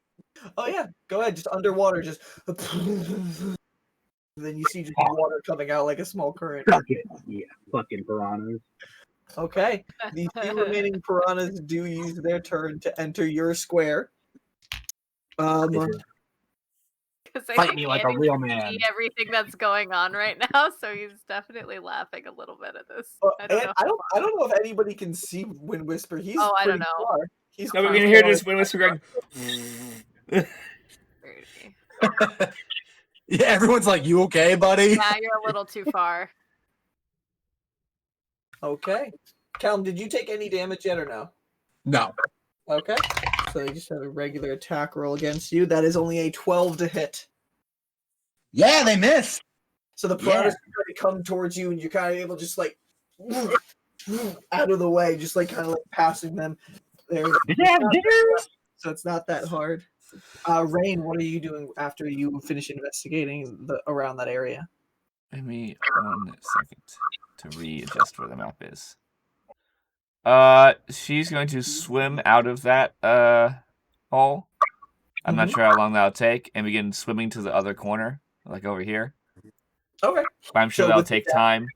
Oh yeah, go ahead. Just underwater, just. Then you see just water coming out like a small current. Yeah, fucking piranhas. Okay, the few remaining piranhas do use their turn to enter your square. Because I Fight think me like a Andy real can man. see everything that's going on right now, so he's definitely laughing a little bit at this. I don't know if anybody can see Wind Whisper. He's Oh, I don't pretty know. far. He's No, we're pretty gonna hear far. this Wind Whisper going. Yeah, everyone's like, "You okay, buddy?" Yeah, you're a little too far. Okay, Callum, did you take any damage yet or no? No. Okay, so they just have a regular attack roll against you. That is only a 12 to hit. Yeah, they missed. So the piranhas try to come towards you, and you're kind of able to just out of the way, just kind of passing them. There. So it's not that hard. Rain, what are you doing after you finish investigating around that area? Give me 1 second to readjust where the map is. She's going to swim out of that hole. I'm not sure how long that'll take, and begin swimming to the other corner, like over here. Okay. But I'm sure So that'll with take that- time.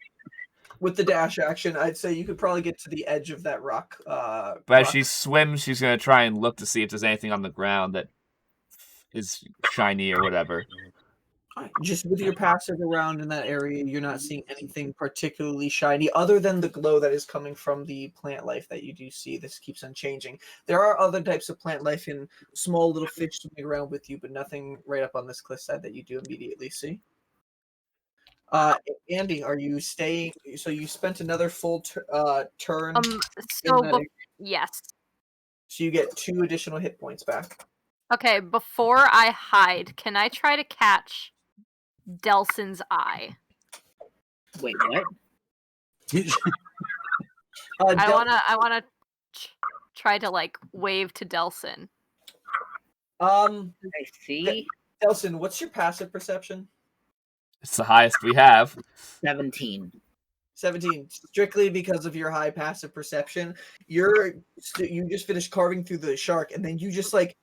With the dash action, I'd say you could probably get to the edge of that rock. But as rock. she swims, she's gonna try and look to see if there's anything on the ground that is shiny or whatever. Just with your passive around in that area, you're not seeing anything particularly shiny other than the glow that is coming from the plant life that you do see. This keeps on changing. There are other types of plant life and small little fish swimming around with you, but nothing right up on this cliffside that you do immediately see. Andy, are you staying? So you spent another full turn. Yes. So you get 2 additional hit points back. Okay, before I hide, can I try to catch Delson's eye? Wait, what? I wanna try to like wave to Delson. I see. Delson, what's your passive perception? It's the highest we have. 17. 17. Strictly because of your high passive perception, you just finished carving through the shark, and then you just like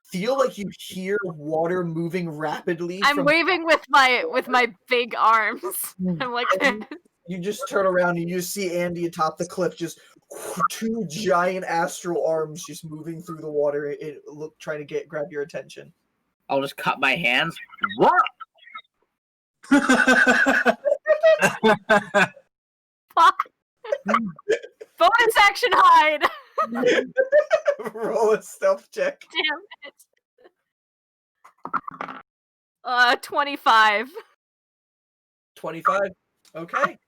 feel like you hear water moving rapidly. I'm waving with my big arms. I'm like, you just turn around and you see Andy atop the cliff, just 2 giant astral arms just moving through the water. Trying to grab your attention. I'll just cut my hands. What? fuck. Bonus action hide. Roll a stealth check. Damn it. 25. 25. Okay.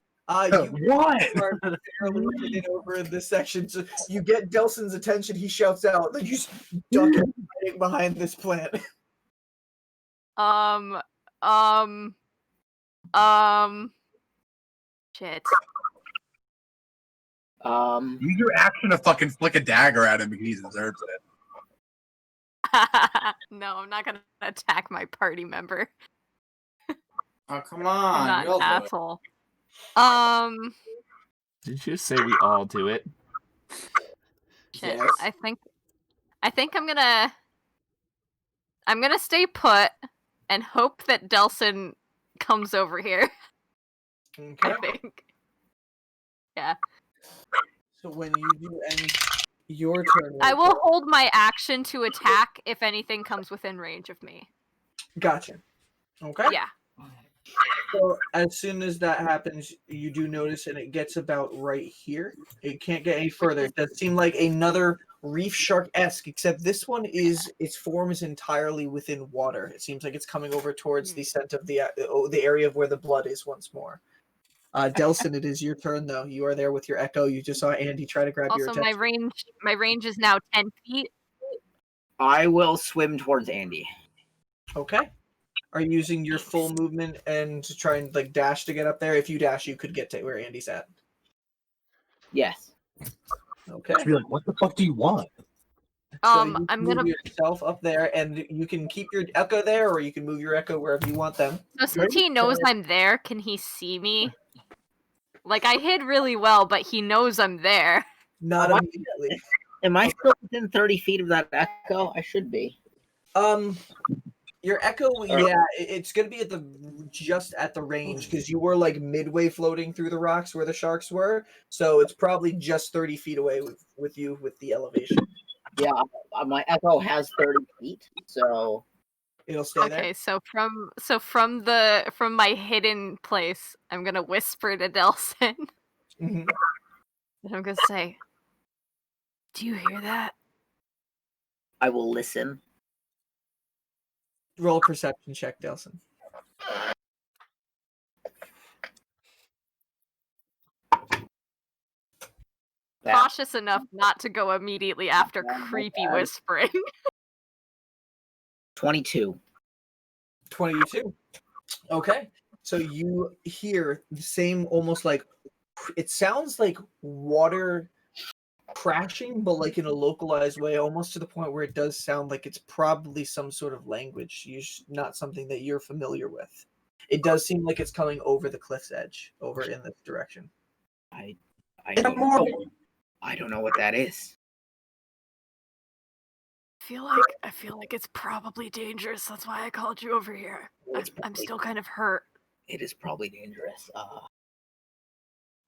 You are barely getting over this section. So you get Delson's attention. He shouts out. Then you duck and hiding behind this plant. Shit. Use your action to fucking flick a dagger at him because he deserves it. No, I'm not gonna attack my party member. Oh, come I'm on. not you'll an do it. asshole. Did you just say we all do it? Shit. Yes. I think I'm gonna stay put and hope that Delson comes over here. Okay. I think. Yeah. So when you do end your turn, I will hold my action to attack if anything comes within range of me. Gotcha. Okay. Yeah. So as soon as that happens, you do notice, and it gets about right here. It can't get any further. It does seem like another reef shark-esque, except this one its form is entirely within water. It seems like it's coming over towards the scent of the area of where the blood is once more. Delson, it is your turn though. You are there with your echo. You just saw Andy try to grab your Also, attention. my range is now 10 feet. I will swim towards Andy. Okay. Are you using your full movement and to try and like dash to get up there? If you dash, you could get to where Andy's at. Yes. Okay. Just be like, what the fuck do you want? So you I'm move gonna. yourself up there, and you can keep your echo there, or you can move your echo wherever you want them. So since he knows I'm there, can he see me? Like I hid really well, but he knows I'm there. Not immediately. Am I still within 30 feet of that echo? I should be. Your echo, yeah, it's gonna be just at the range because you were like midway floating through the rocks where the sharks were, so it's probably just 30 feet away with you with the elevation. Yeah, my echo has 30 feet, so It'll stay there. Okay, so from my hidden place, I'm gonna whisper to Delson. Mhm. And I'm gonna say, "Do you hear that?" I will listen. Roll a perception check, Delson. Cautious enough not to go immediately after creepy whispering. 22. 22. Okay. So you hear the same almost like it sounds like water crashing, but like in a localized way, almost to the point where it does sound like it's probably some sort of language, not something that you're familiar with. It does seem like it's coming over the cliff's edge, over in this direction. I don't know what that is. I feel like it's probably dangerous. That's why I called you over here. I'm still kind of hurt. It is probably dangerous.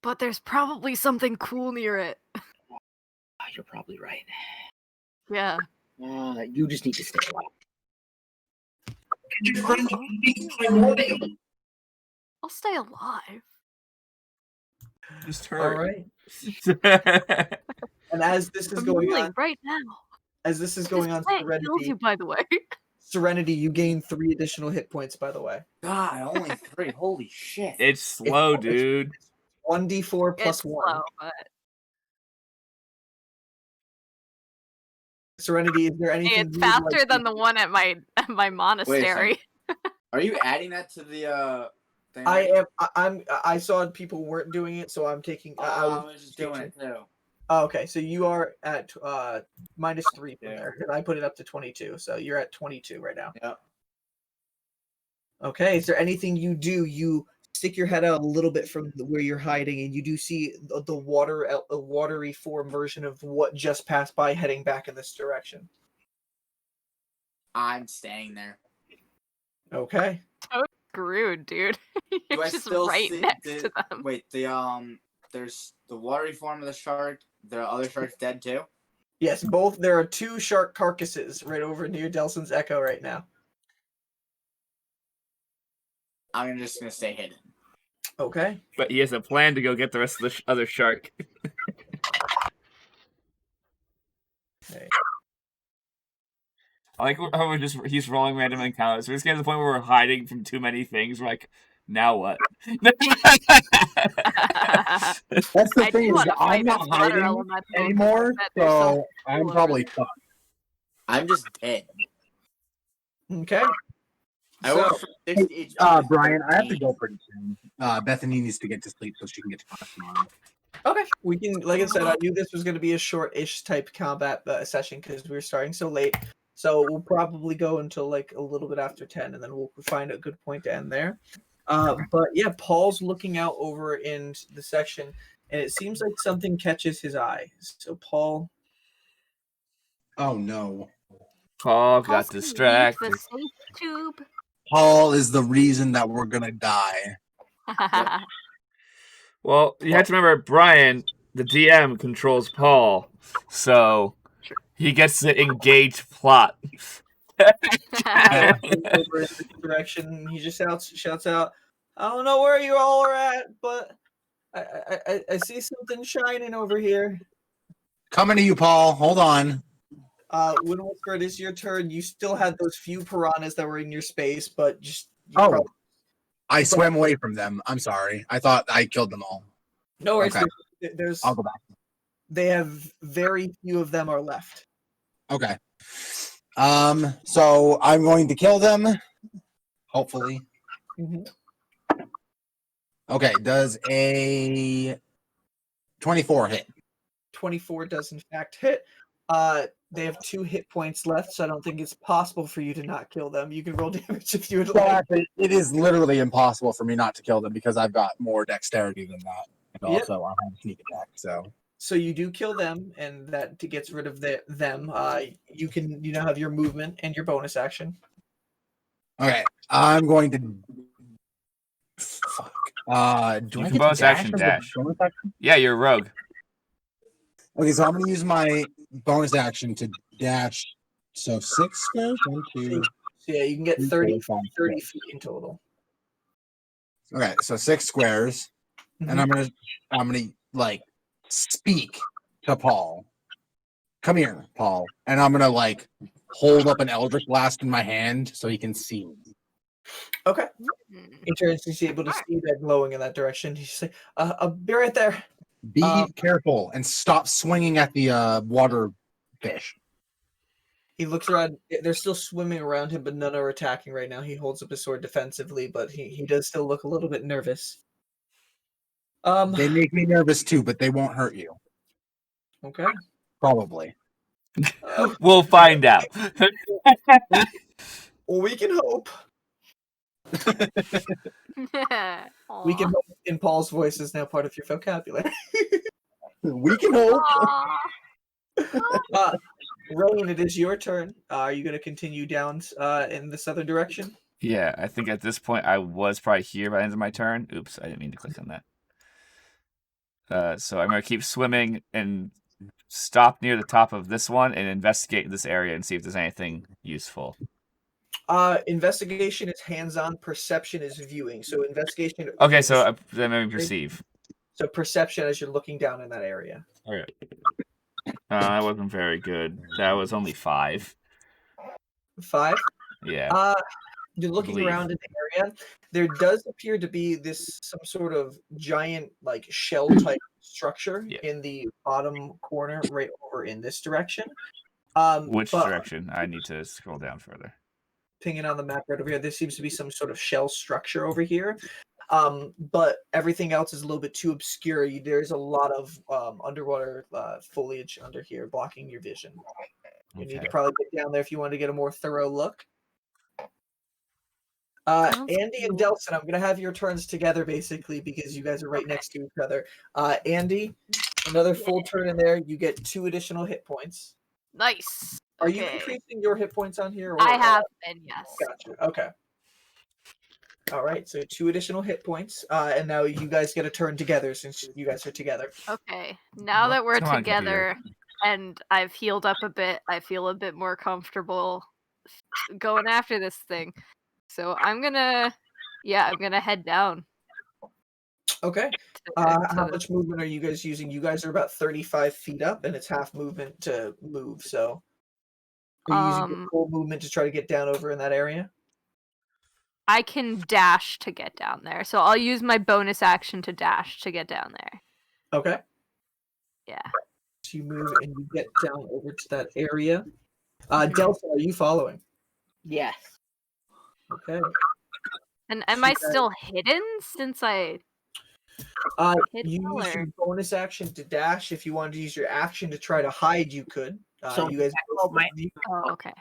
but there's probably something cool near it. You're probably right. Yeah. You just need to stay alive. I'll stay alive. Just All hurt. right. And as this is I'm going healing on, right now. as this is going This on, plant heals you, by the way. Serenity, you gain 3 additional hit points. By the way, God, only 3. Holy shit. It's slow, dude. 1d4 plus It's 1. slow, but Serenity, is there anything it's you would faster like than the one at my monastery. Are you adding that to the thing? I saw people weren't doing it, so I'm taking. I was just doing it too. Oh, okay, so you are at -3 from Yeah. there. And I put it up to 22, so you're at 22 right now. Yep. Okay, is there anything you do? You stick your head out a little bit from where you're hiding, and you do see the watery form version of what just passed by, heading back in this direction. I'm staying there. Okay. Screwed, dude. Do You're I just still right see next the, to them. Wait, there's the watery form of the shark. The other shark's dead too? Yes, both. There are 2 shark carcasses right over near Delson's Echo right now. I'm just gonna stay hidden. Okay. But he has a plan to go get the rest of the other shark. Okay. I like how he's rolling random encounters. We're just getting to the point where we're hiding from too many things. We're like, now what? That's the I thing do is, wanna I'm fight not this water hiding elemental, 'cause I anymore, bet there's so something I'm cool probably over fucked. I'm just dead. Okay. I So, went from 60 HP to Brian, I have to 13. go pretty soon. Bethany needs to get to sleep so she can get to class tomorrow. okay, we can. Like I said, I knew this was going to be a short-ish type combat session because we were starting so late. So we'll probably go until like a little bit after 10, and then we'll find a good point to end there. But yeah, Paul's looking out over in the section, and it seems like something catches his eye. So Paul, Oh no. Paul Paul's got gonna leave distracted. the safe tube. Paul is the reason that we're gonna die. Well, you have to remember, Brian, the DM, controls Paul, so he gets to engage plot. over in this direction, he just shouts out, "I don't know where you all are at, but I see something shining over here." Coming to you, Paul. Hold on. When Whisper, it is your turn. You still had those few piranhas that were in your space, but just I swam away from them. I'm sorry. I thought I killed them all. no worries. Okay. There's I'll go back. they have very few of them are left. Okay. So I'm going to kill them. Hopefully. Mhm. Okay. Does a 24 hit? 24 does in fact hit. They have 2 hit points left, so I don't think it's possible for you to not kill them. You can roll damage if you would Well, like. actually, it is literally impossible for me not to kill them because I've got more dexterity than that. And Yep. also I have a sneak attack, so. So you do kill them, and that gets rid of them. You now have your movement and your bonus action. Okay. I'm going to. Fuck. Do You I can get to bonus dash action as a dash. bonus action? Yeah, you're a rogue. Okay, so I'm going to use my bonus action to dash. So 6 squares? 1, 2. So yeah, you can get 3, 30 4, 5, 30 6. feet in total. Okay, so 6 squares, and I'm gonna like speak to Paul. Come here, Paul, and I'm gonna like hold up an Eldritch Blast in my hand so he can see me. Okay. He turns, he's able to see that glowing in that direction. He's like, "I'll be right there." Be careful and stop swinging at the water fish. He looks around. They're still swimming around him, but none are attacking right now. He holds up his sword defensively, but he does still look a little bit nervous. They make me nervous too, but they won't hurt you. Okay. Probably. We'll find out. Well, we can hope. We can hope. In Paul's voice is now part of your vocabulary. We can hope. Rowan, it is your turn. Are you going to continue down in the southern direction? Yeah, I think at this point I was probably here by the end of my turn. Oops, I didn't mean to click on that. So I'm gonna keep swimming and stop near the top of this one and investigate this area and see if there's anything useful. Investigation is hands-on. Perception is viewing. So investigation. Okay, so then I perceive. So perception as you're looking down in that area. Okay. That wasn't very good. That was only 5. 5. Yeah. You're looking believe. around in the area. There does appear to be some sort of giant like shell type structure in the bottom corner, right over in this direction. Which direction? I need to scroll down further. Pinging on the map right over here. There seems to be some sort of shell structure over here. But everything else is a little bit too obscure. There's a lot of underwater foliage under here blocking your vision. You need to probably get down there if you want to get a more thorough look. Andy and Delson, I'm going to have your turns together basically because you guys are right next to each other. Andy, another full turn in there. You get 2 additional hit points. Nice. Are you increasing your hit points on here? I have been, yes. Gotcha. Okay. All right, so 2 additional hit points, and now you guys get a turn together since you guys are together. Okay, now that we're together and I've healed up a bit, I feel a bit more comfortable going after this thing. So I'm gonna head down. Okay. How much movement are you guys using? You guys are about 35 feet up, and it's half movement to move. So, are you using your full movement to try to get down over in that area? I can dash to get down there, so I'll use my bonus action to dash to get down there. Okay. Yeah. So you move and you get down over to that area. Delta, are you following? Yes. Okay. And am I still hidden since I you use your bonus action to dash. If you wanted to use your action to try to hide, you could. So you guys okay.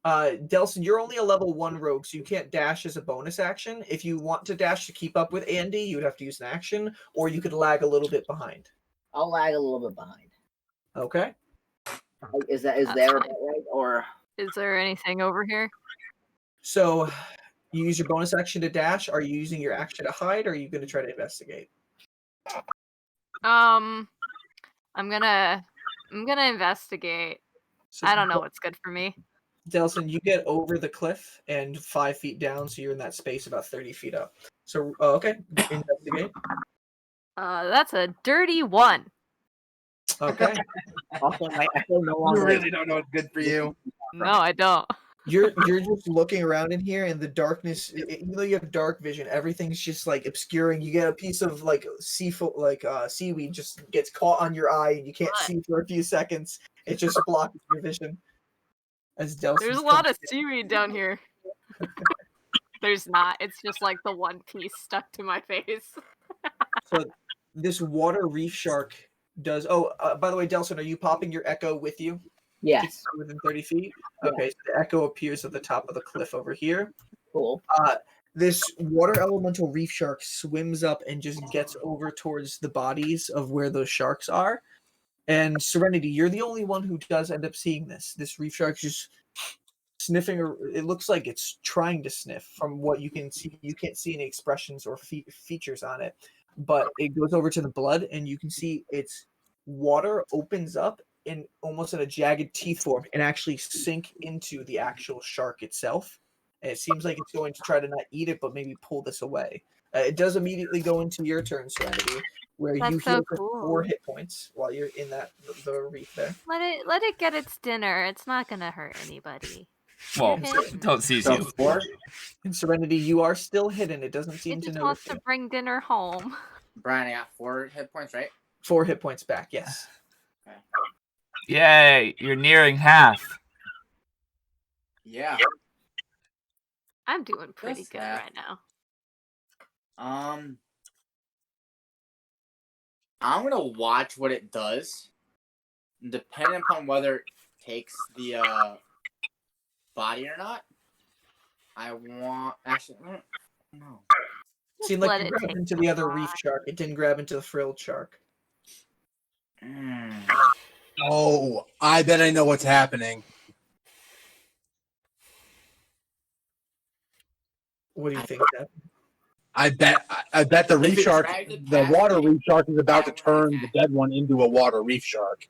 Delson, you're only a level 1 rogue, so you can't dash as a bonus action. If you want to dash to keep up with Andy, you would have to use an action, or you could lag a little bit behind. I'll lag a little bit behind. Okay. Is there right, or is there anything over here? So you use your bonus action to dash. Are you using your action to hide, or are you going to try to investigate? I'm gonna investigate. So I don't know what's good for me. Delson, you get over the cliff and 5 feet down, so you're in that space about 30 feet up. So, okay, investigate. That's a dirty 1. Okay. Also, my echo no longer. You really don't know what's good for you. No, I don't. You're just looking around in here, and the darkness. Even though you have dark vision, everything's just like obscuring. You get a piece of like seaweed just gets caught on your eye, and you can't see for a few seconds. It just blocks your vision. There's a lot of seaweed down here. There's not. It's just like the one piece stuck to my face. So this water reef shark does. Oh, by the way, Delson, are you popping your echo with you? Yes. Within 30 feet? Okay, so the echo appears at the top of the cliff over here. Cool. This water elemental reef shark swims up and just gets over towards the bodies of where those sharks are. And Serenity, you're the only one who does end up seeing this. This reef shark just sniffing. It looks like it's trying to sniff from what you can see. You can't see any expressions or features on it. But it goes over to the blood, and you can see its water opens up in almost in a jagged teeth form and actually sink into the actual shark itself. And it seems like it's going to try to not eat it, but maybe pull this away. It does immediately go into your turn, Serenity, where you heal for 4 hit points while you're in the reef there. Let it get its dinner. It's not gonna hurt anybody. Well, don't seize you. 4. In Serenity, you are still hidden. It doesn't seem it to just notice wants you. to bring dinner home. Brian, I got 4 hit points, right? 4 hit points back, yes. Okay. Yay, you're nearing half. Yeah. I'm doing pretty good right now. I'm gonna watch what it does. Depending upon whether it takes the body or not. I want no. Seemed like you grabbed into the other reef shark. It didn't grab into the frilled shark. Oh, I bet I know what's happening. What do you think happened? I bet the reef it shark, drags it the past water me, reef shark is about to I won't turn the attack. dead one into a water reef shark.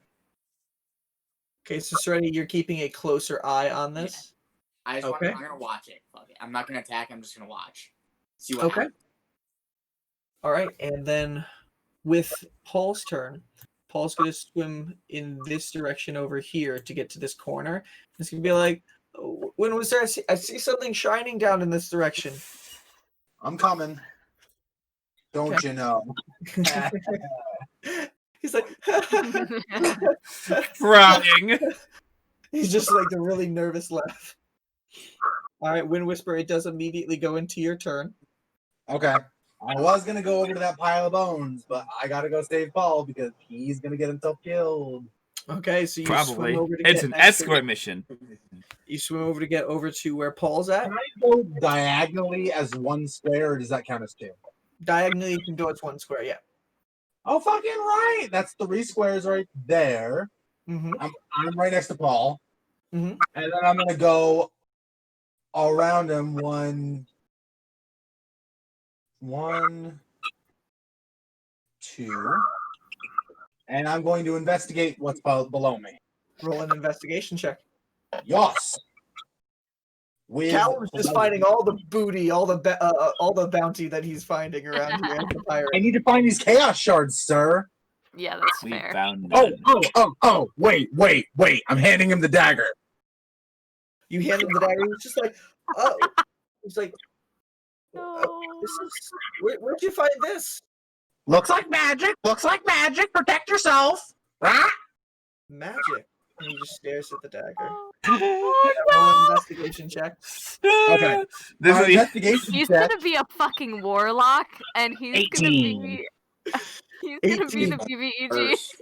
Okay, so Serenity, you're keeping a closer eye on this. I just Okay. I'm gonna watch it. Fuck it. I'm not gonna attack. I'm just gonna watch. See what Okay. happens. All right, and then with Paul's turn, Paul's going to swim in this direction over here to get to this corner. It's going to be like, when was there? I see something shining down in this direction. I'm coming. Don't Okay. you know? He's like, Crying. he's just like a really nervous laugh. All right, Wind Whisper, it does immediately go into your turn. Okay. I was gonna go over to that pile of bones, but I gotta go save Paul because he's gonna get himself killed. Okay, so you swim Probably. over to It's get an next to- escort mission. You swim over to get over to where Paul's at. Can I go diagonally as one square, or does that count as two? Diagonally, you can go as one square. Yeah. Oh, fucking right! That's 3 squares right there. Mm-hmm. I'm right next to Paul. Mhm. And then I'm gonna go around him one, 2, and I'm going to investigate what's below me. Roll an investigation check. Yes. With Callum's just finding all the booty, all the bounty that he's finding around here. The pirate. I need to find these chaos shards, sir. Yeah, that's We fair. found Oh, none. wait. I'm handing him the dagger. You hand him the dagger. He's just like, oh. He's like, No. this is. Where'd you find this? Looks like magic. Protect yourself. Ah! Magic. And he just stares at the dagger. Oh, Roll an no. investigation check. Okay. This My is the, investigation He's check. gonna be a fucking warlock, and he's gonna 18. be. He's gonna be the 18. BBEG. First.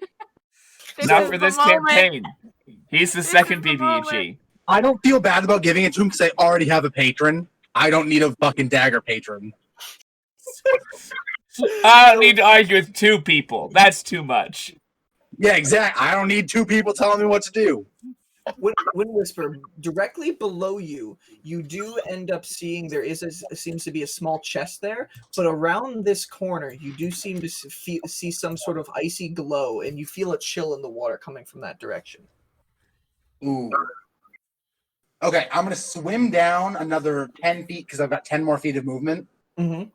not is for the this moment. campaign. He's the This second is the BBEG. I don't feel bad about giving it to him because I already have a patron. I don't need a fucking dagger patron. I don't need to argue with 2 people. That's too much. Yeah, exactly. I don't need 2 people telling me what to do. Wind Whisper, directly below you, you do end up seeing there seems to be a small chest there, but around this corner, you do seem to see some sort of icy glow, and you feel a chill in the water coming from that direction. Ooh. Okay, I'm gonna swim down another 10 feet because I've got 10 more feet of movement. Mm-hmm.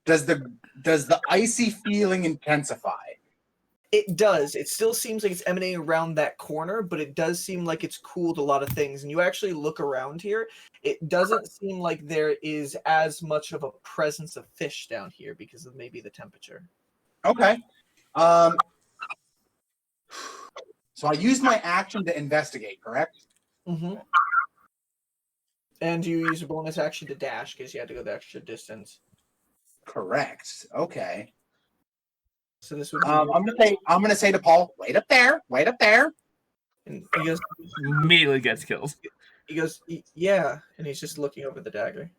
Does the icy feeling intensify? It does. It still seems like it's emanating around that corner, but it does seem like it's cooled a lot of things. And you actually look around here, it doesn't seem like there is as much of a presence of fish down here because of maybe the temperature. Okay. So I used my action to investigate, correct? Mm-hmm. And you use a bonus action to dash because you had to go the extra distance. Correct. Okay. So this would be I'm gonna say to Paul, wait up there. and he goes, Immediately gets killed. yeah, and he's just looking over the dagger.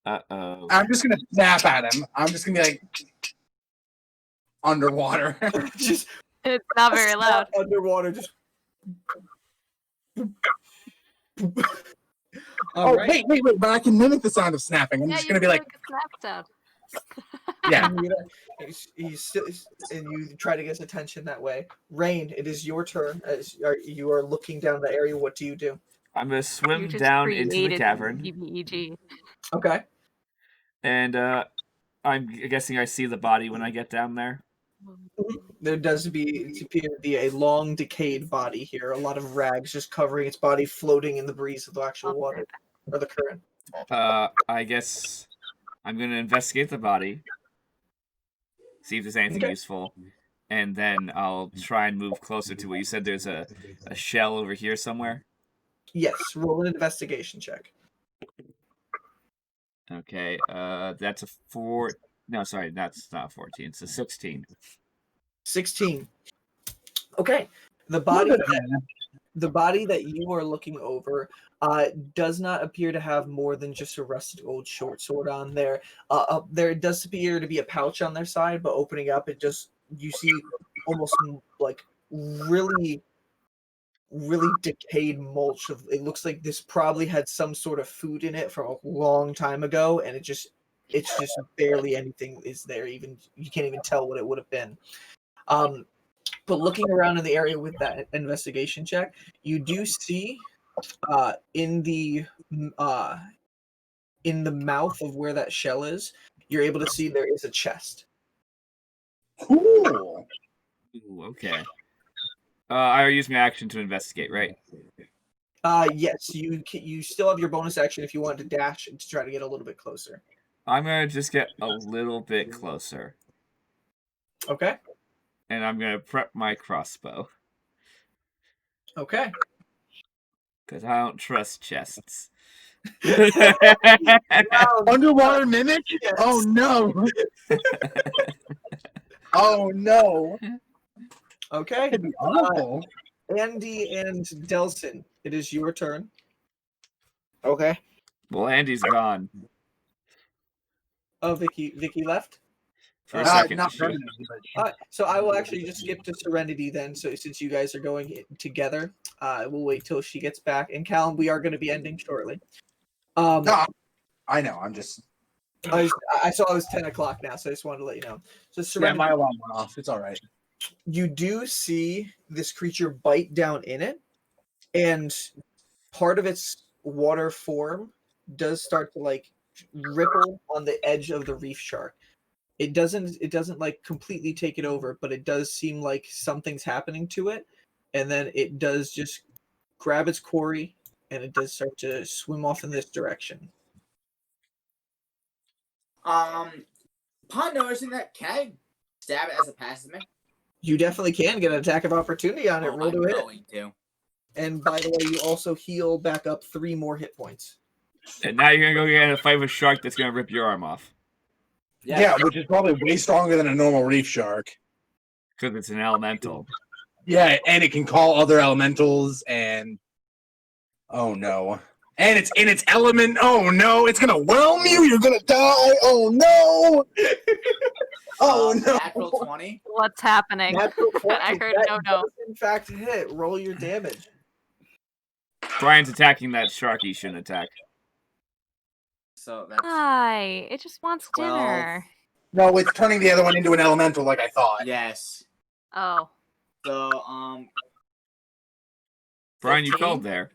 Uh-oh. I'm just gonna snap at him. I'm just gonna be like underwater. Just It's not very loud. underwater. Just. Oh, wait, but I can mimic the sound of snapping. I'm Yeah, just you gonna be can like, make a snap sound. yeah. He's still, and you try to get his attention that way. Rain, it is your turn. As you are looking down the area, what do you do? I'm going to You swim just down into the created cavern. BBEG. Okay. And I'm guessing I see the body when I get down there. There does appear to be a long decayed body here. A lot of rags just covering its body, floating in the breeze of the actual water or the current. I guess I'm going to investigate the body, see if there's anything Okay. useful, and then I'll try and move closer to it. You said there's a shell over here somewhere? Yes, roll an investigation check. Okay, that's a 4. No, sorry, that's not 14. It's a 16. 16. Okay. The body that you are looking over does not appear to have more than just a rusted old short sword on there. There does appear to be a pouch on their side, but opening up, you see almost like really decayed mulch. It looks like this probably had some sort of food in it from a long time ago, and it just it's just barely anything is there. Even you can't even tell what it would have been. But looking around in the area with that investigation check, you do see in the uh, mouth of where that shell is, you're able to see there is a chest. Cool. Ooh, okay. I use my action to investigate, right? Yes, you still have your bonus action if you want to dash to try to get a little bit closer. I'm gonna just get a little bit closer, Okay. and I'm gonna prep my crossbow Okay. because I don't trust chests. Underwater mimic? Yes. Oh no! Oh no! Okay. It'd be awful. Andy and Delson, it is your turn. Okay. Well, Andy's gone Oh, Vicky left. for a Uh, second. Not She- permanently, but So I will actually just skip to Serenity then. So since you guys are going together, we'll wait till she gets back. And Callum, we are going to be ending shortly. no, I know. I'm just I saw it was 10 o'clock now, so I just wanted to let you know. So yeah. Serenity, My alarm went off. It's all right. you do see this creature bite down in it, and part of its water form does start to like ripple on the edge of the reef shark. It doesn't like completely take it over, but it does seem like something's happening to it, and then it does just grab its quarry and it does start to swim off in this direction. Upon noticing that, can I stab it as a passive? You definitely can get an attack of opportunity on it. Oh, Roll to I'm hit. going to. And by the way, you also heal back up 3 more hit points. And now you're gonna go get in a fight with a shark that's gonna rip your arm off Yes. Yeah, which is probably way stronger than a normal reef shark. because it's an elemental. Yeah, and it can call other elementals, and oh no, and it's in its element. Oh no, it's gonna whelm you. You're gonna die. Oh no. Oh no. Natural 20. What's happening? Natural 20, I heard that no. does in fact hit. Roll your damage. Brian's attacking that shark he shouldn't attack. So that's Hi, it just wants 12. dinner. No, it's turning the other one into an elemental, like I thought. yes. Oh, So Brian, you 15? called there.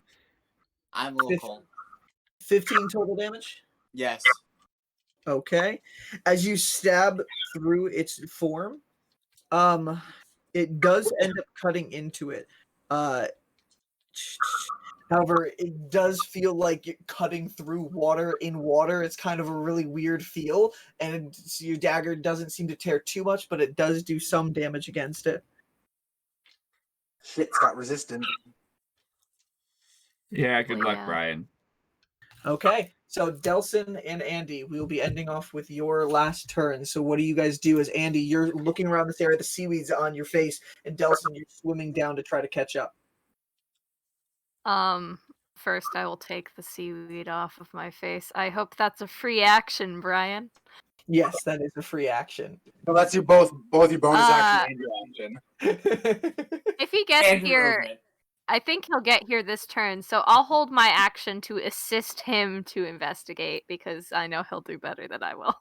I'm a little 15. cold. 15 total damage. Yes. Okay. As you stab through its form, it does end up cutting into it. However, it does feel like you're cutting through water in water. It's kind of a really weird feel, and your dagger doesn't seem to tear too much, but it does do some damage against it. Shit's got resistant. Yeah, good luck, Yeah. Brian. Okay, so Delson and Andy, we will be ending off with your last turn. So what do you guys do? As Andy, you're looking around this area, the seaweed's on your face, and Delson, you're swimming down to try to catch up. first I will take the seaweed off of my face. I hope that's a free action, Brian. Yes, that is a free action. No, that's your both your bonus Uh, action and your action. If he gets And here, movement. I think he'll get here this turn, so I'll hold my action to assist him to investigate because I know he'll do better than I will.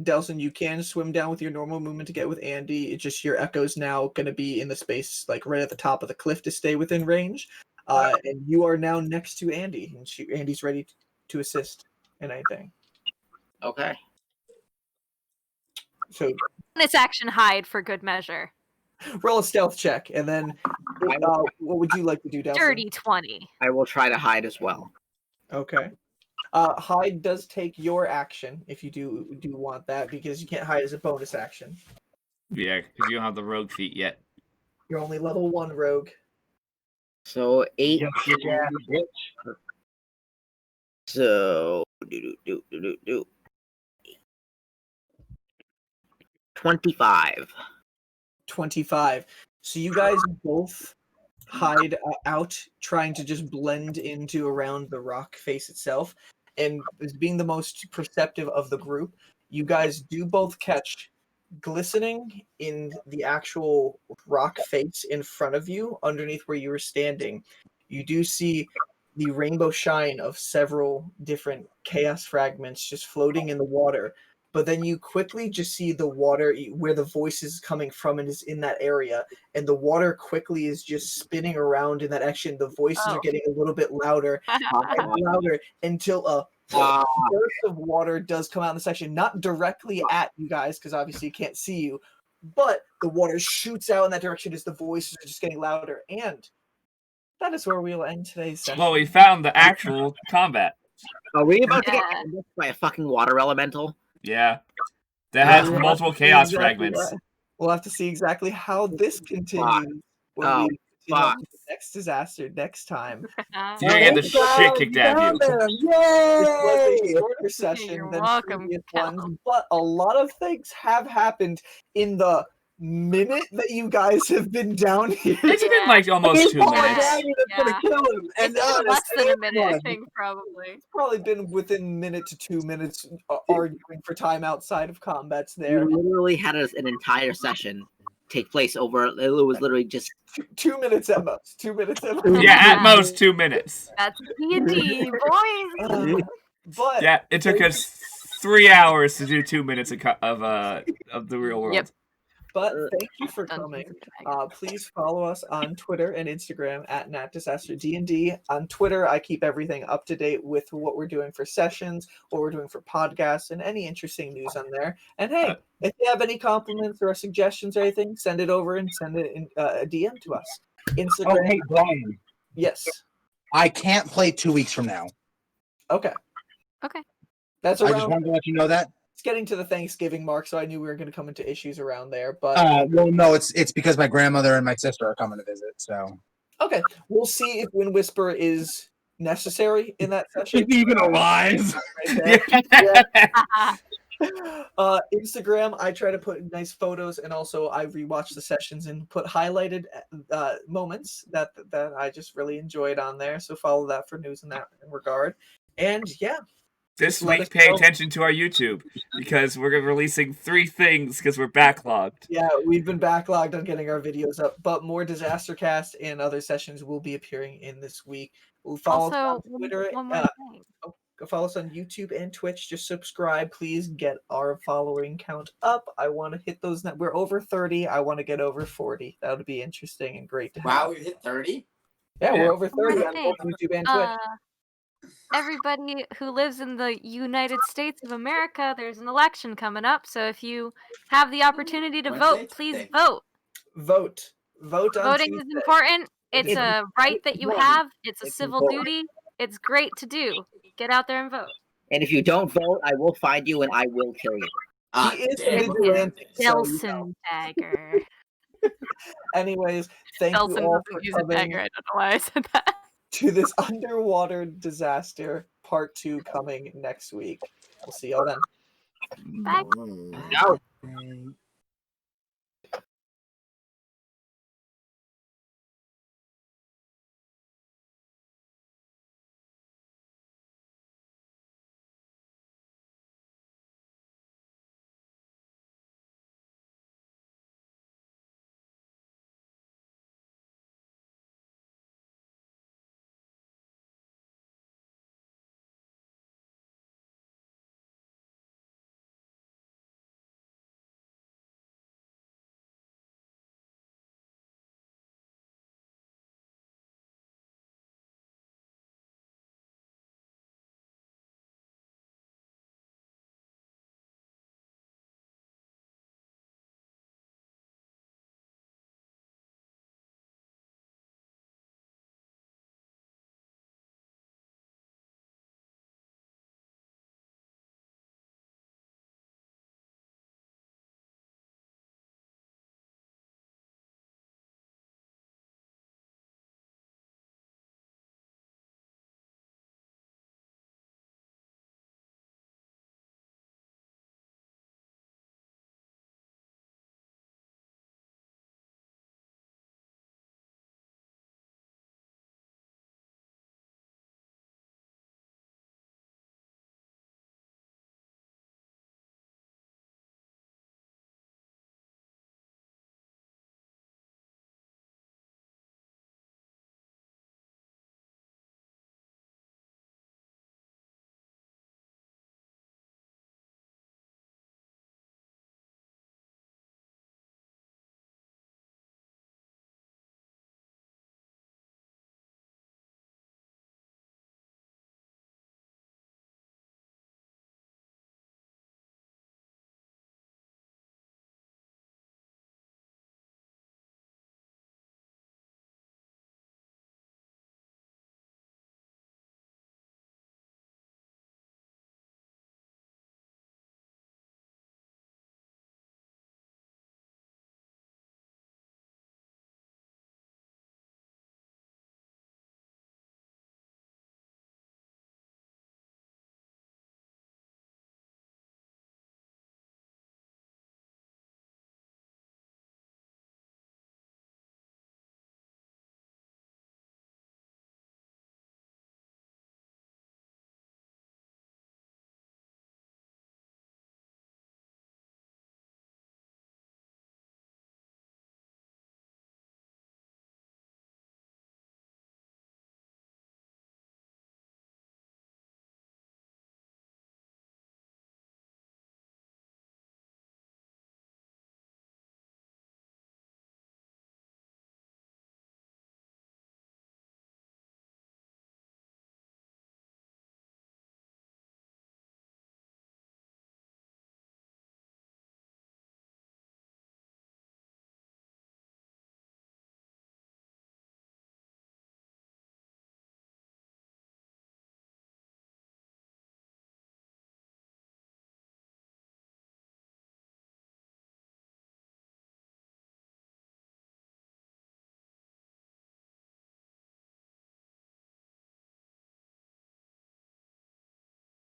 Delson, you can swim down with your normal movement to get with Andy. It's just your echo's now going to be in the space like right at the top of the cliff to stay within range. And you are now next to Andy, and Andy's ready to assist in anything. Okay. So Bonus action hide for good measure. roll a stealth check, and then what would you like to do, Delson? Dirty 20. I will try to hide as well. Okay. Hide does take your action if you do want that, because you can't hide as a bonus action. Yeah, because you don't have the rogue feat yet. You're only level 1 rogue. So 8. Yeah, So 25. 25. So you guys both hide out, trying to just blend into around the rock face itself. And as being the most perceptive of the group, you guys do both catch glistening in the actual rock face in front of you, underneath where you were standing. You do see the rainbow shine of several different chaos fragments just floating in the water. But then you quickly just see the water where the voice is coming from and is in that area. And the water quickly is just spinning around in that action. The voices are getting a little bit louder and louder until a burst of water does come out in the section, not directly at you guys, because obviously you can't see you, but the water shoots out in that direction as the voices are just getting louder. And that is where we will end today's session. Well, we found the actual combat. Are we about to Yeah. get ambushed by a fucking water elemental? Yeah. That has We'll have multiple to see chaos exactly fragments. what- We'll have to see exactly how this continues when Oh, we continue fuck. on to the next disaster next time. So you're gonna get the shit kicked out of you. This was a Yay! shorter session You're than welcome, previous Cal. ones, but a lot of things have happened in the minute that you guys have been down here. It's been like almost 2 minutes. Yeah. Kill him. And It's been less than a minute, I one. think, probably. It's probably been within minute to 2 minutes arguing for time outside of combats there. You literally had an entire session take place over. It was literally just 2 minutes at most. 2 minutes at most. Yeah, at most 2 minutes. That's D&D, boys! But Yeah, it took us 3 hours to do 2 minutes of the real world. Yep. But thank you for Dungeons coming. and Dragons. Please follow us on Twitter and Instagram at NatDisasterDND. On Twitter, I keep everything up to date with what we're doing for sessions, what we're doing for podcasts, and any interesting news on there. And hey, if you have any compliments or suggestions or anything, send it over and send it in a DM to us. Instagram. Oh, hey, Brian. Yes. I can't play 2 weeks from now. Okay. Okay. That's I just around. wanted to let you know that. It's getting to the Thanksgiving mark, so I knew we were going to come into issues around there. But Well, no, it's because my grandmother and my sister are coming to visit. So okay, we'll see if Wind Whisper is necessary in that session. even alive. Right there. Instagram, I try to put nice photos, and also I rewatch the sessions and put highlighted moments that I just really enjoyed on there. So follow that for news in that regard. And yeah. This Let week, us pay know. attention to our YouTube because we're releasing 3 things because we're backlogged. Yeah, we've been backlogged on getting our videos up, but more Disaster Cast and other sessions will be appearing in this week. We'll follow us Also, on Twitter. one more thing. Go follow us on YouTube and Twitch. Just subscribe, please. Get our following count up. I want to hit those. We're over 30. I want to get over 40. That would be interesting and great to have. Wow, we hit 30? Yeah, Yeah. we're over 30 more on thing. both YouTube and Twitch. Everybody who lives in the United States of America, there's an election coming up. So if you have the opportunity to Wednesday? vote, please Tuesday? vote. Vote. Vote on Voting is Tuesday. important. It's It's a right that you important. have. It's a It's civil important. duty. It's great to do. Get out there and vote. and if you don't vote, I will find you and I will kill you. Ah, He is damn. vigilante. So, Nelson dagger. anyways, thank you Nelson all doesn't for use a coming dagger. I don't know why I said that. to this underwater disaster part 2 coming next week. We'll see y'all then. Bye. No. Mm.